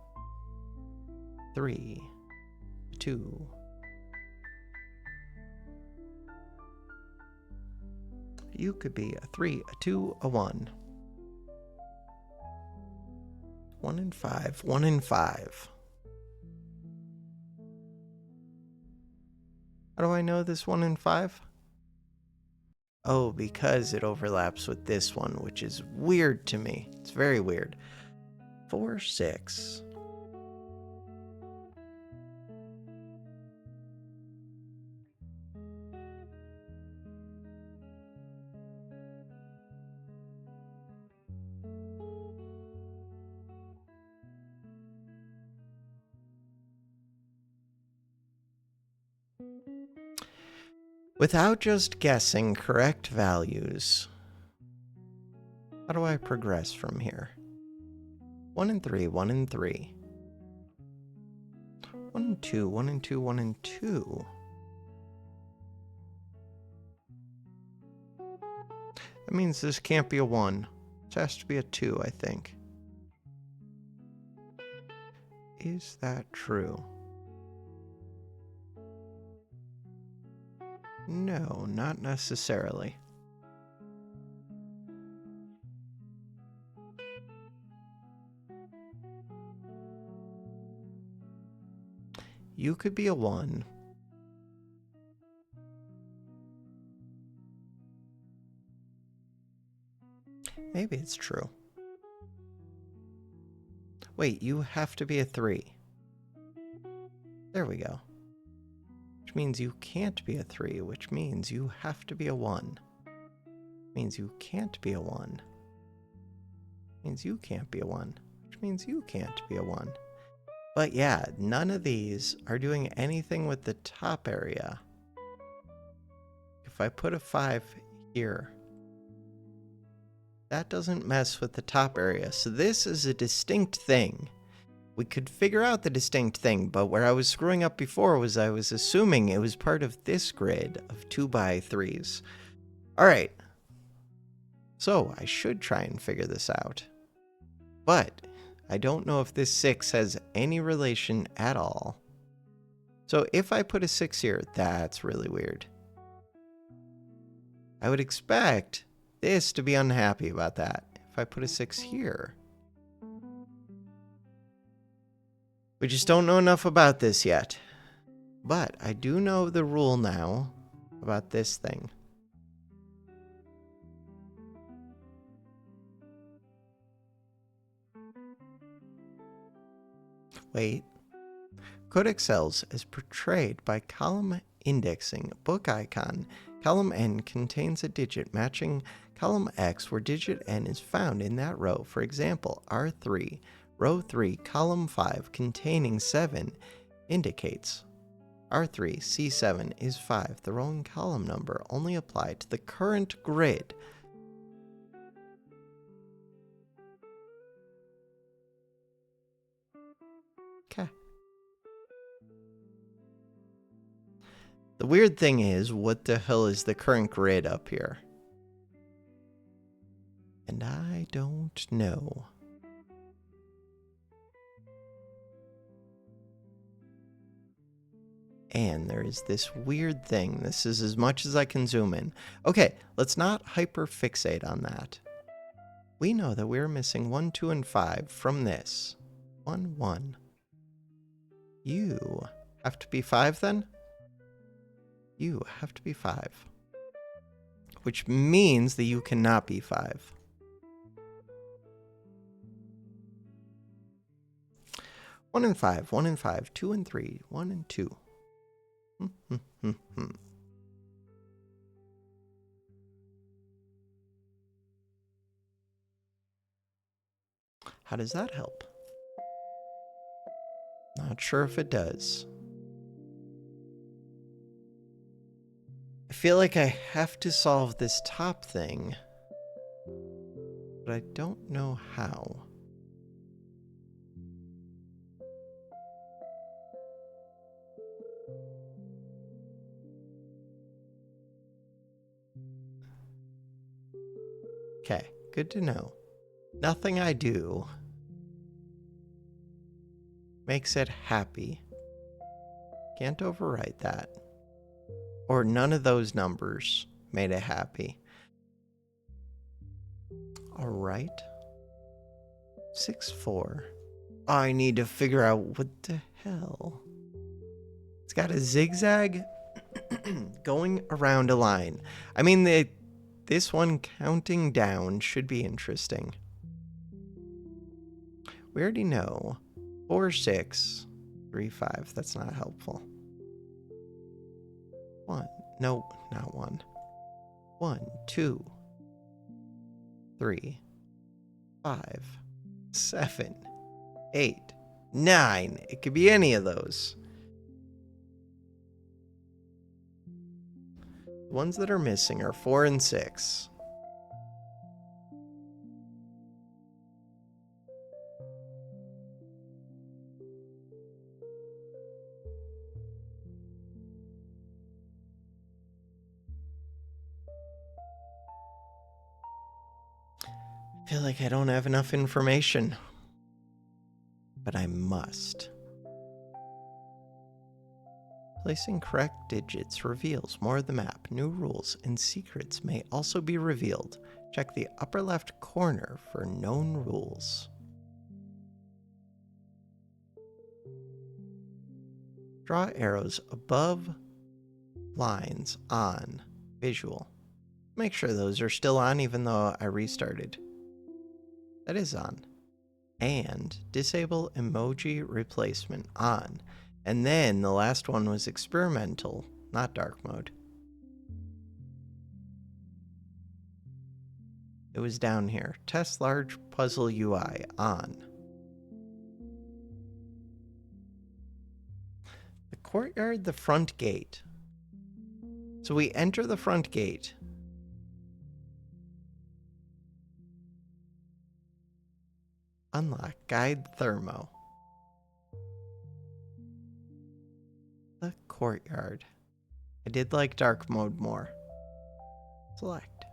3, a 2. You could be a 3, a 2, a 1. 1 and 5, 1 and 5. How do I know this 1 and 5? Oh, because it overlaps with this one, which is weird to me. It's very weird. 4, 6. Without just guessing correct values, how do I progress from here? 1 and 3, 1 and 3. 1 and 2, 1 and 2, 1 and 2. That means this can't be a 1. This has to be a 2, I think. Is that true? No, not necessarily. You could be a 1. Maybe it's true. Wait, you have to be a 3. There we go. Which means you can't be a 3, which means you have to be a 1. Means you can't be a 1. Means you can't be a 1. Which means you can't be a 1. But yeah, none of these are doing anything with the top area. If I put a 5 here, that doesn't mess with the top area. So this is a distinct thing. We could figure out the distinct thing, but where I was screwing up before was I was assuming it was part of this grid of 2x3s. All right. So I should try and figure this out. But I don't know if this 6 has any relation at all. So if I put a 6 here, that's really weird. I would expect this to be unhappy about that. If I put a 6 here. We just don't know enough about this yet. But I do know the rule now about this thing. Wait. Codex cells is portrayed by column indexing book icon. Column N contains a digit matching column X where digit N is found in that row. For example, R3. Row 3, column 5, containing 7, indicates R3, C7 is 5. The wrong column number only applied to the current grid. Okay. The weird thing is, what the hell is the current grid up here? And I don't know. And there is this weird thing. This is as much as I can zoom in. Okay, let's not hyperfixate on that. We know that we're missing 1, 2, and 5 from this. 1, 1. You have to be 5 then? You have to be 5. Which means that you cannot be 5. One and 5, 1 and 5, 2 and 3, 1 and 2. How does that help? Not sure if it does. I feel like I have to solve this top thing, but I don't know how. Okay, good to know. Nothing I do makes it happy. Can't overwrite that. Or none of those numbers made it happy. All right. 6, 4. I need to figure out what the hell. It's got a zigzag going around a line. I mean, this one counting down should be interesting. We already know 4, 6, 3, 5. That's not helpful. 1. Nope, not 1. 1, 2, 3, 5, 7, 8, 9. It could be any of those. The ones that are missing are 4 and 6. I feel like I don't have enough information, but I must. Placing correct digits reveals more of the map. New rules and secrets may also be revealed. Check the upper left corner for known rules. Draw arrows above lines on visual. Make sure those are still on even though I restarted. That is on. And disable emoji replacement on. And then the last one was experimental, not dark mode. It was down here. Test large puzzle UI on. The courtyard, the front gate. So we enter the front gate. Unlock guide thermo. The courtyard. I did like dark mode more. Select.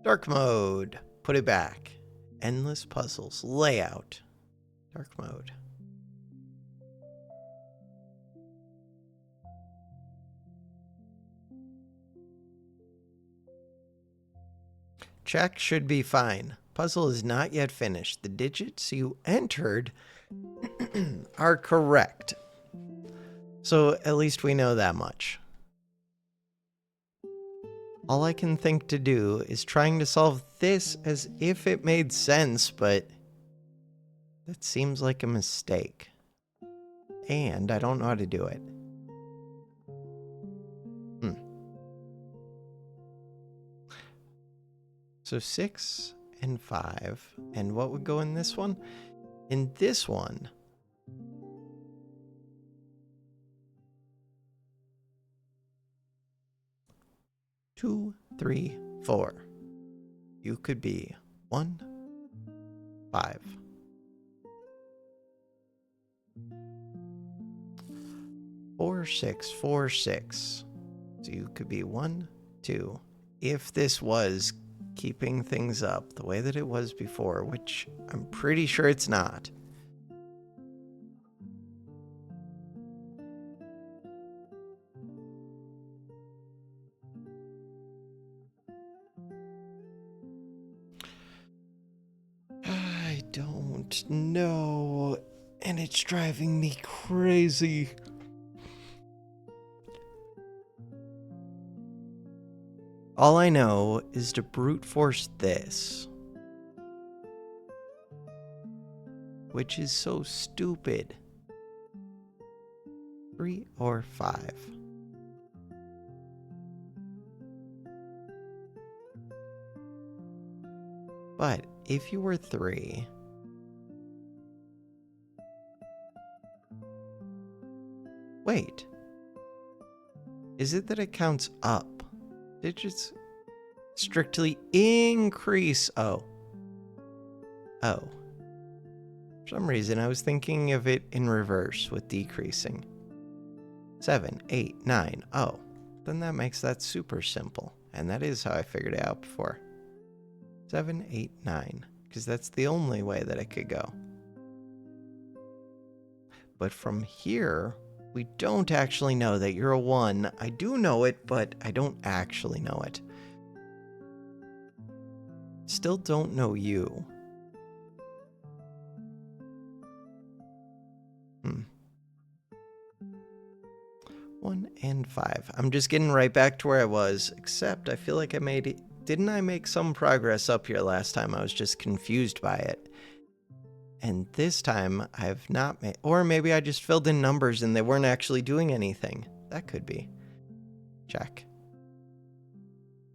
Dark mode. Put it back. Endless puzzles. Layout. Dark mode. Check should be fine. Puzzle is not yet finished. The digits you entered are correct. So at least we know that much. All I can think to do is trying to solve this as if it made sense, but that seems like a mistake. And I don't know how to do it. So 6 and 5. And what would go in this one? In this one, two, 3, 4. You could be 1, 5. 4, 6, 4, 6. So you could be 1, 2. If this was keeping things up the way that it was before, which I'm pretty sure it's not. I don't know, and it's driving me crazy. All I know is to brute force this, which is so stupid. 3 or 5. But if you were 3, wait, is it that it counts up? Digits strictly increase. Oh. For some reason, I was thinking of it in reverse with decreasing. 7, 8, 9. Oh, then that makes that super simple. And that is how I figured it out before. 7, 8, 9. Because that's the only way that it could go. But from here, we don't actually know that you're a 1. I do know it, but I don't actually know it. Still don't know you. 1 and 5. I'm just getting right back to where I was, except I feel like I made it. Didn't I make some progress up here last time? I was just confused by it. And this time I've not made, or maybe I just filled in numbers and they weren't actually doing anything. That could be. Check.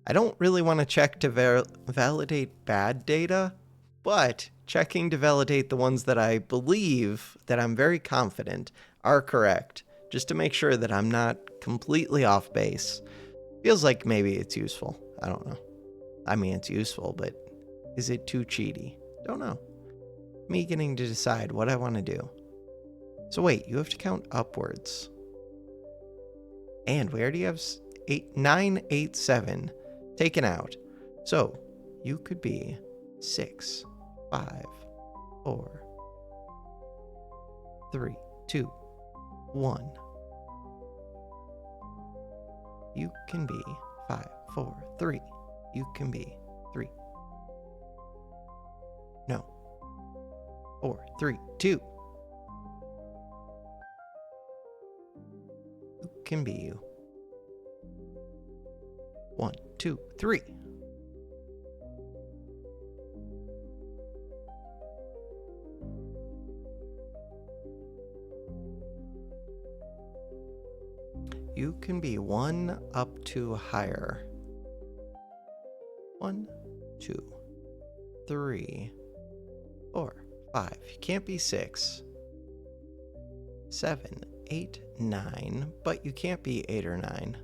I don't really want to check to validate bad data, but checking to validate the ones that I believe, that I'm very confident are correct, just to make sure that I'm not completely off base. Feels like maybe it's useful. I don't know. I mean, it's useful, but is it too cheaty? Don't know. Me getting to decide what I want to do. So wait, you have to count upwards. And we already have 9, 8, 7 taken out. So you could be 6, 5, 4, 3, 2, 1. You can be 5, 4, 3. You can be 3. No. 4, 3, 2. You can be you. 1, 2, 3. You can be 1 up to higher. 1, 2, 3, 4, 5. You can't be 6. 7, 8, 9. But you can't be 8 or 9.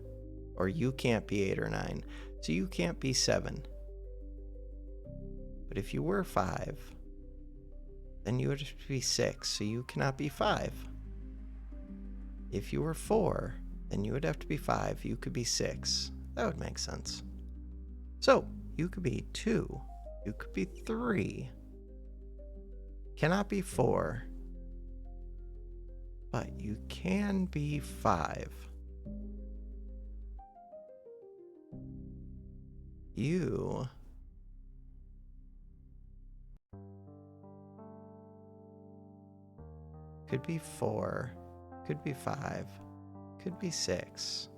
Or you can't be 8 or 9. So you can't be 7. But if you were 5, then you would have to be 6. So you cannot be 5. If you were 4, then you would have to be 5. You could be 6. That would make sense. So you could be 2. You could be 3. Cannot be 4. But you can be 5. You could be 4, could be 5, could be 6.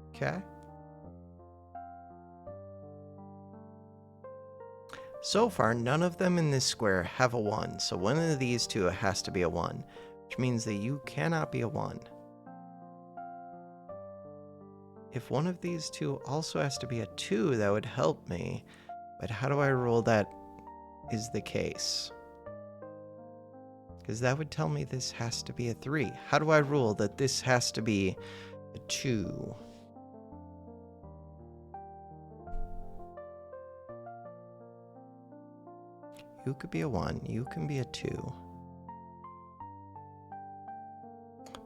Okay? So far, none of them in this square have a 1, so one of these two has to be a 1, which means that you cannot be a 1. If one of these two also has to be a 2, that would help me, but how do I rule that is the case? Because that would tell me this has to be a 3. How do I rule that this has to be a 2? You could be a 1, you can be a 2.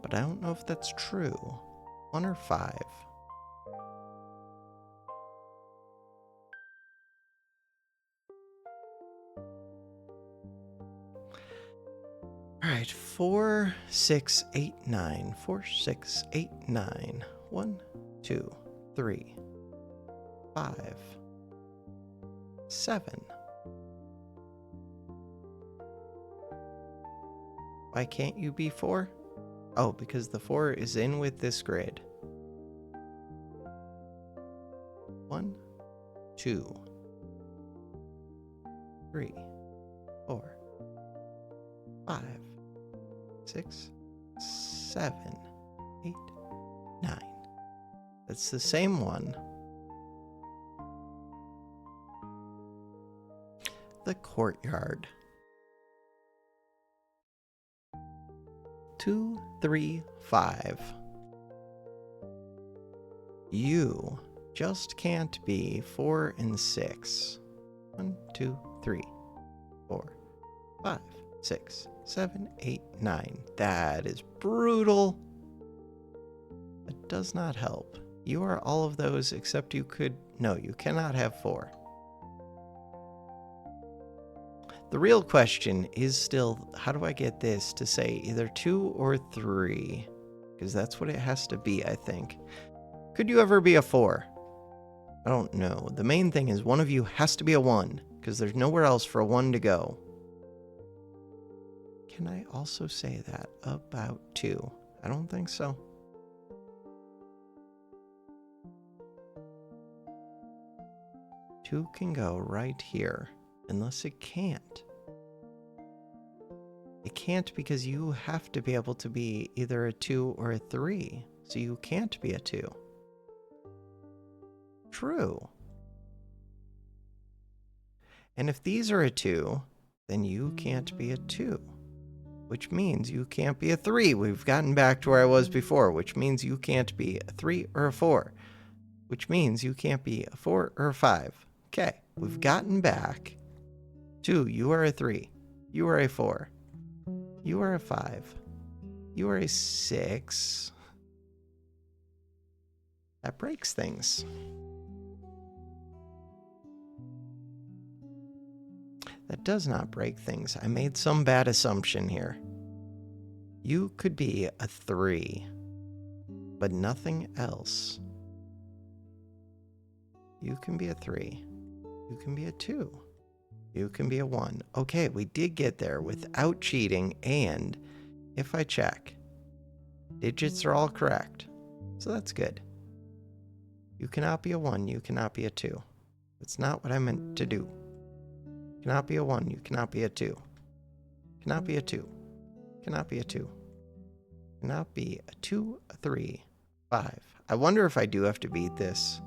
But I don't know if that's true. 1 or 5. Alright, 4, 6, 8, 9. 4, 6, 8, 9. 1, 2, 3, 5, 7. Why can't you be 4? Oh, because the 4 is in with this grid. 1, 2, 3, 4, 5, 6, 7, 8, 9. That's the same one. The courtyard. 2, 3, 5. You just can't be 4 and 6. 1, 2, 3, 4, 5, 6, 7, 8, 9. That is brutal. That does not help. You are all of those except you could... No, you cannot have 4. The real question is still, how do I get this to say either 2 or 3? Because that's what it has to be, I think. Could you ever be a 4? I don't know. The main thing is one of you has to be a 1, because there's nowhere else for a 1 to go. Can I also say that about 2? I don't think so. Two can go right here, unless it can't. It can't because you have to be able to be either a 2 or a 3, so you can't be a 2. True. And if these are a 2, then you can't be a 2, which means you can't be a 3. We've gotten back to where I was before, which means you can't be a 3 or a 4, which means you can't be a 4 or a 5. Okay, we've gotten back to you are a 3, you are a 4, you are a 5, you are a 6. That breaks things. That does not break things. I made some bad assumption here. You could be a 3, but nothing else. You can be a 3. You can be a 2. You can be a 1. Okay, we did get there without cheating, and if I check, digits are all correct. So that's good. You cannot be a 1. You cannot be a 2. That's not what I meant to do. Cannot be a 1. You cannot be a 2. Cannot be a 2. Cannot be a 2. Cannot be a 2, a 3, 5. I wonder if I do have to beat this.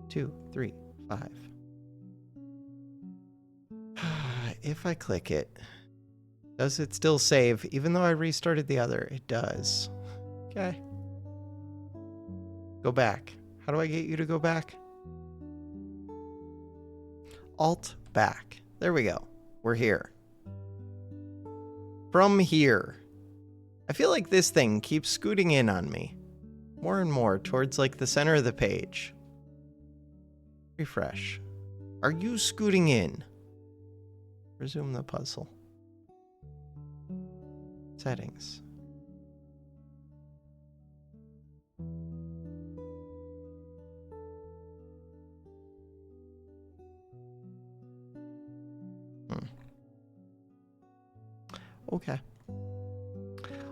2, 3, 5. If I click it, does it still save? Even though I restarted the other, it does. Okay. Go back. How do I get you to go back? Alt back. There we go. We're here. From here. I feel like this thing keeps scooting in on me. More and more towards like the center of the page. Refresh. Are you scooting in? Resume the puzzle. Settings. Okay.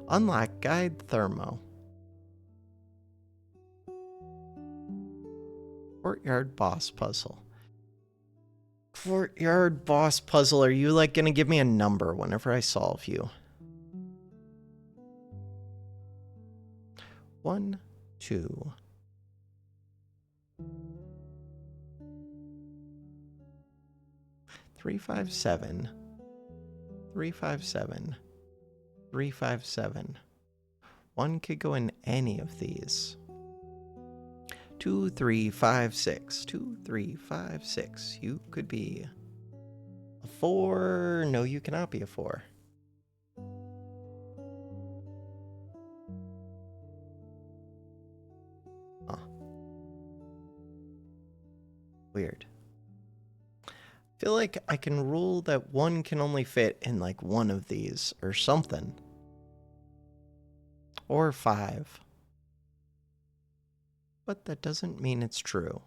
Unlock guide thermo. Courtyard boss puzzle. Courtyard boss puzzle. Are you like gonna give me a number whenever I solve you? 1, 2. 3, 5, 7. 3, 5, 7. 3, 5, 7. 1 could go in any of these. 2, 3, 5, 6. 2, 3, 5, 6. You could be a 4. No, you cannot be a 4. Huh. Weird. I feel like I can rule that 1 can only fit in like one of these or something. Or 5. But that doesn't mean it's true.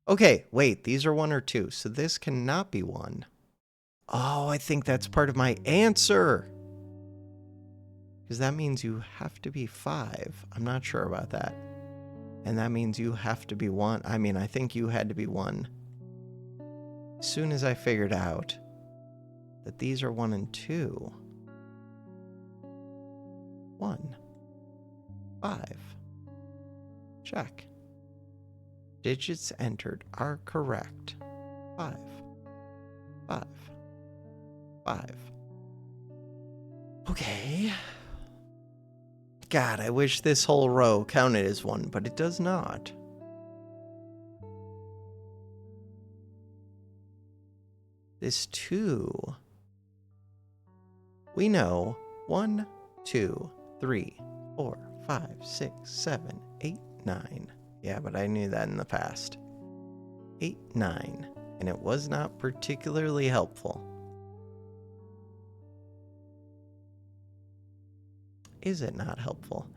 Okay, wait, these are 1 or 2, so this cannot be 1. Oh, I think that's part of my answer. Because that means you have to be 5. I'm not sure about that. And that means you have to be 1. I mean, I think you had to be 1. As soon as I figured out that these are 1 and 2. 1. 5. Check. Digits entered are correct. 5. 5. 5. Okay. God, I wish this whole row counted as 1, but it does not. This 2. We know 1, 2, 3, 4, 5, 6, 7, 8, 9. Yeah, but I knew that in the past. 8, 9. And it was not particularly helpful. Is it not helpful?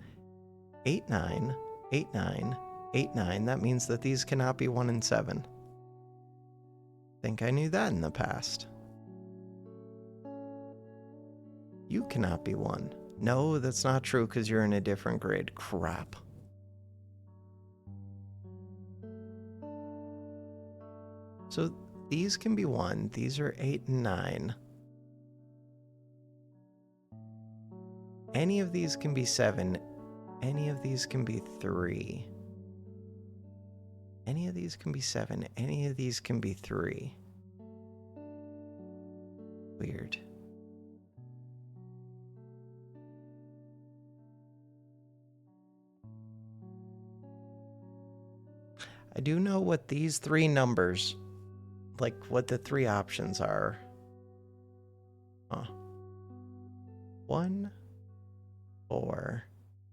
8, 9, 8, 9, 8, 9. That means that these cannot be 1 and 7. Think I knew that in the past. You cannot be 1. No, that's not true because you're in a different grade. Crap. So these can be 1. These are 8 and 9. Any of these can be 7. Any of these can be 3. Any of these can be 7. Any of these can be 3. Weird. I do know what these 3 numbers, like what the 3 options are. 1, 4,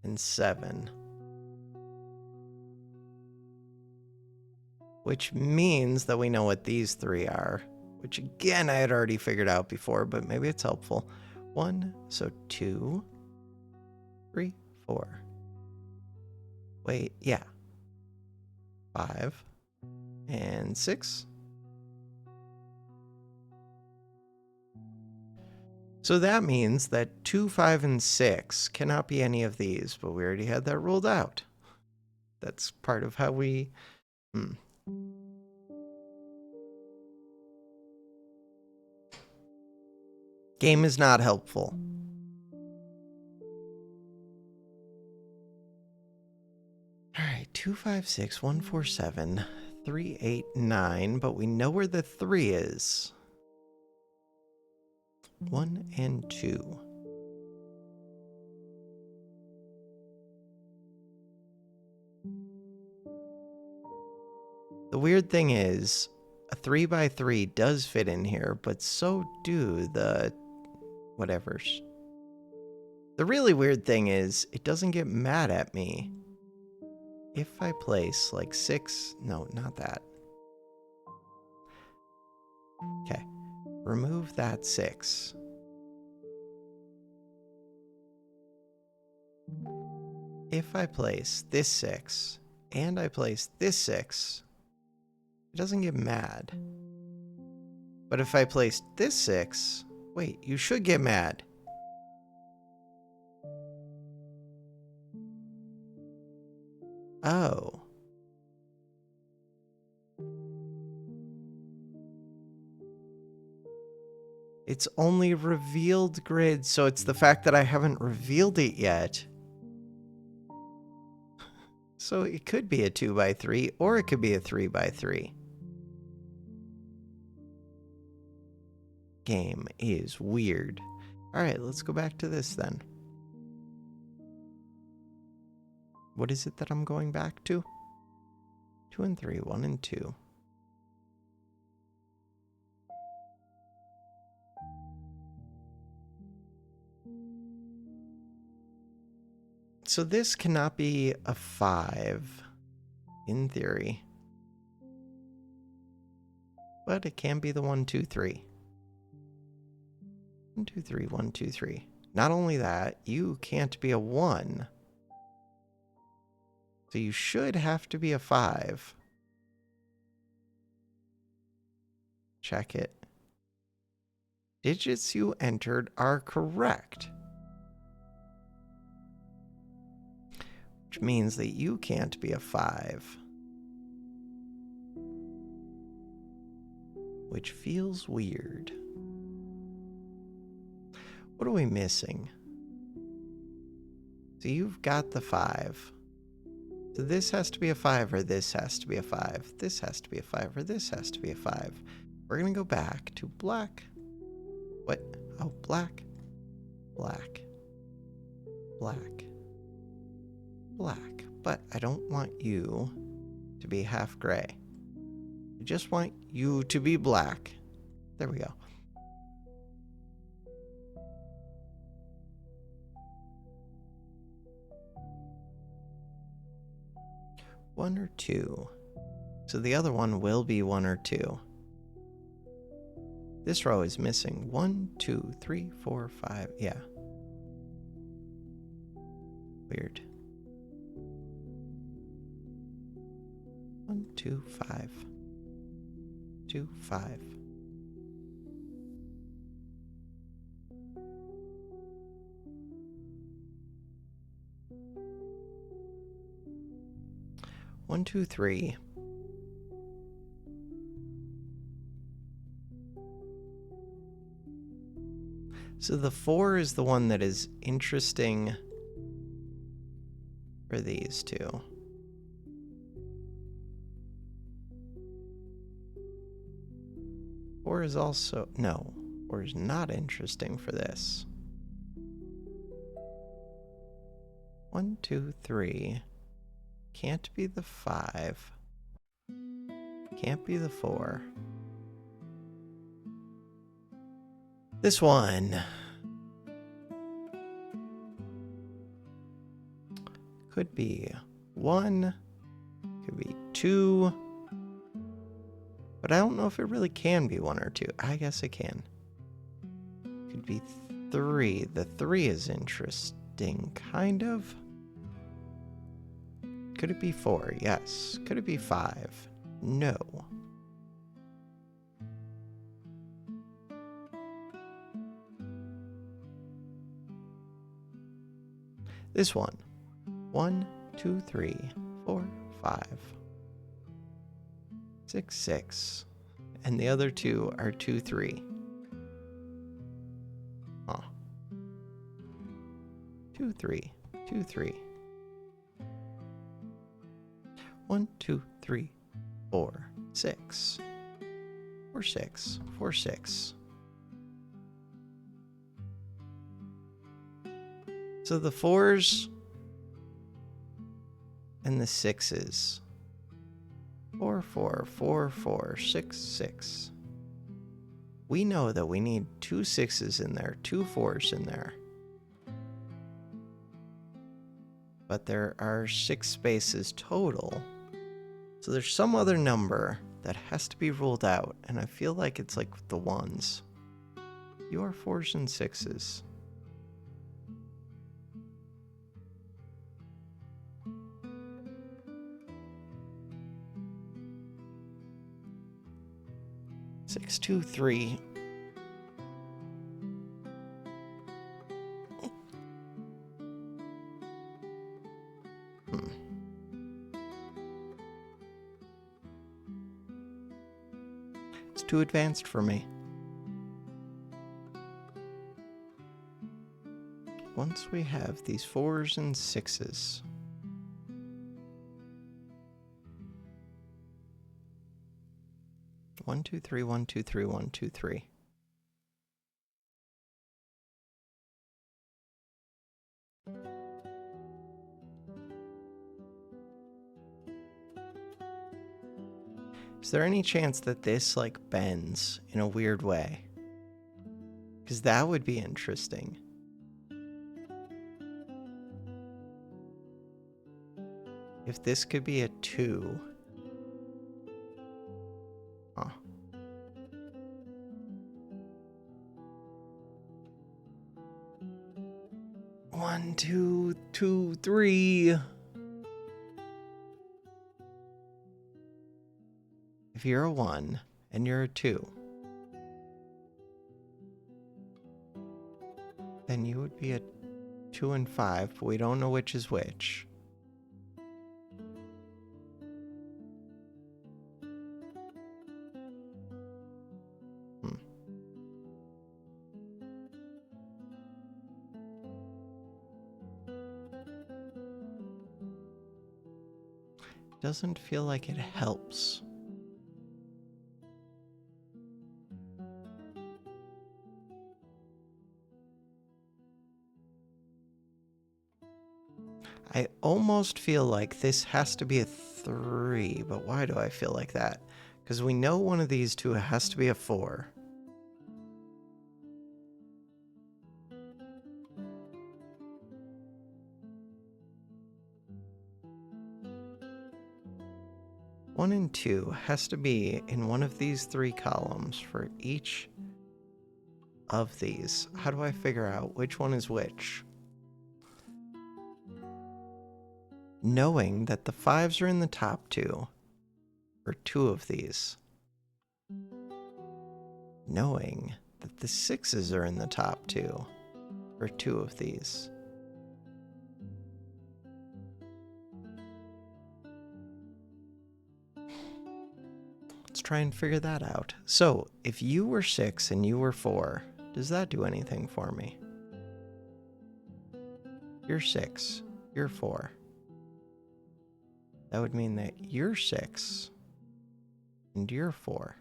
and 7. Which means that we know what these 3 are. Which again, I had already figured out before, but maybe it's helpful. 1, so 2, 3, 4. Wait, yeah. 5 and 6. So that means that 2, 5, and 6 cannot be any of these, but we already had that ruled out. That's part of how we... Game is not helpful. 256, 147, 389, but we know where the 3 is. 1 and 2. The weird thing is, a 3x3 does fit in here, but so do the whatevers. The really weird thing is, it doesn't get mad at me if I place like 6, no, not that. Okay, remove that 6. If I place this 6, and I place this 6, it doesn't get mad. But if I place this 6, wait, you should get mad. Oh. It's only revealed grid, so it's the fact that I haven't revealed it yet. So it could be a 2x3, or it could be a 3x3. Game is weird. Alright, let's go back to this then. What is it that I'm going back to? 2 and 3, 1 and 2. So this cannot be a 5, in theory. But it can be the 1, 2, 3. 1, 2, 3, 1, 2, 3. Not only that, you can't be a 1. So you should have to be a 5. Check it. Digits you entered are correct. Which means that you can't be a 5. Which feels weird. What are we missing? So you've got the 5. So this has to be a 5, or this has to be a 5. This has to be a 5, or this has to be a 5. We're going to go back to black. What? Oh, black. Black. Black. Black. But I don't want you to be half gray. I just want you to be black. There we go. One or two. So the other one will be 1 or 2. This row is missing 1, 2, 3, 4, 5. Yeah. Weird. 1, 2, 5. 2, 5. One, two, three. So the 4 is the one that is interesting for these two. Four is also, no, 4 is not interesting for this. 1, 2, 3. Can't be the 5. Can't be the 4. This one could be 1, could be 2, but I don't know if it really can be 1 or 2. I guess it can. Could be 3. The 3 is interesting, kind of. Could it be 4? Yes. Could it be 5? No. This one. 1, 2, 3, 4, 5, 6, 6. And the other 2 are 2, 3. Huh. 2, 3, 2, 3. 1, 2, 3, 4, 6. 4, 6, 4, 6. So the 4s and the 6s. 4, 4, 4, 4, 6, 6. We know that we need 2 6s in there, 2 4s in there. But there are 6 spaces total. So there's some other number that has to be ruled out, and I feel like it's like the 1s. Your 4s and 6s. Six, 2, 3. It's too advanced for me. Once we have these 4s and 6s, one, two, three, 1, 2, 3, 1, 2, 3. Is there any chance that this like bends in a weird way? Because that would be interesting. If this could be a 2. Huh. One, two, 2, 3. If you're a 1 and you're a 2, then you would be a 2 and 5, but we don't know which is which. Doesn't feel like it helps. I almost feel like this has to be a 3, but why do I feel like that? Because we know one of these two has to be a 4. One and 2 has to be in one of these 3 columns for each of these. How do I figure out which one is which? Knowing that the 5s are in the top 2 for 2 of these. Knowing that the 6s are in the top 2 for 2 of these. Let's try and figure that out. So, if you were 6 and you were 4, does that do anything for me? You're 6, you're 4. That would mean that you're 6 and you're 4.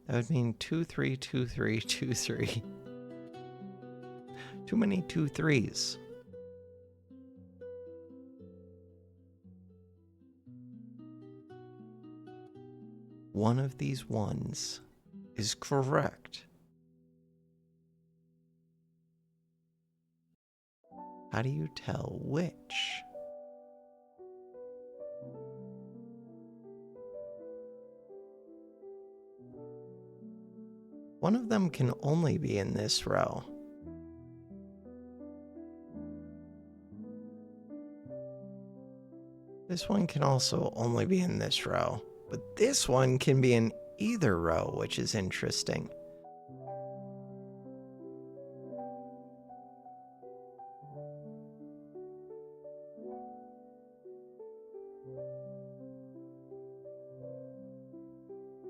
That would mean 2, 3, 2, 3, 2, 3. Too many 2 3s. One of these 1s is correct. How do you tell which? One of them can only be in this row. This one can also only be in this row, but this one can be in either row, which is interesting.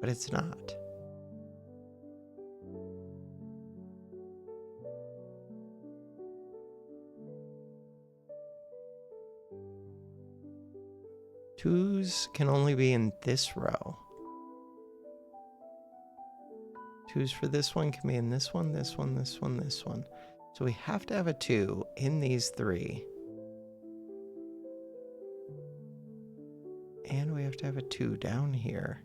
but it's not. Twos can only be in this row. Twos for this one can be in this one, this one, this one, this one. So we have to have a 2 in these 3. And we have to have a 2 down here.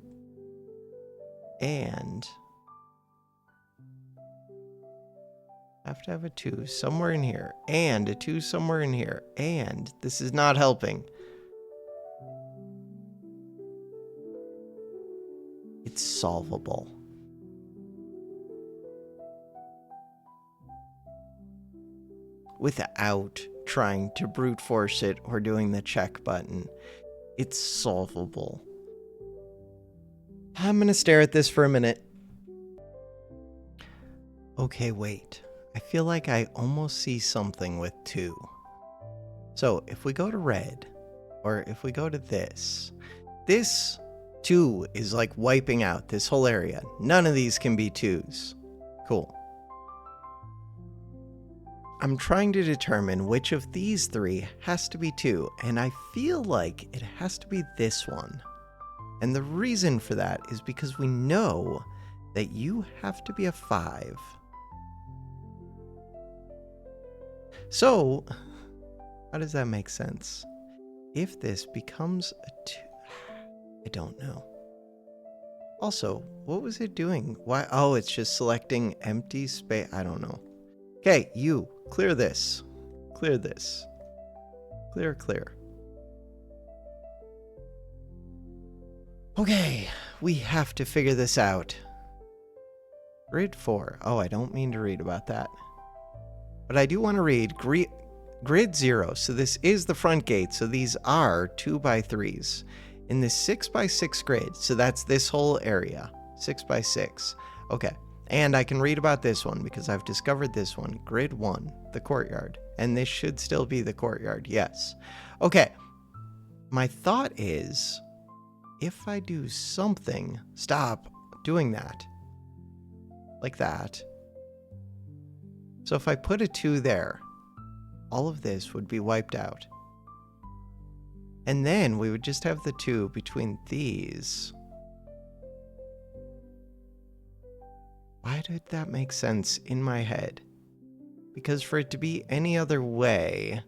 And have to have a 2 somewhere in here. And a 2 somewhere in here. And this is not helping. It's solvable. Without trying to brute force it or doing the check button. It's solvable. I'm gonna stare at this for a minute. Okay, wait. I feel like I almost see something with 2. So if we go to red, or if we go to this 2 is like wiping out this whole area. None of these can be 2s. Cool. I'm trying to determine which of these 3 has to be 2, and I feel like it has to be this one. And the reason for that is because we know that you have to be a 5. So, how does that make sense? If this becomes a 2, I don't know. Also, what was it doing? Why? Oh, it's just selecting empty space. I don't know. Okay, you, clear this. Clear this. Clear, clear. Okay, we have to figure this out. Grid 4. Oh, I don't mean to read about that. But I do want to read grid 0. So this is the front gate. So these are 2x3s. In this 6x6 grid, so that's this whole area. 6x6. Okay. And I can read about this one because I've discovered this one. Grid 1, the courtyard. And this should still be the courtyard. Yes. Okay. My thought is, if I do something, stop doing that. Like that. So if I put a 2 there, all of this would be wiped out. And then we would just have the 2 between these. Why did that make sense in my head? Because for it to be any other way,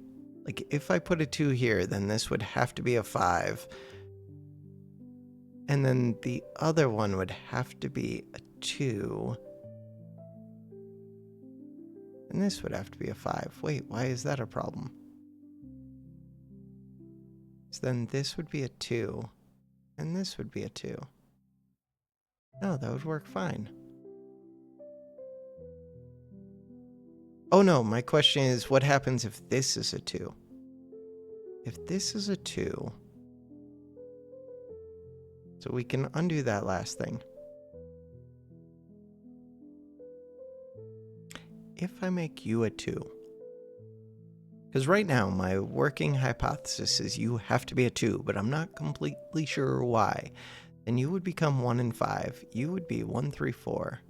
like if I put a 2 here, then this would have to be a 5. And then the other one would have to be a 2. And this would have to be a 5. Wait, why is that a problem? So then this would be a 2. And this would be a 2. No, that would work fine. Oh no, my question is, what happens if this is a 2? If this is a 2... So we can undo that last thing. If I make you a 2... Because right now, my working hypothesis is you have to be a 2, but I'm not completely sure why. Then you would become 1 and 5. You would be 1, 3, 4.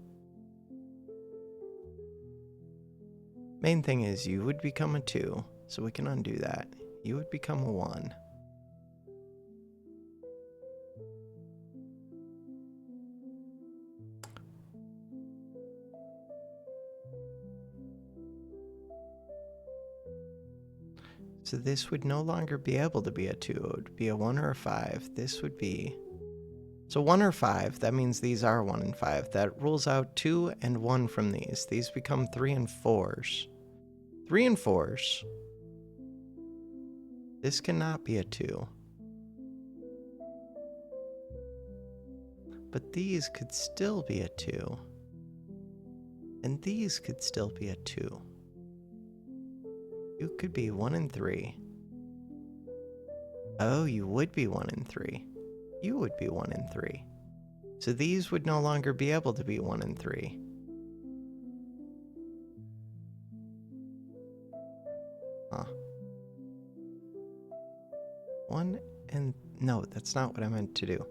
Main thing is you would become a 2, so we can undo that. You would become a 1. So this would no longer be able to be a 2. It would be a 1 or a 5. This would be... So 1 or 5, that means these are 1 and 5. That rules out 2 and 1 from these. These become 3 and 4s. 3 and 4s. This cannot be a 2. But these could still be a 2. And these could still be a 2. You could be 1 and 3. Oh, you would be 1 and 3. You would be 1 and 3. So these would no longer be able to be 1 and 3. Huh. 1 and... No, that's not what I meant to do.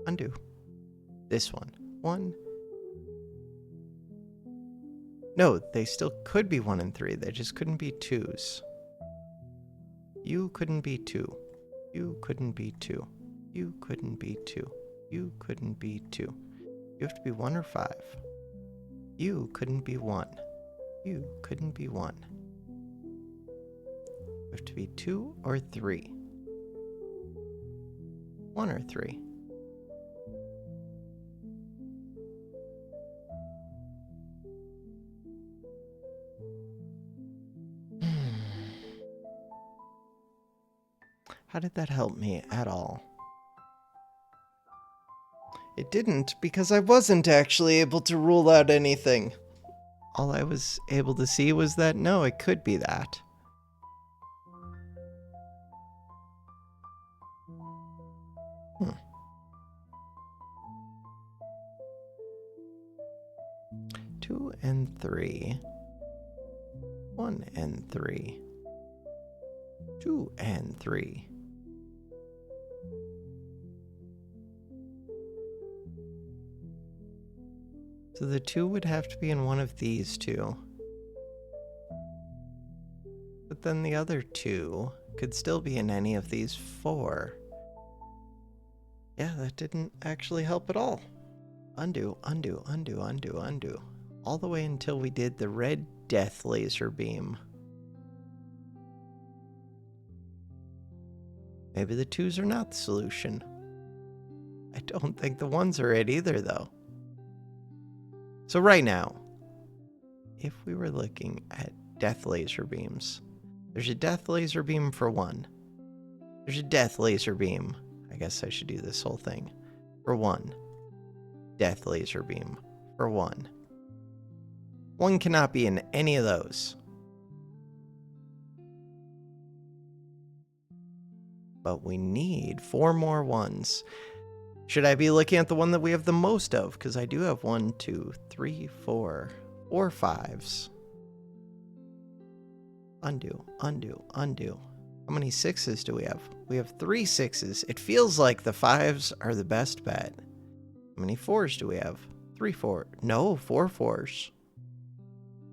Undo. This one. 1. No, they still could be 1 and 3. They just couldn't be 2s. You couldn't be 2. You couldn't be 2. You couldn't be 2. You couldn't be 2. You have to be 1 or 5. You couldn't be 1. You couldn't be 1. You have to be 2 or 3. 1 or 3. How did that help me at all? It didn't, because I wasn't actually able to rule out anything. All I was able to see was that, no, it could be that. Hmm. 2 and 3. 1 and 3. 2 and 3. So the 2 would have to be in one of these two. But then the other 2 could still be in any of these 4. Yeah, that didn't actually help at all. Undo, undo, undo, undo, undo. All the way until we did the red death laser beam. Maybe the 2s are not the solution. I don't think the 1s are it either, though. So right now, if we were looking at death laser beams, there's a death laser beam for 1. There's a death laser beam. I guess I should do this whole thing. For 1. Death laser beam for 1. 1 cannot be in any of those. But we need 4 more 1s. Should I be looking at the one that we have the most of? Because I do have 1, 2, 3, 4 5s. Undo, undo, undo. How many 6s do we have? We have 3 6s. It feels like the 5s are the best bet. How many 4s do we have? 3 4. No, 4 4s.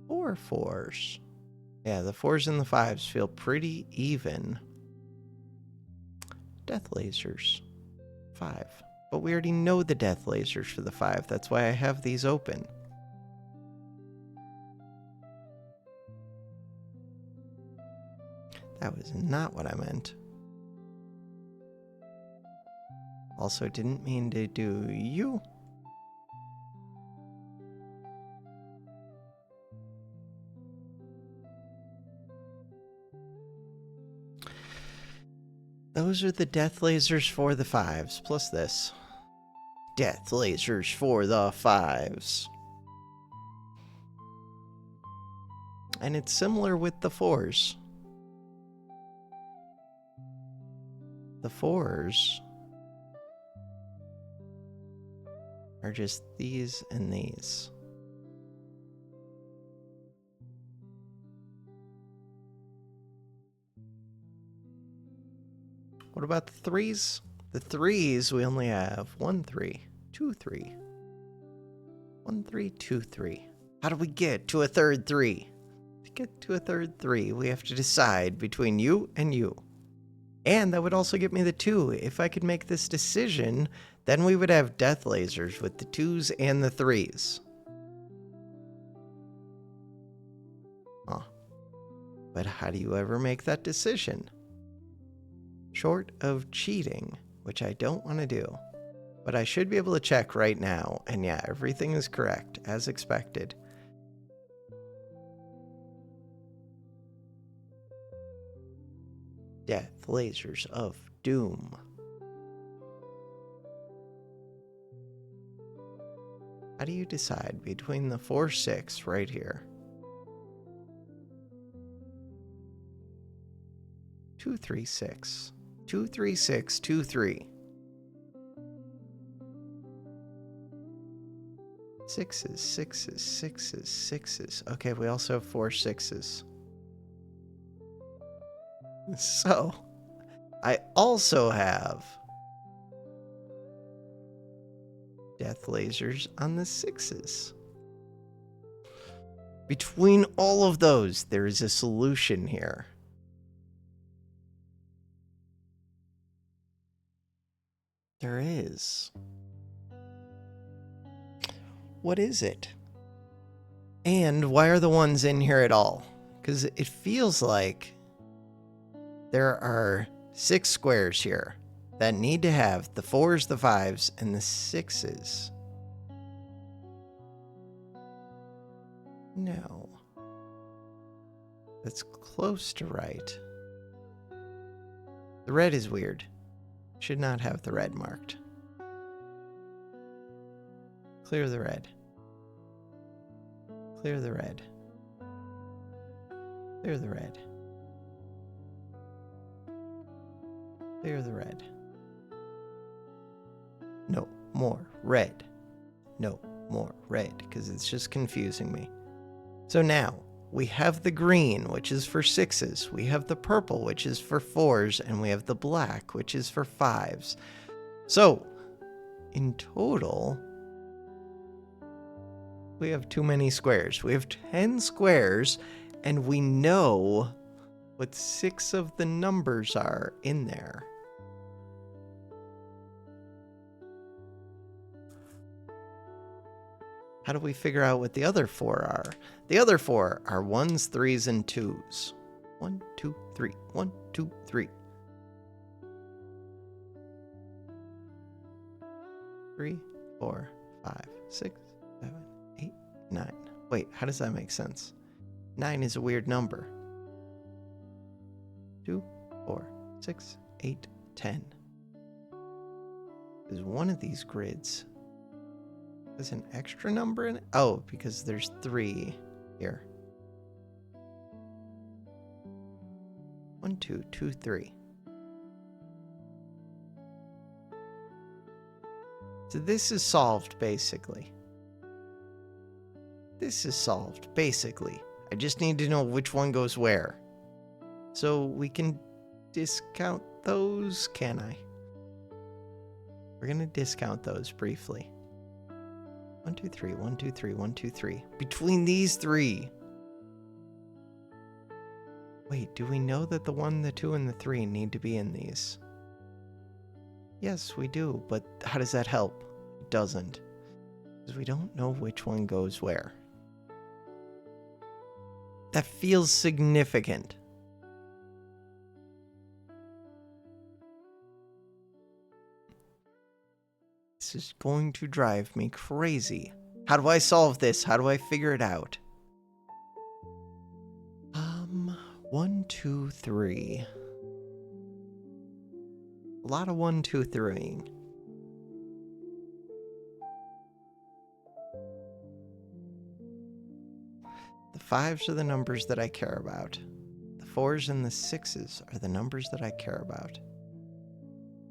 4 4s. Yeah, the 4s and the 5s feel pretty even. Death lasers. 5. But we already know the death lasers for the 5. That's why I have these open. That was not what I meant. Also, didn't mean to do you. Those are the death lasers for the 5s, plus this. Death lasers for the 5s. And it's similar with the 4s. The 4s are just these and these. What about the 3s? The 3s, we only have 1 3, 2 3. 1 3, 2 3. How do we get to a third 3? To get to a third 3, we have to decide between you and you. And that would also get me the 2. If I could make this decision, then we would have death lasers with the 2s and the 3s. Huh. But how do you ever make that decision? Short of cheating, which I don't want to do. But I should be able to check right now, and yeah, everything is correct, as expected. Death lasers of doom. How do you decide between the 4 6 right here? 2 3 6. 2 3 6 2 3. 6s, 6s, 6s, 6s. Okay, we also have 4 6s. So, I also have death lasers on the 6s. Between all of those, there is a solution here. There is. What is it? And why are the ones in here at all? Because it feels like there are 6 squares here that need to have the 4s, the 5s, and the 6s. No. That's close to right. The red is weird. Should not have the red marked. Clear the red. Clear the red. Clear the red. Clear the red. No more red. No more red, because it's just confusing me. So now, we have the green, which is for 6s. We have the purple, which is for 4s. And we have the black, which is for 5s. So, in total, we have too many squares. We have 10 squares, and we know what 6 of the numbers are in there. How do we figure out what the other 4 are? The other 4 are 1s, 3s, and 2s. 1, 2, 3. 1, 2, 3. 3, 4, 5, 6, 7, 8, 9. Wait, how does that make sense? 9 is a weird number. 2, 4, 6, 8, 10. Is one of these grids has an extra number in it? Oh, because there's 3 here. 1, 2, 2, 3. So this is solved, basically. This is solved, basically. I just need to know which one goes where. So we can discount those, can I? We're going to discount those briefly. 1, 2, 3, 1, 2, 3, 1, 2, 3. Between these 3. Wait, do we know that the 1, the 2, and the 3 need to be in these? Yes, we do, but how does that help? It doesn't. Because we don't know which one goes where. That feels significant. This is going to drive me crazy. How do I solve this? How do I figure it out? 1, 2, 3. A lot of 1, 2, 3. The 5s are the numbers that I care about. The 4s and the 6s are the numbers that I care about.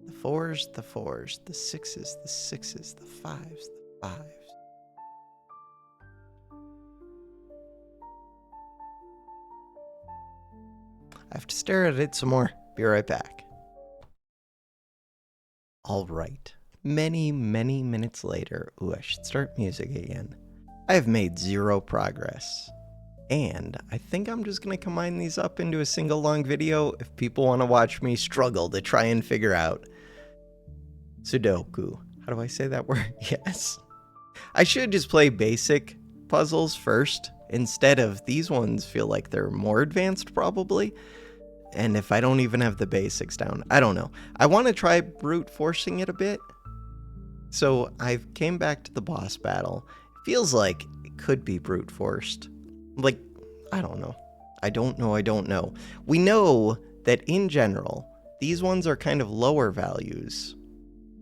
The 4s, the 4s, the 6s, the 6s, the 5s, the 5s. I have to stare at it some more. Be right back. All right. Many, many minutes later. Ooh, I should start music again. I have made 0 progress. And I think I'm just going to combine these up into a single long video if people want to watch me struggle to try and figure out Sudoku. How do I say that word? Yes. I should just play basic puzzles first. Instead of these ones feel like they're more advanced probably. And if I don't even have the basics down, I don't know. I want to try brute forcing it a bit. So I came back to the boss battle. It feels like it could be brute forced. Like, I don't know. I don't know. We know that in general, these ones are kind of lower values.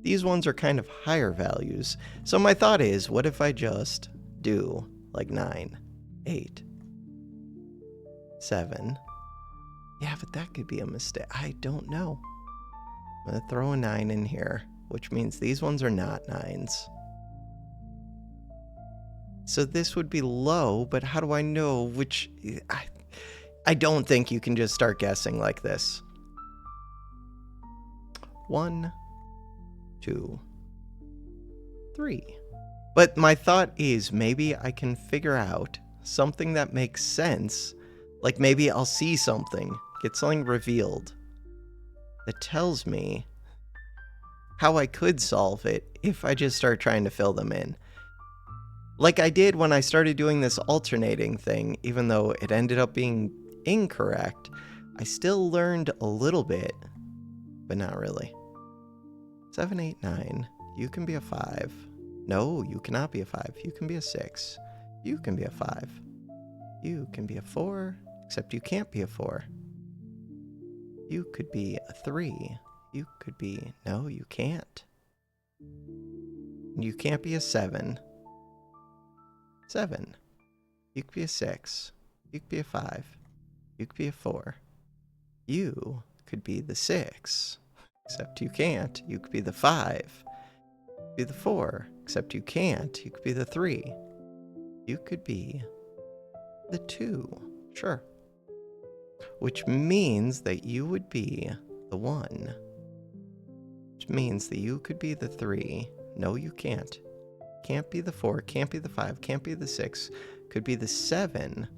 These ones are kind of higher values. So my thought is, what if I just do like 9, 8, 7... Yeah, but that could be a mistake. I don't know. I'm going to throw a 9 in here, which means these ones are not 9s. So this would be low, but how do I know which... I don't think you can just start guessing like this. 1, 2, 3. But my thought is maybe I can figure out something that makes sense. Like maybe I'll see something, get something revealed that tells me how I could solve it if I just start trying to fill them in. Like I did when I started doing this alternating thing, even though it ended up being incorrect, I still learned a little bit, but not really. 7, 8, 9. You can be a 5. No, you cannot be a 5. You can be a 6. You can be a 5. You can be a 4, except you can't be a 4. You could be a 3. You could be... No, you can't. You can't be a 7. 7. You could be a 6. You could be a 5. You could be a 4. You could be the 6. Except you can't. You could be the 5. You could be the 4. Except you can't. You could be the 3. You could be the 2. Sure. Which means that you would be the 1. Which means that you could be the 3. No, you can't. Can't be the 4. Can't be the 5. Can't be the 6. Could be the 7.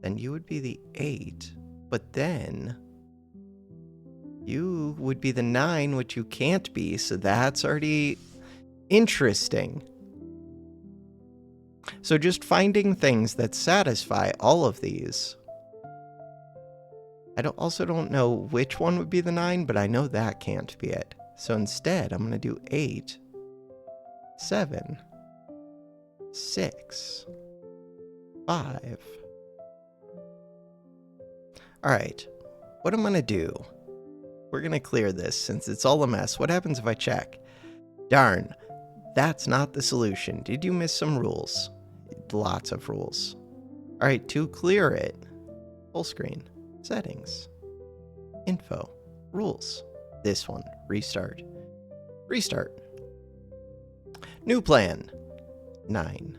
Then you would be the 8. But then you would be the 9, which you can't be. So that's already interesting. So just finding things that satisfy all of these. I also don't know which one would be the 9, but I know that can't be it. So instead, I'm going to do 8, 7, 6, 5. Alright, what I'm going to do, we're going to clear this since it's all a mess. What happens if I check? Darn, that's not the solution. Did you miss some rules? Lots of rules. Alright, to clear it, full screen, settings, info, rules. This one, restart. Restart. New plan. 9.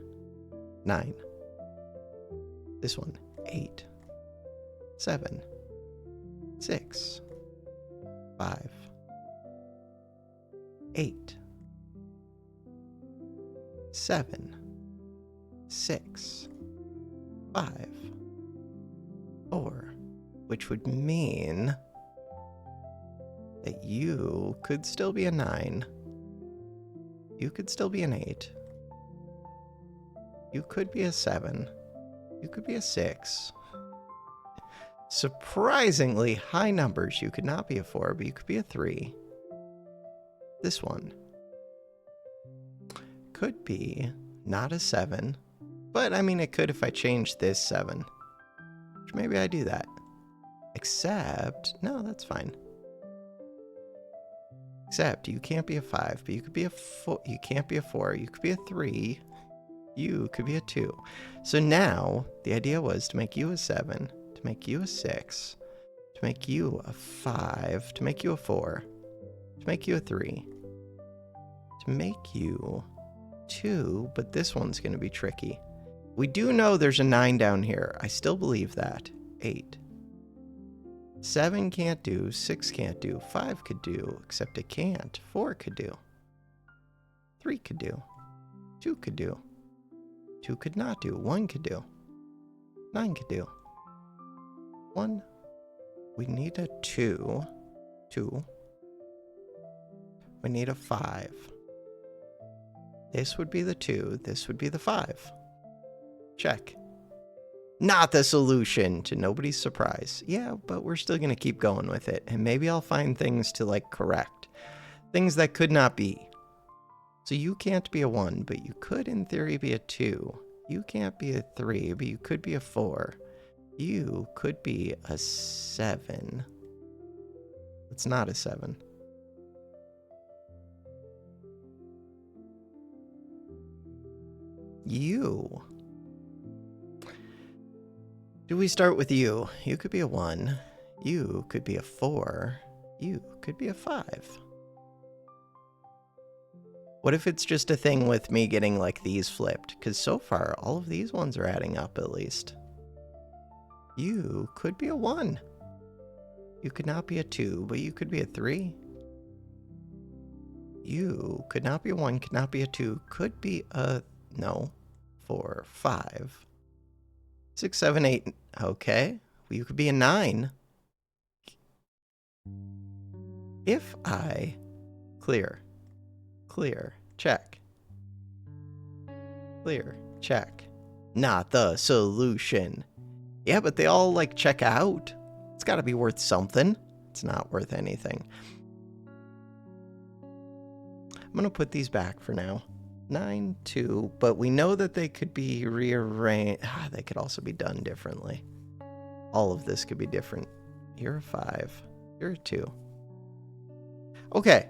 9. This one, 8. 7. 6. 5. 8. 7. 6. 5. 4. Which would mean that you could still be a 9. You could still be an 8. You could be a 7. You could be a 6. Surprisingly high numbers. You could not be a 4, but you could be a 3. This one could be not a 7, but I mean it could if I changed this 7. Which maybe I do that. Except, no, that's fine. Except you can't be a 5, but you could be a 4. You can't be a 4. You could be a 3. You could be a 2. So now the idea was to make you a 7, to make you a 6, to make you a 5, to make you a 4, to make you a 3, to make you 2, but this one's going to be tricky. We do know there's a 9 down here. I still believe that. 8. 7 can't do, 6 can't do, 5 could do, except it can't. 4 could do. 3 could do. 2 could do. 2 could not do. 1 could do. 9 could do. 1. We need a 2. 2. We need a 5. This would be the 2. This would be the 5. Check. Not the solution, to nobody's surprise. Yeah, but we're still going to keep going with it. And maybe I'll find things to, like, correct. Things that could not be. So you can't be a 1, but you could, in theory, be a 2. You can't be a 3, but you could be a 4. You could be a 7. It's not a 7. You. Do we start with you? You could be a 1. You could be a 4. You could be a 5. What if it's just a thing with me getting like these flipped? Because so far, all of these ones are adding up at least. You could be a 1. You could not be a 2, but you could be a 3. You could not be a 1, could not be a 2, could be a, no, 4, 5, 6, 7, 8. Okay, well, you could be a 9. If I clear, check, clear, check, not the solution. Yeah, but they all like check out. It's got to be worth something. It's not worth anything. I'm going to put these back for now. 9, 2, but we know that they could be rearranged. They could also be done differently. All of this could be different. You're a 5. You're a 2. Okay,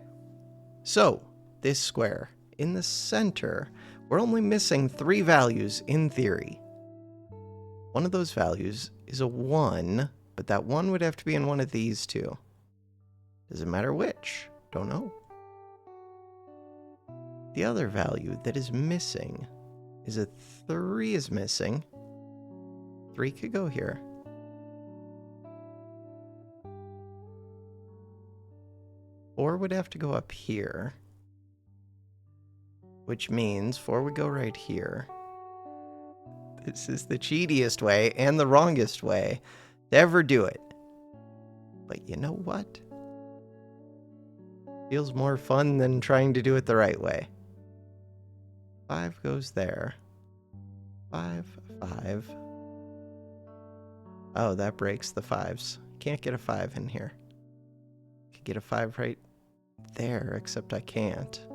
so this square in the center, we're only missing 3 values in theory. One of those values is a 1, but that 1 would have to be in one of these two. Doesn't matter which. Don't know. The other value that is missing is a 3 is missing. 3 could go here. 4 would have to go up here, which means 4 would go right here. This is the cheatiest way and the wrongest way to ever do it. But you know what? Feels more fun than trying to do it the right way. 5 goes there. 5, 5. Oh, that breaks the 5s. Can't get a 5 in here. Could get a 5 right there, except I can't.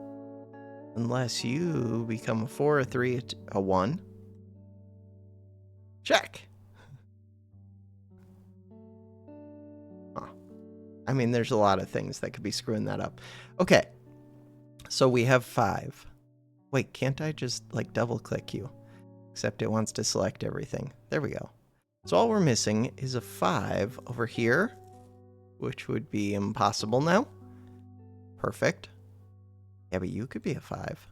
Unless you become a 4, a 3, a 1. Check! Huh. I mean, there's a lot of things that could be screwing that up. Okay, so we have 5. Wait, can't I just, like, double-click you? Except it wants to select everything. There we go. So all we're missing is a 5 over here, which would be impossible now. Perfect. Yeah, but you could be a 5.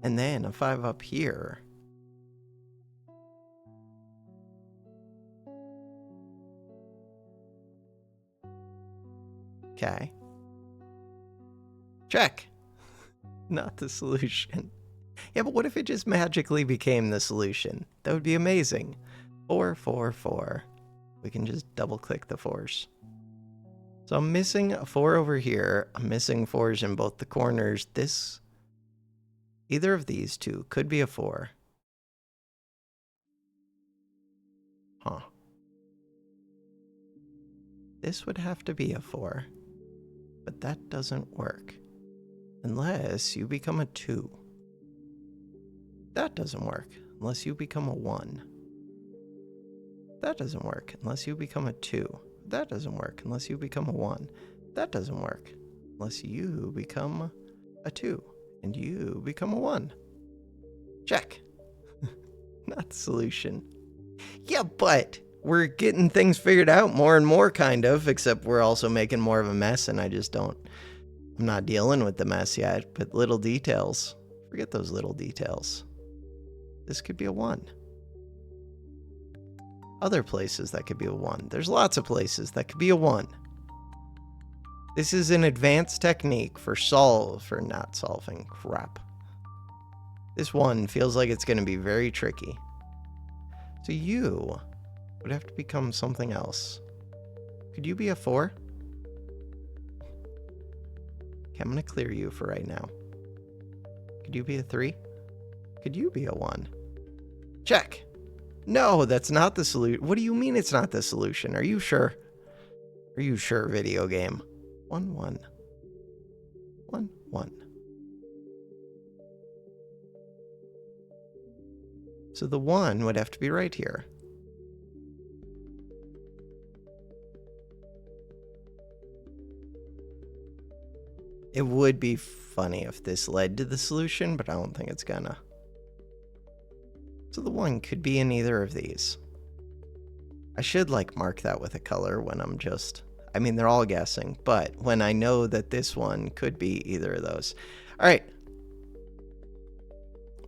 And then a 5 up here. Okay. Check. Not the solution. Yeah, but what if it just magically became the solution? That would be amazing. 4, 4, 4. We can just double click the 4s. So I'm missing a 4 over here. I'm missing 4s in both the corners. Either of these two could be a 4. Huh. This would have to be a 4. But that doesn't work. Unless you become a 2. That doesn't work. Unless you become a 1. That doesn't work. Unless you become a 2. That doesn't work. Unless you become a 1. That doesn't work. Unless you become a 2. And you become a 1. Check. Not the solution. Yeah, but we're getting things figured out more and more, kind of, except we're also making more of a mess, and I'm not dealing with the mess yet, but little details. Forget those little details. This could be a 1. Other places that could be a 1. There's lots of places that could be a 1. This is an advanced technique for not solving crap. This one feels like it's going to be very tricky. So you would have to become something else. Could you be a 4? Okay, I'm going to clear you for right now. Could you be a 3? Could you be a 1? Check. No, that's not the solution. What do you mean it's not the solution? Are you sure? Are you sure, video game? 1, 1. 1, 1. So the 1 would have to be right here. It would be funny if this led to the solution, but I don't think it's gonna. So the 1 could be in either of these. I should mark that with a color when I'm they're all guessing, but when I know that this one could be either of those. All right.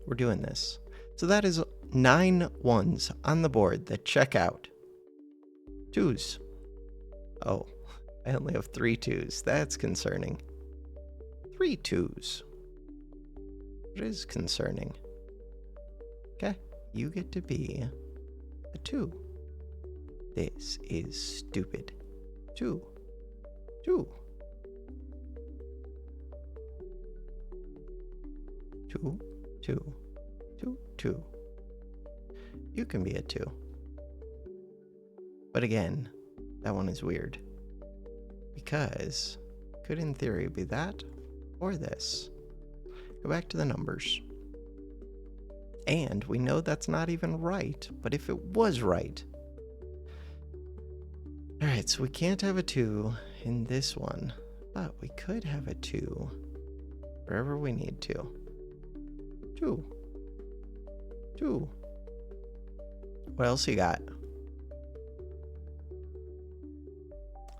We're doing this. So that is 9 1s on the board that check out. 2s. Oh, I only have 3 2s. That's concerning. 3 2s. It is concerning. Okay, you get to be a 2. This is stupid. 2. 2. 2. 2. 2. 2. You can be a 2. But again, that one is weird. Because could in theory be that or this. Go back to the numbers. And we know that's not even right, but if it was right. Alright, so we can't have a 2 in this one, but we could have a 2 wherever we need to. 2. 2. What else you got?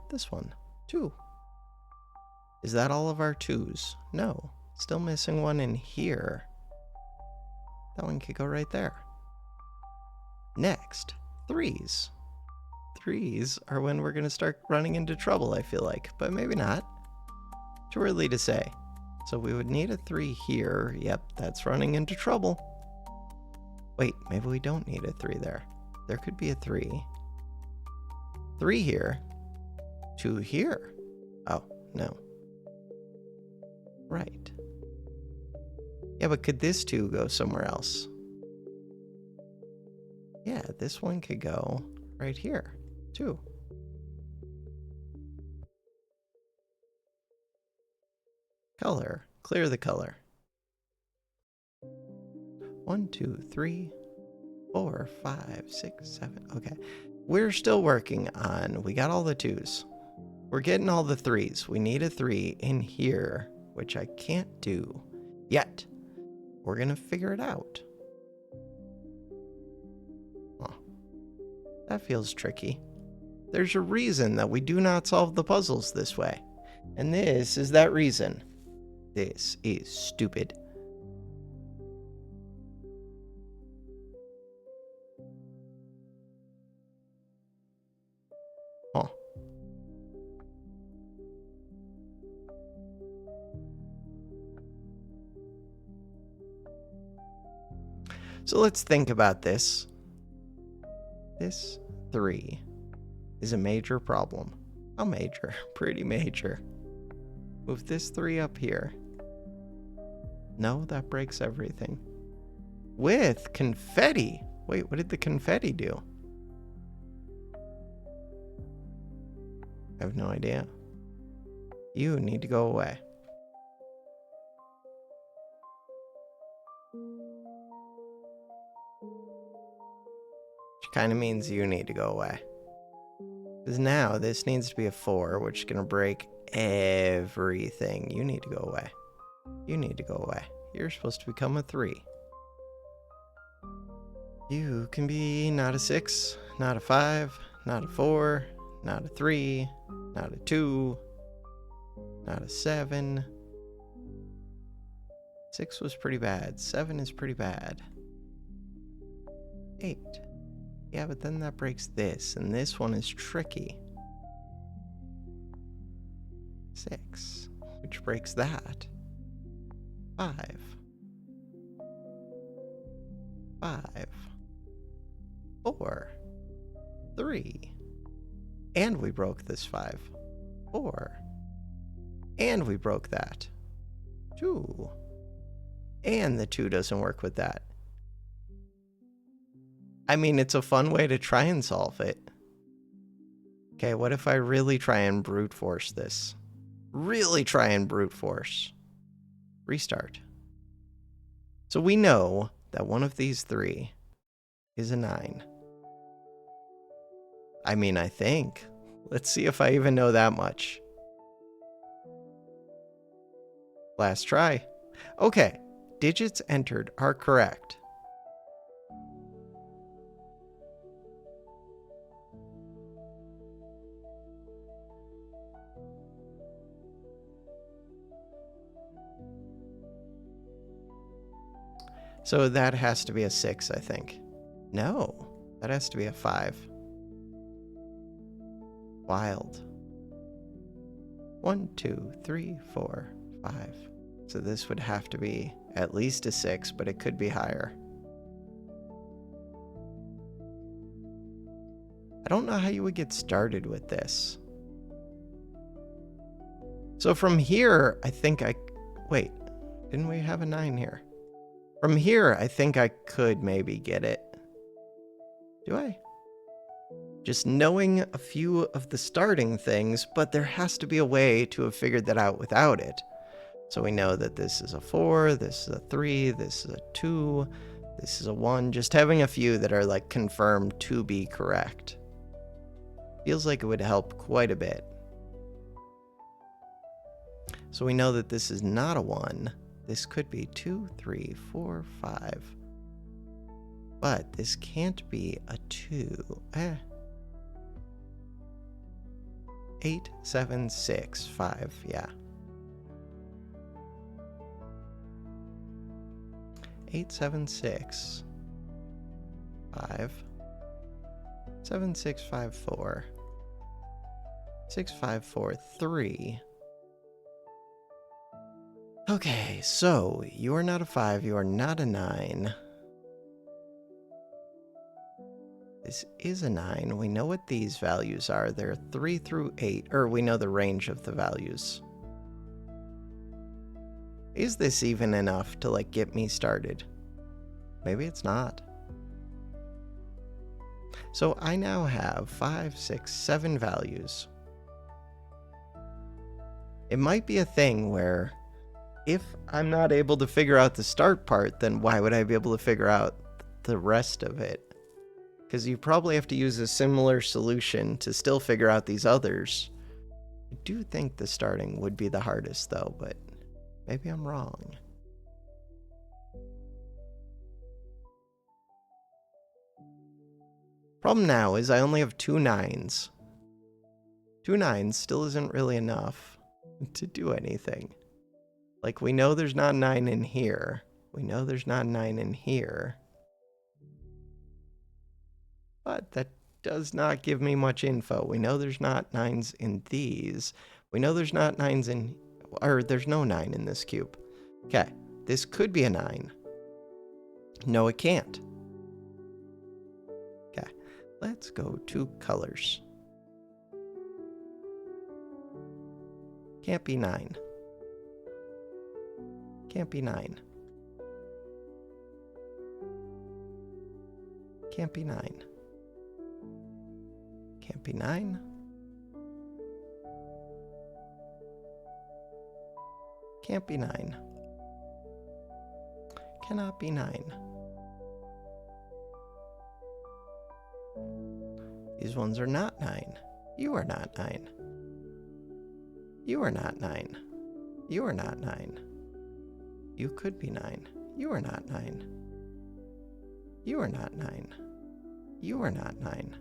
This one. 2. Is that all of our 2s? No. Still missing one in here. That one could go right there. Next, 3s. 3s are when we're going to start running into trouble, I feel like. But maybe not. Too early to say. So we would need a 3 here. Yep, that's running into trouble. Wait, maybe we don't need a 3 there. There could be a 3. 3 here. 2 here. Oh, no. Right. Yeah, but could this 2 go somewhere else? Yeah, this one could go right here, too. Color. Clear the color. 1, 2, 3, 4, 5, 6, 7. Okay. We're still working on... We got all the 2s. We're getting all the 3s. We need a 3 in here, which I can't do yet. We're going to figure it out. Oh, that feels tricky. There's a reason that we do not solve the puzzles this way. And this is that reason. This is stupid. Huh. So let's think about this. This 3 is a major problem. How major? Pretty major. Move this 3 up here. No, that breaks everything. With confetti. Wait, what did the confetti do? I have no idea. You need to go away. Which kind of means you need to go away. Because now this needs to be a 4, which is going to break everything. You need to go away. You need to go away. You're supposed to become a 3. You can be not a 6, not a 5, not a 4, not a 3, not a 2, not a 7. 6 was pretty bad. 7 is pretty bad. 8. Yeah, but then that breaks this, and this one is tricky. 6, which breaks that. 5. 5. 4. 3. And we broke this 5. 4. And we broke that. 2. And the 2 doesn't work with that. I mean, it's a fun way to try and solve it. Okay, what if I really try and brute force this? Really try and brute force. Restart. So we know that one of these 3 is a 9. I mean, I think. Let's see if I even know that much. Last try. Okay, digits entered are correct. So that has to be a 6, I think. No, that has to be a 5. Wild. 1, 2, 3, 4, 5. So this would have to be at least a 6, but it could be higher. I don't know how you would get started with this. So from here, I think wait, didn't we have a 9 here? From here, I think I could maybe get it. Do I? Just knowing a few of the starting things, but there has to be a way to have figured that out without it. So we know that this is a 4, this is a 3, this is a 2, this is a 1. Just having a few that are like confirmed to be correct feels like it would help quite a bit. So we know that this is not a 1. This could be 2, 3, 4, 5. But this can't be a 2. 8, 7, 6, 5, yeah. 8, 7, 6, 5, 7, 6, 5, 4, 6, 5, 4, 3. Okay, so you are not a 5, you are not a 9. This is a 9. We know what these values are. They're 3 through 8, or we know the range of the values. Is this even enough to like get me started? Maybe it's not. So I now have 5, 6, 7 values. It might be a thing where if I'm not able to figure out the start part, then why would I be able to figure out the rest of it? Because you probably have to use a similar solution to still figure out these others. I do think the starting would be the hardest though, but maybe I'm wrong. Problem now is I only have 2 9s. 2 9s still isn't really enough to do anything. Like, we know there's not a 9 in here. We know there's not a 9 in here. But that does not give me much info. We know there's not 9s in these. We know there's not 9s in... or there's no 9 in this cube. Okay, this could be a 9. No, it can't. Okay, let's go to colors. Can't be 9. Can't be 9. Can't be 9. Can't be 9. Can't be 9. Cannot be 9. These ones are not 9. You are not 9. You are not 9. You are not 9. You could be 9. You are not 9. You are not 9. You are not 9.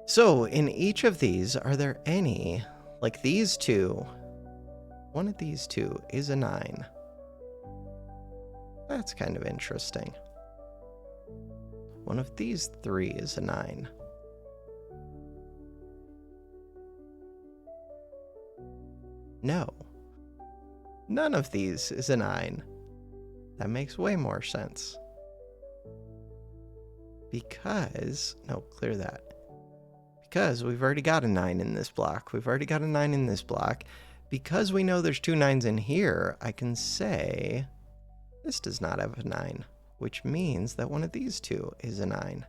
So, in each of these, are there any, like these two, one of these two is a 9. That's kind of interesting. One of these 3 is a 9. No. None of these is a 9. That makes way more sense. Because, no, clear that. Because we've already got a 9 in this block. We've already got a 9 in this block. Because we know there's 2 9s in here, I can say this does not have a 9, which means that one of these two is a 9.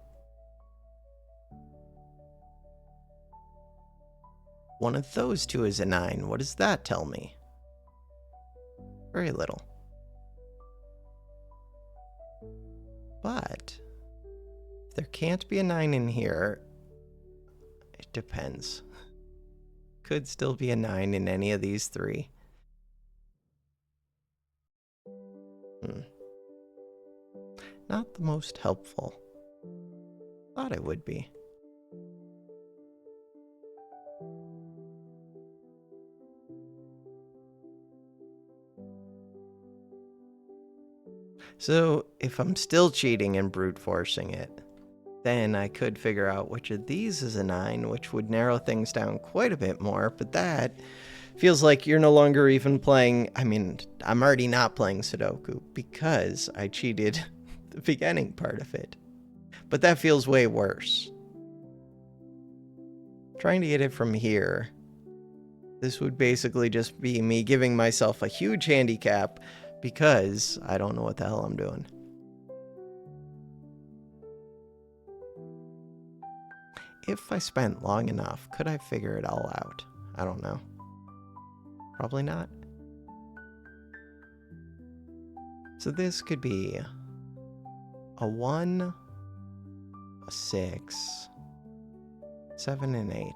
One of those two is a 9. What does that tell me? Very little. But if there can't be a 9 in here, it depends. Could still be a 9 in any of these 3. Not the most helpful. Thought it would be. So, if I'm still cheating and brute forcing it, then I could figure out which of these is a 9, which would narrow things down quite a bit more, but that Feels like you're no longer even playing. I mean, I'm already not playing Sudoku because I cheated the beginning part of it. But that feels way worse. Trying to get it from here. This would basically just be me giving myself a huge handicap because I don't know what the hell I'm doing. If I spent long enough, could I figure it all out? I don't know. Probably not. So this could be a 1, a 6, 7, and 8.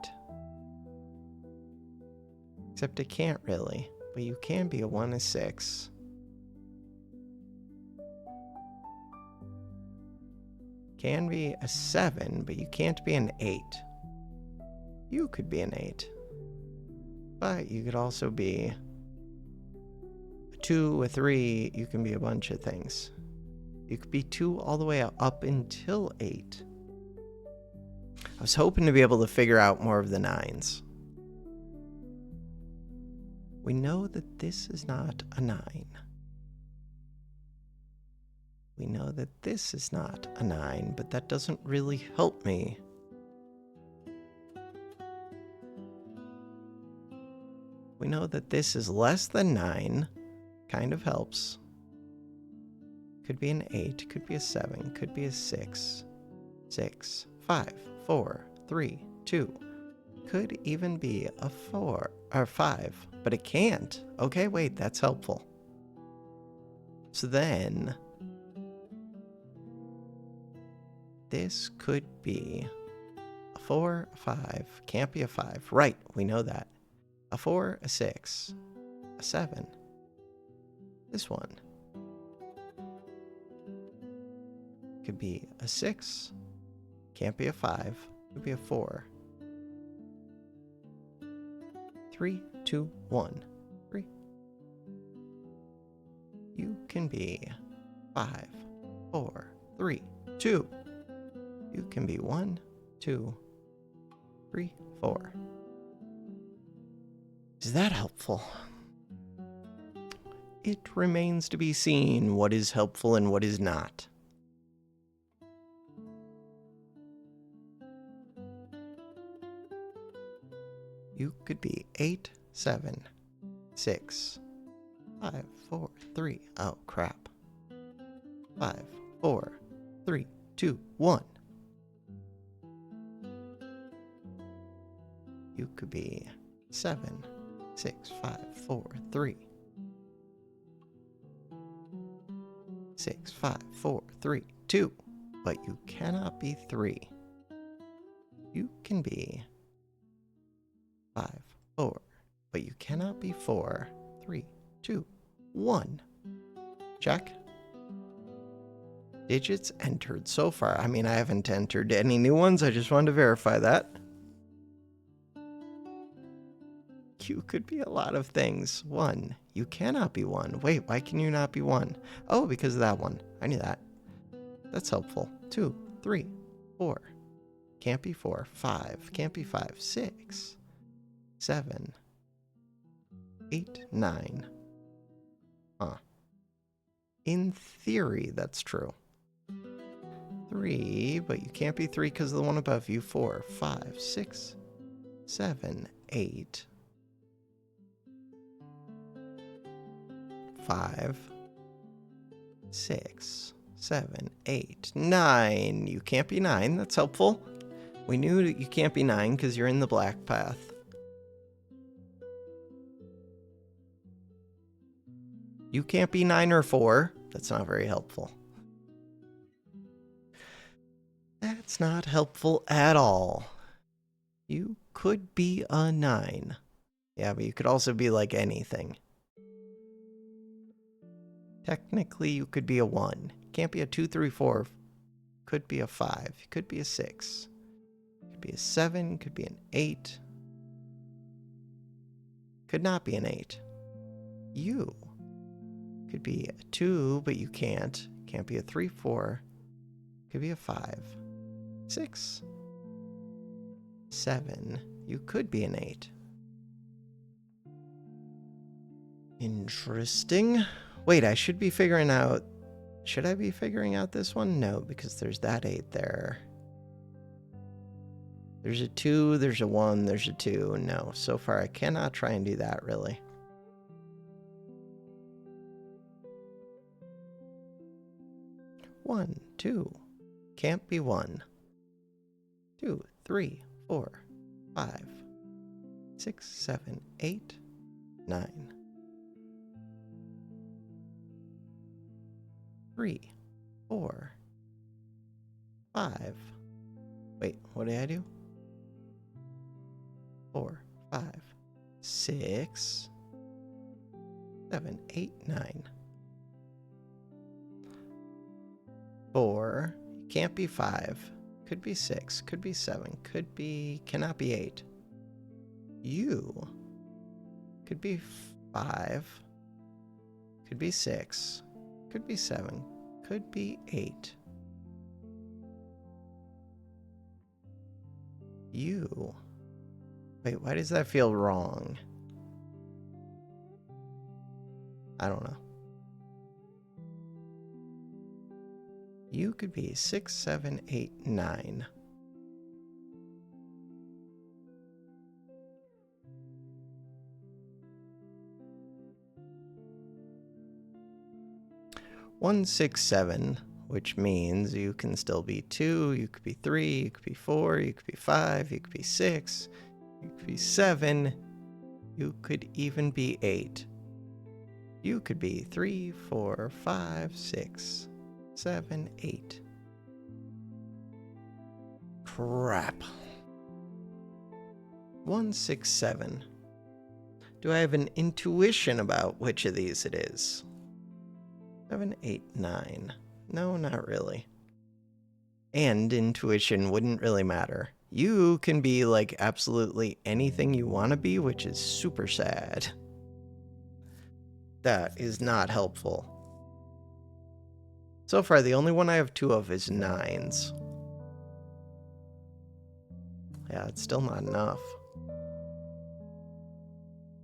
Except it can't really, but you can be a 1, a 6. Can be a 7, but you can't be an 8. You could be an 8. But you could also be a 2, a 3. You can be a bunch of things. You could be 2 all the way up until 8. I was hoping to be able to figure out more of the 9s. We know that this is not a 9. We know that this is not a 9, but that doesn't really help me. We know that this is less than 9. Kind of helps. Could be an 8, could be a 7, could be a 6. 6, 5, 4, 3, 2. Could even be a 4 or 5, but it can't. Okay, wait, that's helpful. So then this could be a 4, a 5, can't be a 5. Right, we know that. A 4, a 6, a 7. This one could be a 6, can't be a 5, could be a 4. 3, 2, 1, 3. You can be 5, 4, 3, 2. You can be 1, 2, 3, 4. Is that helpful? It remains to be seen what is helpful and what is not. You could be 8, 7, 6, 5, 4, 3. Oh, crap. 5, 4, 3, 2, 1. You could be 7, 6, 5, 4, 3. 6, 5, 4, 3, 2. But you cannot be 3. You can be 5, 4. But you cannot be 4, 3, 2, 1. Check. Digits entered so far. I mean, I haven't entered any new ones. I just wanted to verify that. You could be a lot of things. 1. You cannot be 1. Wait, why can you not be 1? Oh, because of that one. I knew that. That's helpful. 2, 3, 4. Can't be 4. 5. Can't be 5. 6, 7, 8, 9. Huh. In theory, that's true. 3, but you can't be 3 because of the one above you. 4, 5, 6, 7, 8. 5, 6, 7, 8, 9. You can't be 9. That's helpful. We knew that you can't be 9 because you're in the black path. You can't be 9 or 4. That's not very helpful. That's not helpful at all. You could be a 9. Yeah, but you could also be like anything. Technically, you could be a 1. Can't be a 2, 3, 4. Could be a 5. Could be a 6. Could be a 7. Could be an 8. Could not be an 8. You could be a 2, but you can't. Can't be a 3, 4. Could be a 5. 6. 7. You could be an 8. Interesting. Wait, I should be figuring out... Should I be figuring out this one? No, because there's that 8 there. There's a 2, there's a 1, there's a 2. No, so far I cannot try and do that, really. One, 2. Can't be 1. 2, 3, 4, 5, 6, 7, 8, 9. 3, 4, 5. Wait, what did I do? 4, 5, 6, 7, 8, 9. 4. Can't be 5. Could be 6. Could be 7. Could be... Cannot be 8. U. Could be 5. Could be 6. Could be 7. Could be 8. U. Wait, why does that feel wrong? I don't know. U could be 6, 7, 8, 9. One, 6, 7, which means you can still be 2, you could be 3, you could be 4, you could be 5, you could be 6, you could be 7, you could even be 8. You could be 3, 4, 5, 6, 7, 8. Crap. 1, 6, 7. Do I have an intuition about which of these it is? 7, 8, 9. No, not really. And intuition wouldn't really matter. You can be like absolutely anything you want to be, which is super sad. That is not helpful. So far, the only one I have 2 of is 9s. Yeah, it's still not enough.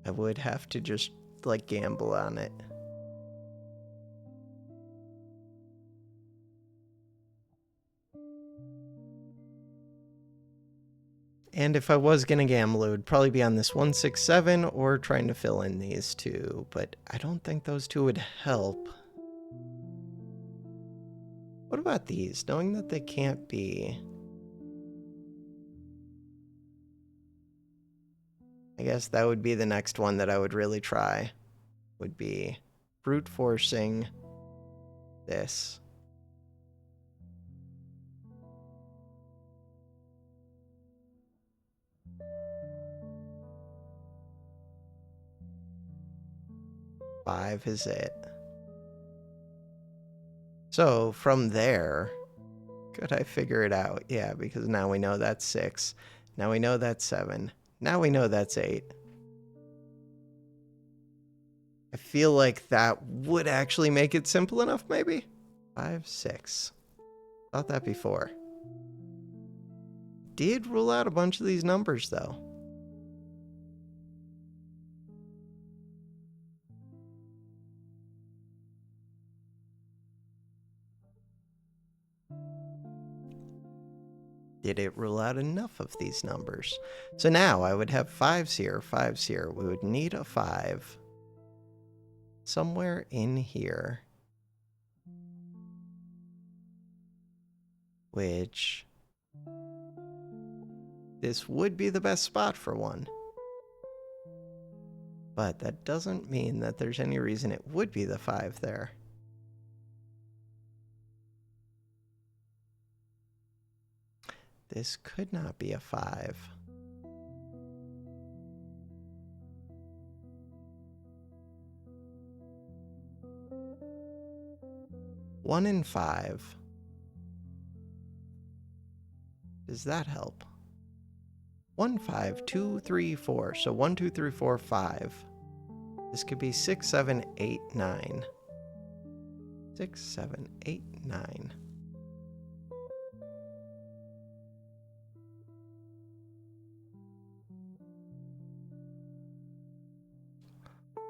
I would have to just, like, gamble on it. And if I was gonna gamble, it would probably be on this 1, 6, 7 or trying to fill in these 2, but I don't think those 2 would help. What about these? Knowing that they can't be... I guess that would be the next one that I would really try. Would be brute forcing this. Five is it. So from there, could I figure it out? Yeah, because now we know that's 6. Now we know that's 7. Now we know that's 8. I feel like that would actually make it simple enough, maybe? 5, 6. Thought that before. Did rule out a bunch of these numbers, though. Did it rule out enough of these numbers? So now I would have 5s here, 5s here. We would need a 5 somewhere in here, which this would be the best spot for one. But that doesn't mean that there's any reason it would be the 5 there. This could not be a 5. One and 5. Does that help? 1, 5, 2, 3, 4. So 1, 2, 3, 4, 5. This could be 6, 7, 8, 9. 6, 7, 8, 9.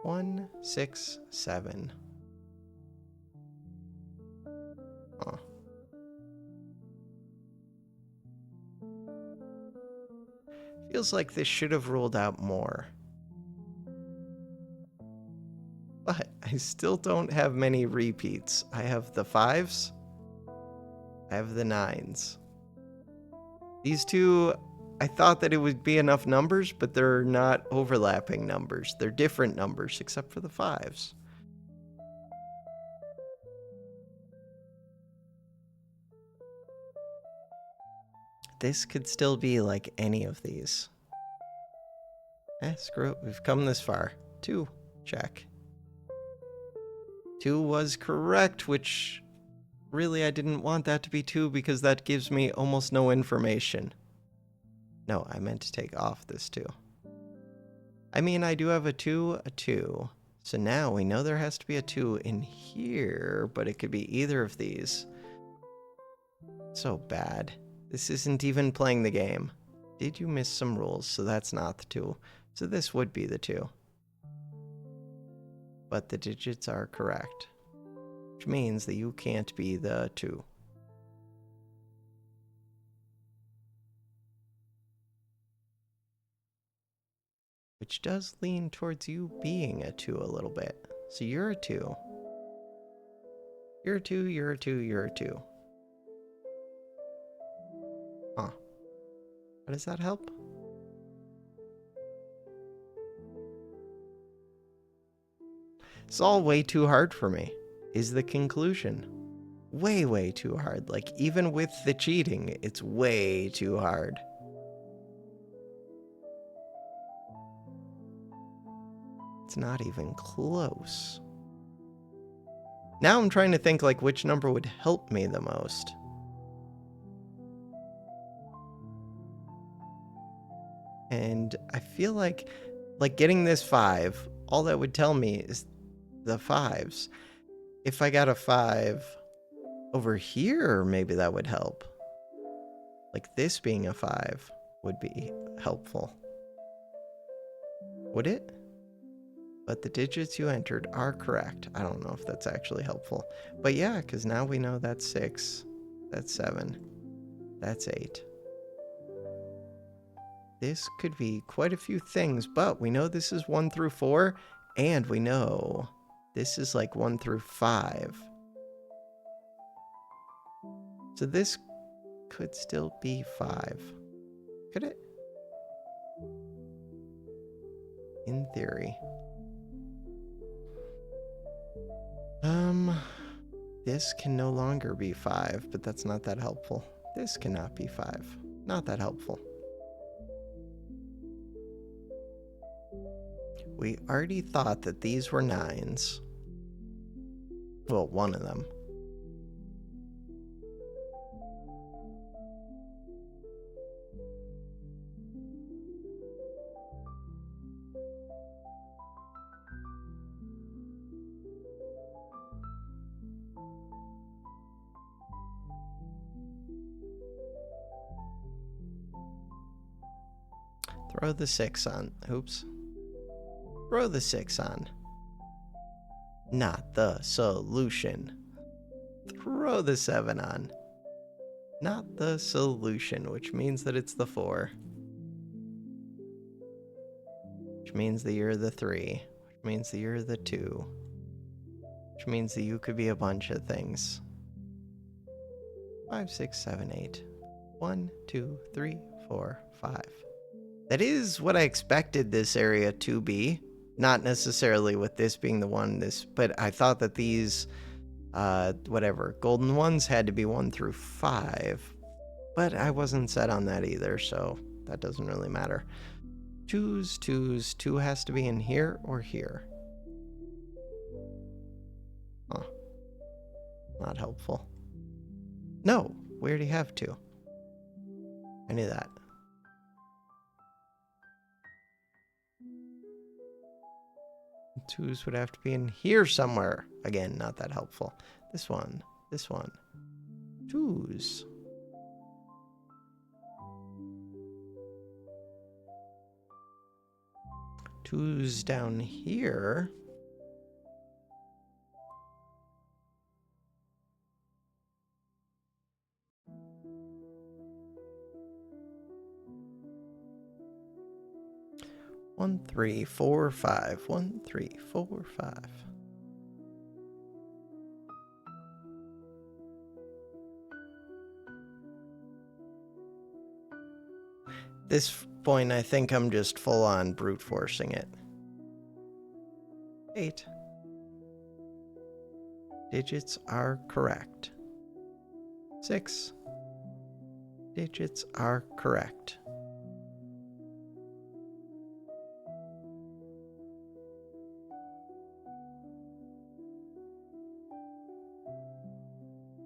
1, 6, 7. Huh. Feels like this should have ruled out more. But I still don't have many repeats. I have the 5s. I have the 9s. These two, I thought that it would be enough numbers, but they're not overlapping numbers. They're different numbers, except for the 5s. This could still be like any of these. Screw it. We've come this far. 2. Check. 2 was correct, which really I didn't want that to be 2 because that gives me almost no information. No, I meant to take off this 2. I mean, I do have a 2, a 2. So now we know there has to be a 2 in here, but it could be either of these. So bad. This isn't even playing the game. Did you miss some rules? So that's not the 2. So this would be the 2. But the digits are correct, which means that you can't be the 2. Which does lean towards you being a 2 a little bit. So you're a 2. You're a 2, you're a 2, you're a 2. Huh. How does that help? It's all way too hard for me, is the conclusion. Way, way too hard. Like, even with the cheating, it's way too hard. It's not even close. Now I'm trying to think, like, which number would help me the most. And I feel like getting this 5, all that would tell me is the 5s. If I got a 5 over here, maybe that would help. Like this being a 5 would be helpful. Would it? But the digits you entered are correct. I don't know if that's actually helpful. But yeah, because now we know that's 6. That's 7. That's 8. This could be quite a few things, but we know this is 1 through 4, and we know this is like 1 through 5. So this could still be 5. Could it? In theory. This can no longer be 5, but that's not that helpful. This cannot be 5. Not that helpful. We already thought that these were 9s. Well, one of them. Throw the 6 on. Oops. Throw the 6 on. Not the solution. Throw the 7 on. Not the solution, which means that it's the 4. Which means that you're the 3. Which means that you're the 2. Which means that you could be a bunch of things. 5, 6, 7, 8. 1, 2, 3, 4, 5. That is what I expected this area to be. Not necessarily with this being the one, but I thought that these, golden ones had to be 1 through 5. But I wasn't set on that either, so that doesn't really matter. 2s, 2s, 2 has to be in here or here. Huh. Not helpful. No, we already have 2. I knew that. Twos would have to be in here somewhere. Again, not that helpful. This one. This one. 2s. 2's down here. One, 3, 4, 5. 1, 3, 4, 5. This point, I think I'm just full on brute forcing it. 8. Digits are correct. 6. Digits are correct.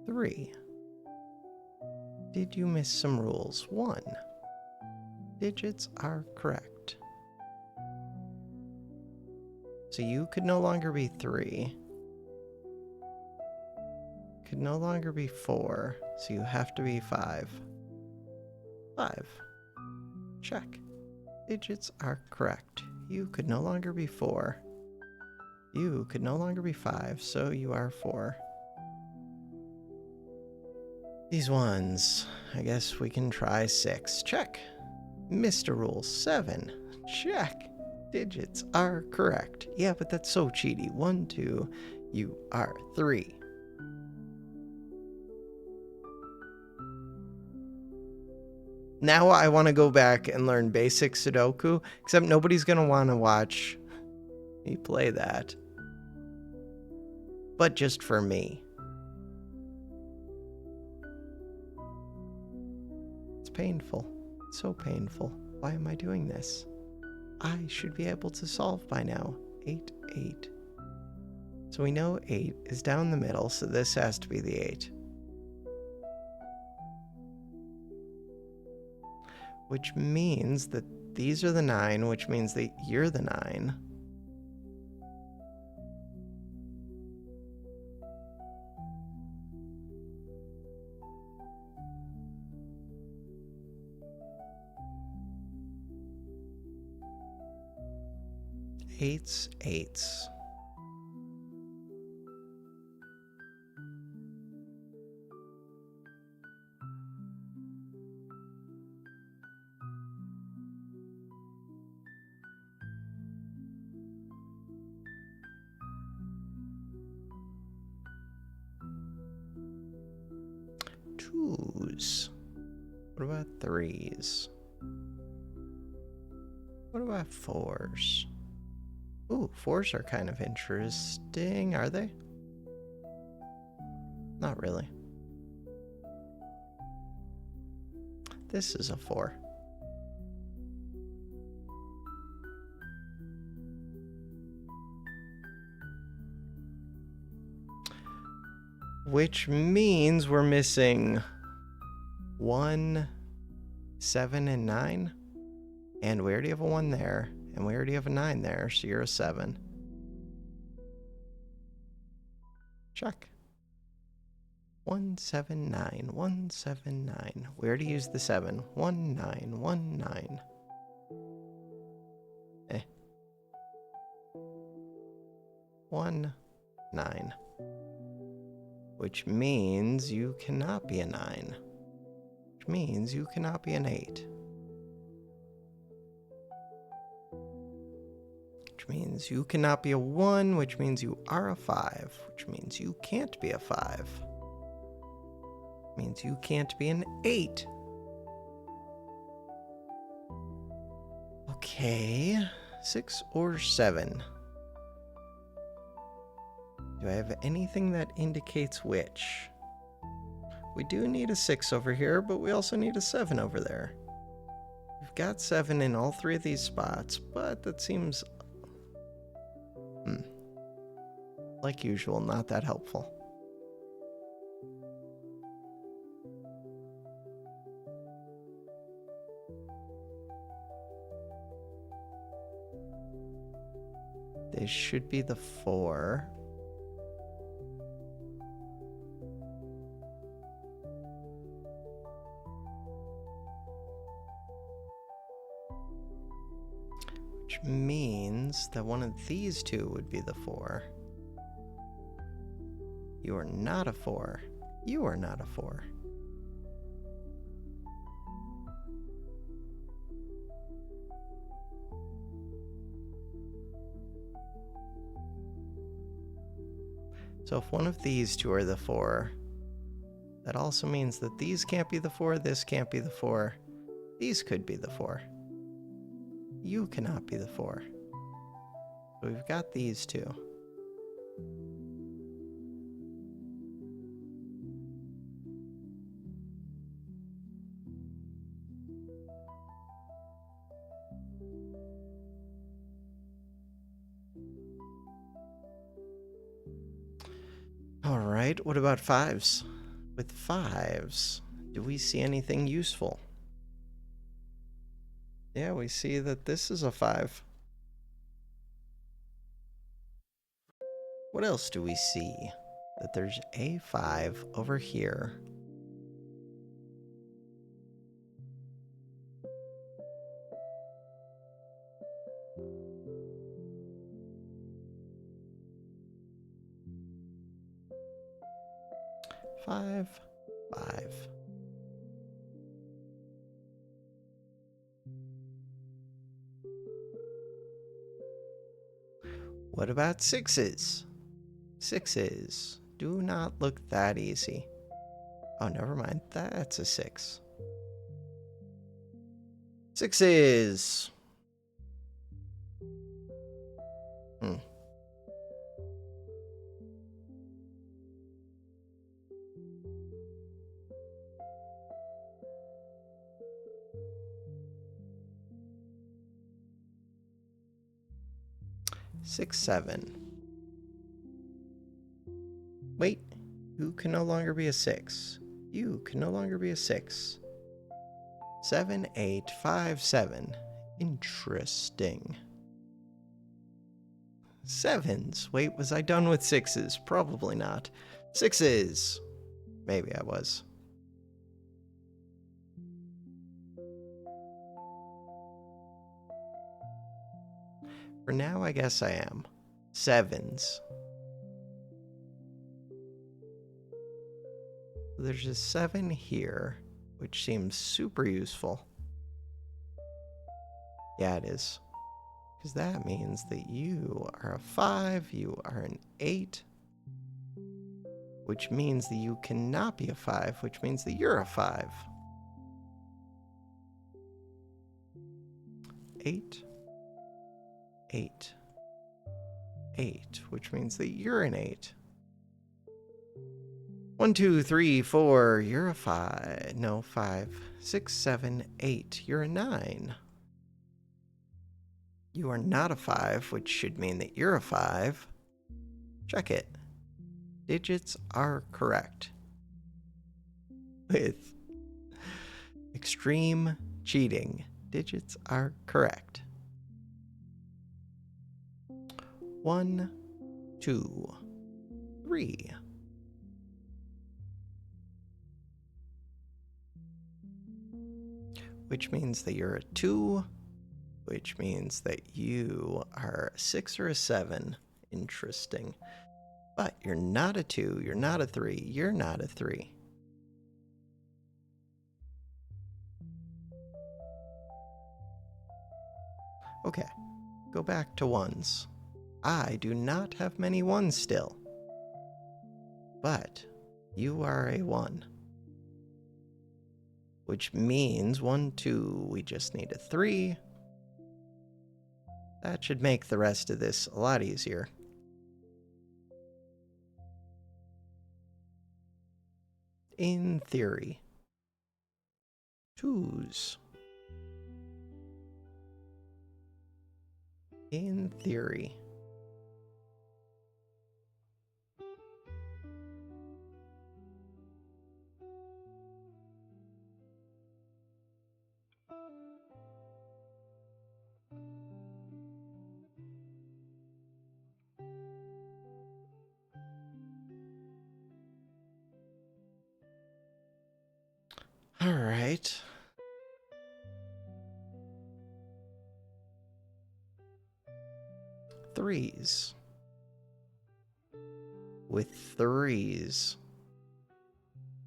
3. Did you miss some rules? 1. Digits are correct. So you could no longer be 3. Could no longer be 4. So you have to be 5. 5. Check. Digits are correct. You could no longer be 4. You could no longer be 5, so you are 4. These ones, I guess we can try 6. Check. Missed a rule. 7. Check. Digits are correct. Yeah, but that's so cheaty. 1, 2. You are 3. Now I want to go back and learn basic Sudoku, except nobody's going to want to watch me play that. But just for me. It's painful. It's so painful. Why am I doing this? I should be able to solve by now. 8, 8. So we know 8 is down the middle, so this has to be the 8. Which means that these are the 9, which means that you're the 9. Eights, 8s. Twos. What about 3s? What about 4s? Ooh, 4s are kind of interesting, are they? Not really. This is a 4. Which means we're missing 1, 7, and 9. And we already have a 1 there. And we already have a 9 there, so you're a 7. Check. 1, 7, 9. 1, 7, 9. We already used the 7. 1, 9. 1, 9. Eh. 1, 9. Which means you cannot be a 9. Which means you cannot be an 8. Which means you cannot be a 1, which means you are a 5, which means you can't be a 5. Means you can't be an 8. Okay, 6 or 7. Do I have anything that indicates which? We do need a 6 over here, but we also need a 7 over there. We've got 7 in all 3 of these spots, but that seems... like usual, not that helpful. This should be the 4. Which which means that one of these two would be the 4. You are not a 4. You are not a 4. So if one of these two are the 4, that also means that these can't be the 4, this can't be the 4, these could be the 4. You cannot be the 4. So we've got these two. Alright, what about 5s? With 5s, do we see anything useful? Yeah, we see that this is a 5. What else do we see? That there's a 5 over here. Five, 5. What about 6s? 6s do not look that easy. Oh, never mind. That's a 6. 6s. 6, 7. Wait, you can no longer be a 6. You can no longer be a 6. 7, 8, 5, 7. Interesting. 7s. Wait, was I done with 6s? Probably not. 6s. Maybe I was. For now, I guess I am. 7s. There's a 7 here, which seems super useful. Yeah, it is. Because that means that you are a 5, you are an 8, which means that you cannot be a 5, which means that you're a 5. 8, 8, 8, which means that you're an 8. 1, 2, 3, 4, you're a 5. No, 5. 6, 7, 8, you're a 9. You are not a 5, which should mean that you're a 5. Check it. Digits are correct. With extreme cheating, digits are correct. 1, 2, 3. Which means that you're a 2, which means that you are a 6 or a 7. Interesting. But you're not a 2, you're not a 3, you're not a 3. Okay, go back to 1s. I do not have many 1s still. But you are a 1. Which means 1, 2, we just need a 3. That should make the rest of this a lot easier. In theory. 2s. In theory. All right. threes. With threes.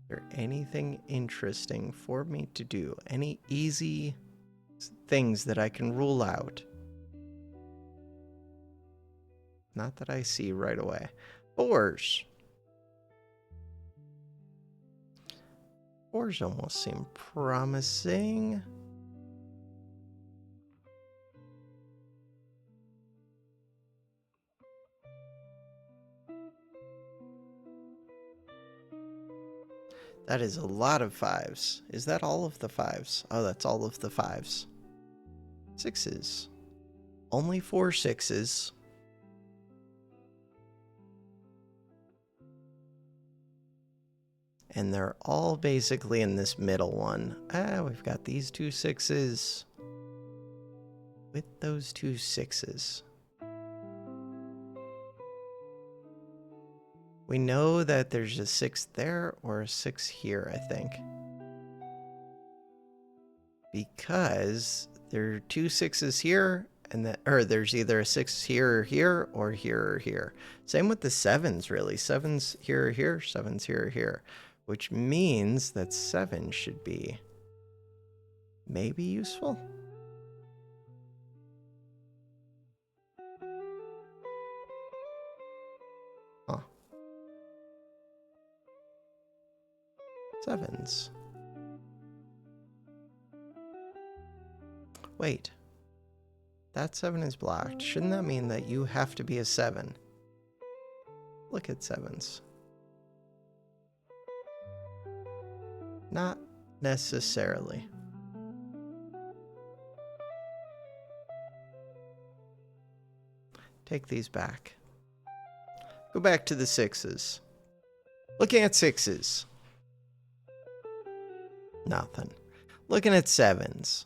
Is there anything interesting for me to do? Any easy things that I can rule out? Not that I see right away. Fours. Fours almost seem promising. That is a lot of fives. Is that all of the fives? Oh, that's all of the fives. Sixes. Only 4 sixes. And they're all basically in this middle one. We've got these 2 sixes with those 2 sixes. We know that there's a 6 there or a 6 here, I think. Because there are 2 sixes here, and there's either a 6 here or here, or here or here. Same with the 7s, really. 7's here or here, 7's here or here. Which means that 7 should be maybe useful. Huh. 7s. Wait. That 7 is blocked. Shouldn't that mean that you have to be a 7? Look at 7s. Not necessarily. Take these back. Go back to the 6s. Looking at 6s. Nothing. Looking at 7s.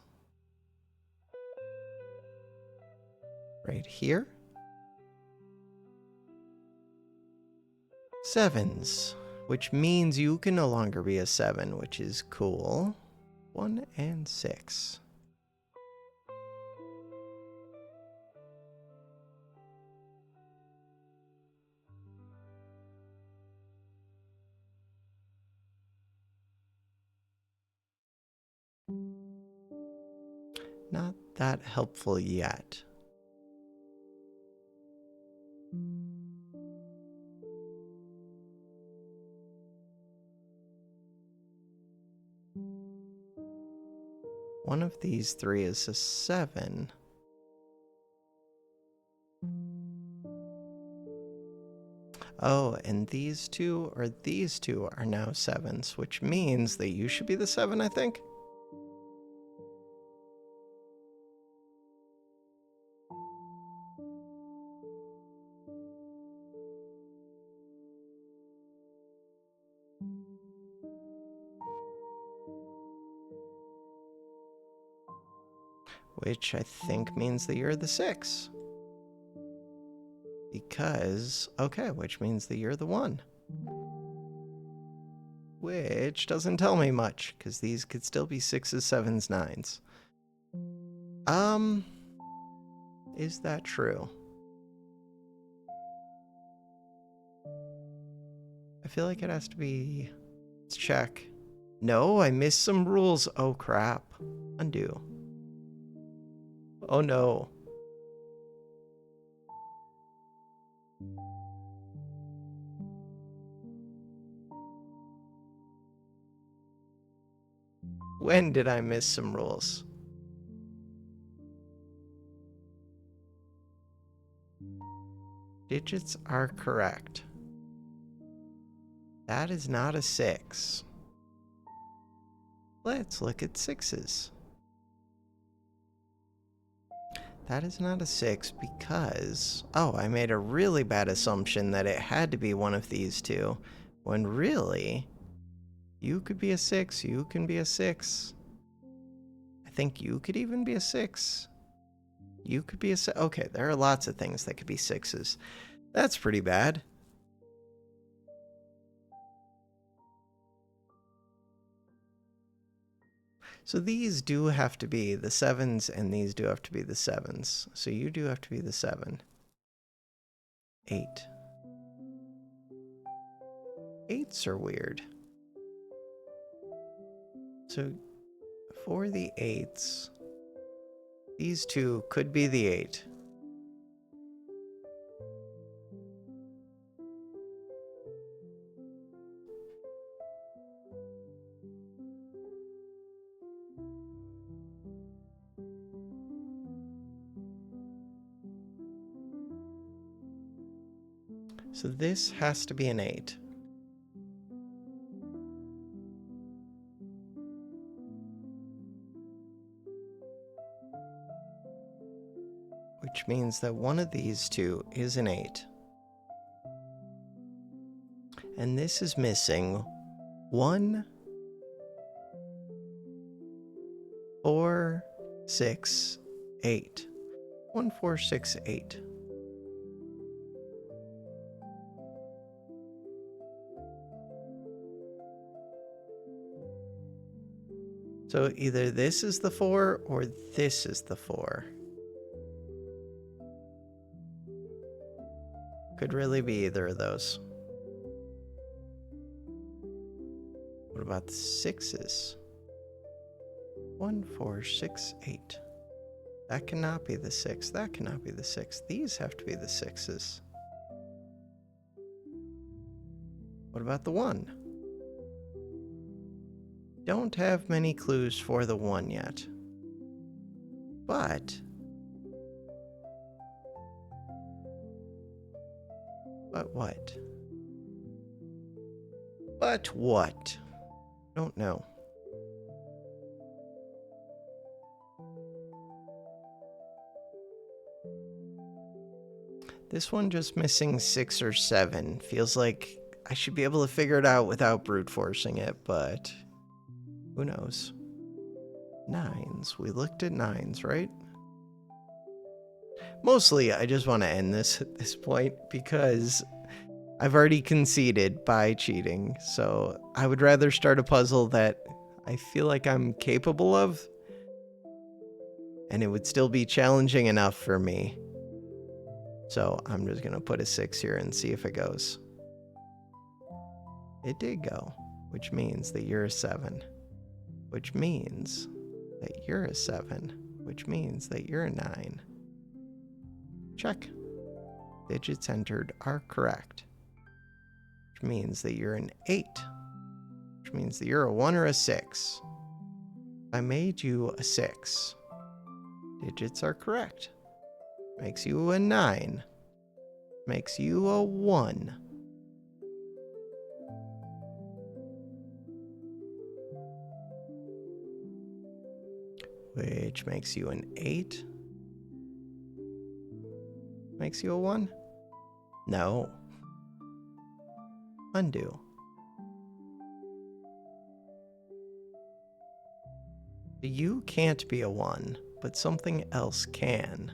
Right here. 7s. Which means you can no longer be a 7, which is cool. 1 and 6. Not that helpful yet. One of these 3 is a 7. Oh, and these 2 or these 2 are now 7s, which means that you should be the 7, I think. Which I think means that you're the 6. Because, okay, which means that you're the 1. Which doesn't tell me much, because these could still be 6s, 7s, 9s. Is that true? I feel like it has to be... Let's check. No, I missed some rules. Oh, crap. Undo. Oh, no. When did I miss some rules? Digits are correct. That is not a 6. Let's look at 6s. That is not a 6 because... Oh, I made a really bad assumption that it had to be one of these 2. When really, you could be a 6, you can be a 6. I think you could even be a 6. You could be a 6. Okay, there are lots of things that could be 6s. That's pretty bad. So these do have to be the 7s, and these do have to be the 7s. So you do have to be the 7. 8. 8s are weird. So for the 8s, these two could be the 8. So this has to be an 8. Which means that one of these two is an 8. And this is missing 1, 4, 6, 8. 1, 4, 6, 8. So either this is the 4 or this is the 4. Could really be either of those. What about the 6s? 1, 4, 6, 8. That cannot be the 6. That cannot be the 6. These have to be the 6s. What about the 1? Don't have many clues for the 1 yet. But what? But what? Don't know. This one just missing 6 or 7. Feels like I should be able to figure it out without brute forcing it, but who knows? 9s. We looked at 9s, right? Mostly, I just want to end this at this point because I've already conceded by cheating. So I would rather start a puzzle that I feel like I'm capable of, and it would still be challenging enough for me. So I'm just going to put a 6 here and see if it goes. It did go, which means that you're a 7. Which means that you're a 7. Which means that you're a 9. Check. Digits entered are correct. Which means that you're an 8. Which means that you're a 1 or a 6. I made you a 6. Digits are correct. Makes you a 9. Makes you a 1. Which makes you an 8. Makes you a 1? No. Undo. You can't be a 1, but something else can.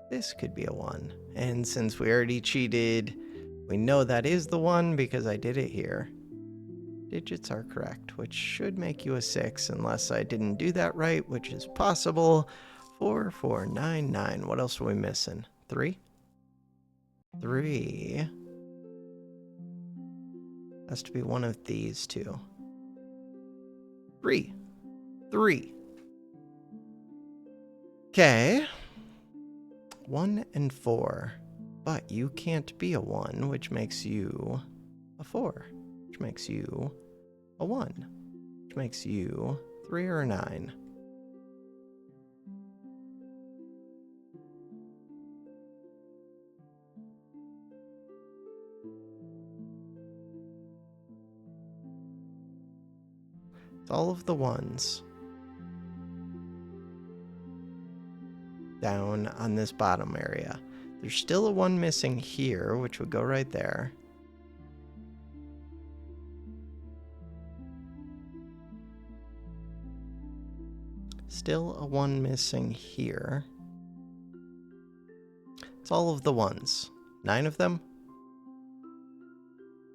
This could be a 1. And since we already cheated, we know that is the 1 because I did it here. Digits are correct, which should make you a 6 unless I didn't do that right, which is possible. 4, 4, 9, 9. What else are we missing? 3? 3 has to be one of these two. 3. Okay. 1 and 4. But you can't be a 1, which makes you a 4. Which makes you a 1. Which makes you 3 or a 9. It's all of the 1s down on this bottom area. There's still a 1 missing here, which would go right there. Still a 1 missing here. It's all of the 1s. 9 of them?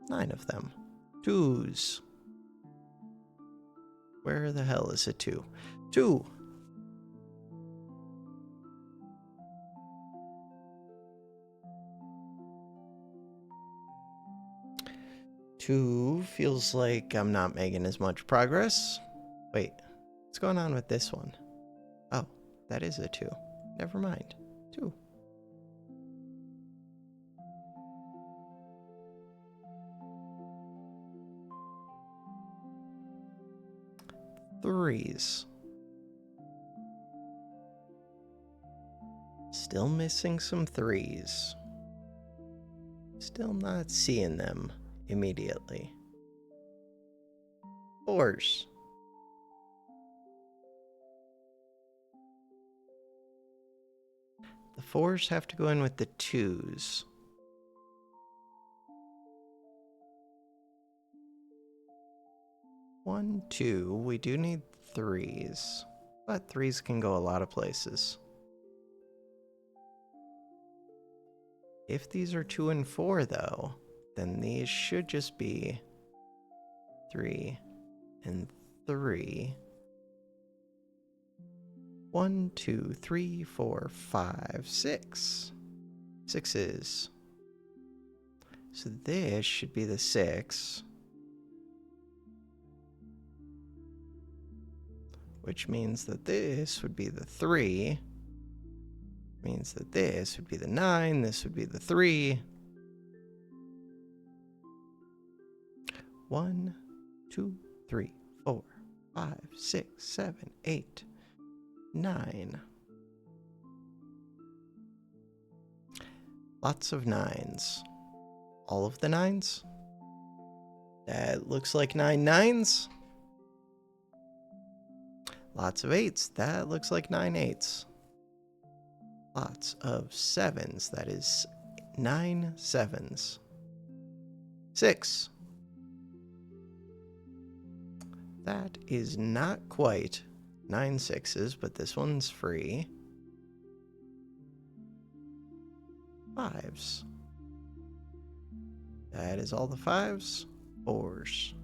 9 of them. 2s. Where the hell is a 2? 2! 2 feels like I'm not making as much progress. Wait, what's going on with this one? Oh, that is a 2. Never mind. 2. Threes. Still missing some 3s. Still not seeing them immediately. 4s. The 4s have to go in with the 2s. 1, 2. We do need 3s. But 3s can go a lot of places. If these are 2 and 4, though, then these should just be 3 and 3. 1, 2, 3, 4, 5, 6. 6s. So this should be the 6. Which means that this would be the 3. Means that this would be the 9, this would be the 3. 1, 2, 3, 4, 5, 6, 7, 8, 9. Lots of 9s. All of the 9s? That looks like 9 9s. Lots of 8s. That looks like 9 8s. Lots of 7s. That is 9 7s. 6. That is not quite 9 6s, but this one's free. 5s. That is all the 5s. 4s.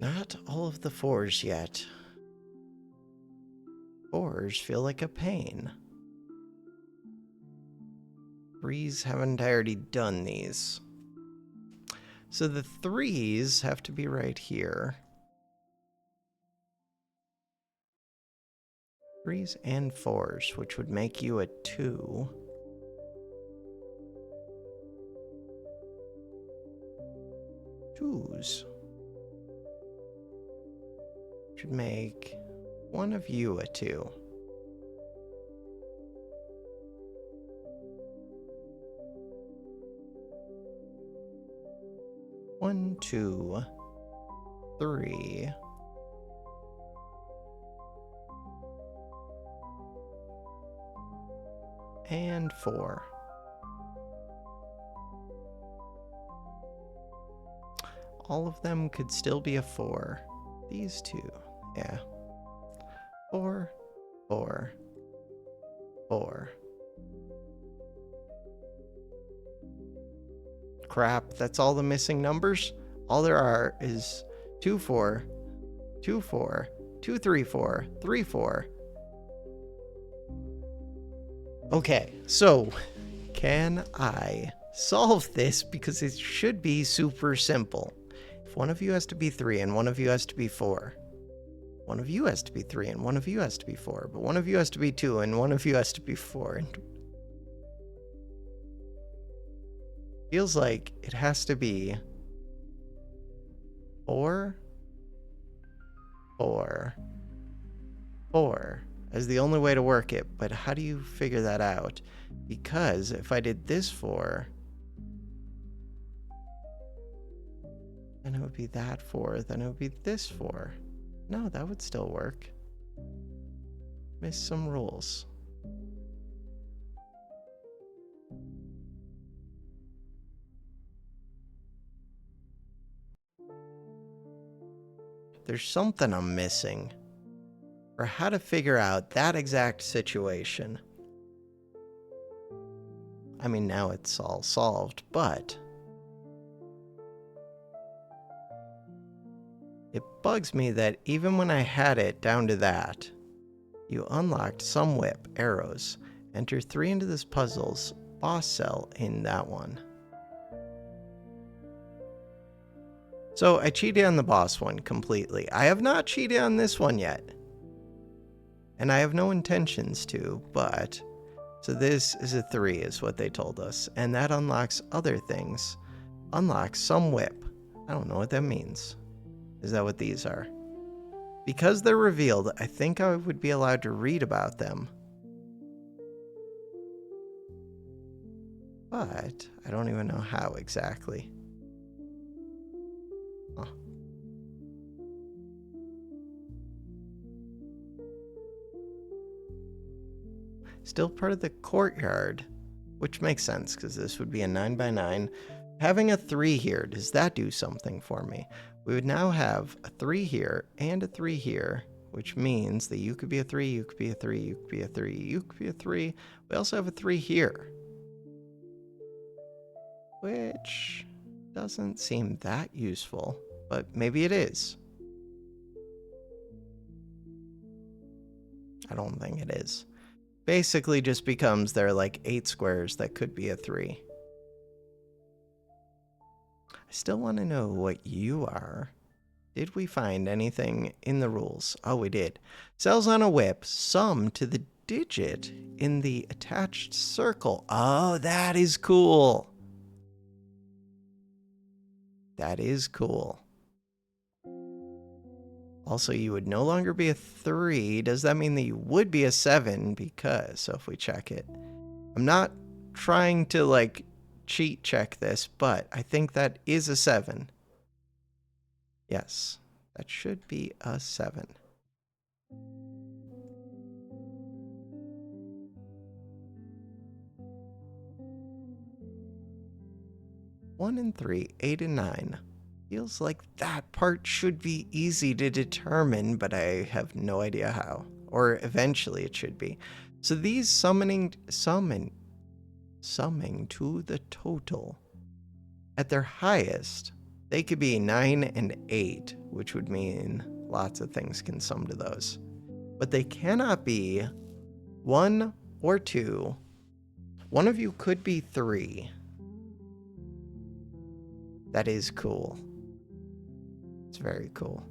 Not all of the 4s yet. 4s feel like a pain. 3s haven't I already done these? So the 3s have to be right here. 3s and 4s, which would make you a 2. Twos. Should make one of you a 2. One, 2, 3. And 4. All of them could still be a 4. These 2, yeah. 4, 4, 4. Crap, that's all the missing numbers? All there are is 2 4, 2 4, 2 3 4, 3 4. Okay, so can I solve this? Because it should be super simple. If one of you has to be 3 and one of you has to be 4, one of you has to be 3 and one of you has to be 4, but one of you has to be 2 and one of you has to be 4. And feels like it has to be 4, 4, 4 as the only way to work it. But how do you figure that out? Because if I did this 4, then it would be that 4, then it would be this 4. No, that would still work. Missed some rules. There's something I'm missing. Or how to figure out that exact situation. I mean, now it's all solved, but it bugs me that even when I had it down to that, you unlocked some whip, arrows. Enter 3 into this puzzles.
boss cell in that one. So I cheated on the boss one completely. I have not cheated on this one yet. And I have no intentions to, but... So this is a 3 is what they told us. And that unlocks other things. Unlocks some whip. I don't know what that means. Is that what these are? Because they're revealed, I think I would be allowed to read about them. But I don't even know how exactly. Huh. Still part of the courtyard, which makes sense because this would be a 9x9. Having a 3 here, does that do something for me? We would now have a 3 here and a 3 here, which means that you could be a 3, you could be a 3, you could be a 3, you could be a 3. We also have a 3 here, which doesn't seem that useful, but maybe it is. I don't think it is. Basically just becomes there are like 8 squares that could be a 3. I still want to know what you are. Did we find anything in the rules? Oh, we did. Cells on a whip, sum to the digit in the attached circle. Oh, that is cool. That is cool. Also, you would no longer be a 3. Does that mean that you would be a 7? Because, so if we check it, I'm not trying to like cheat check this, but I think that is a 7. Yes, that should be a 7. One and 3, 8 and 9. Feels like that part should be easy to determine, but I have no idea how. Or eventually it should be. So these summing to the total. At their highest, they could be 9 and 8, which would mean lots of things can sum to those. But they cannot be 1 or 2. One of you could be 3. That is cool. It's very cool.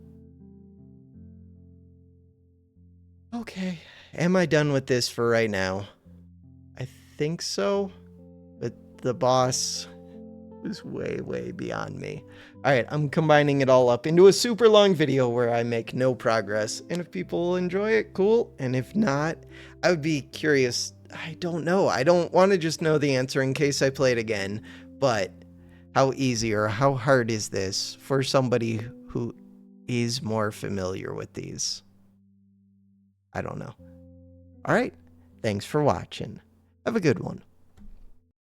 Okay, am I done with this for right now? I think so, but the boss is way, way beyond me. Alright, I'm combining it all up into a super long video where I make no progress, and if people enjoy it, cool, and if not, I would be curious. I don't know. I don't want to just know the answer in case I play it again, but how easy or how hard is this for somebody who is more familiar with these? I don't know. All right. Thanks for watching. Have a good one.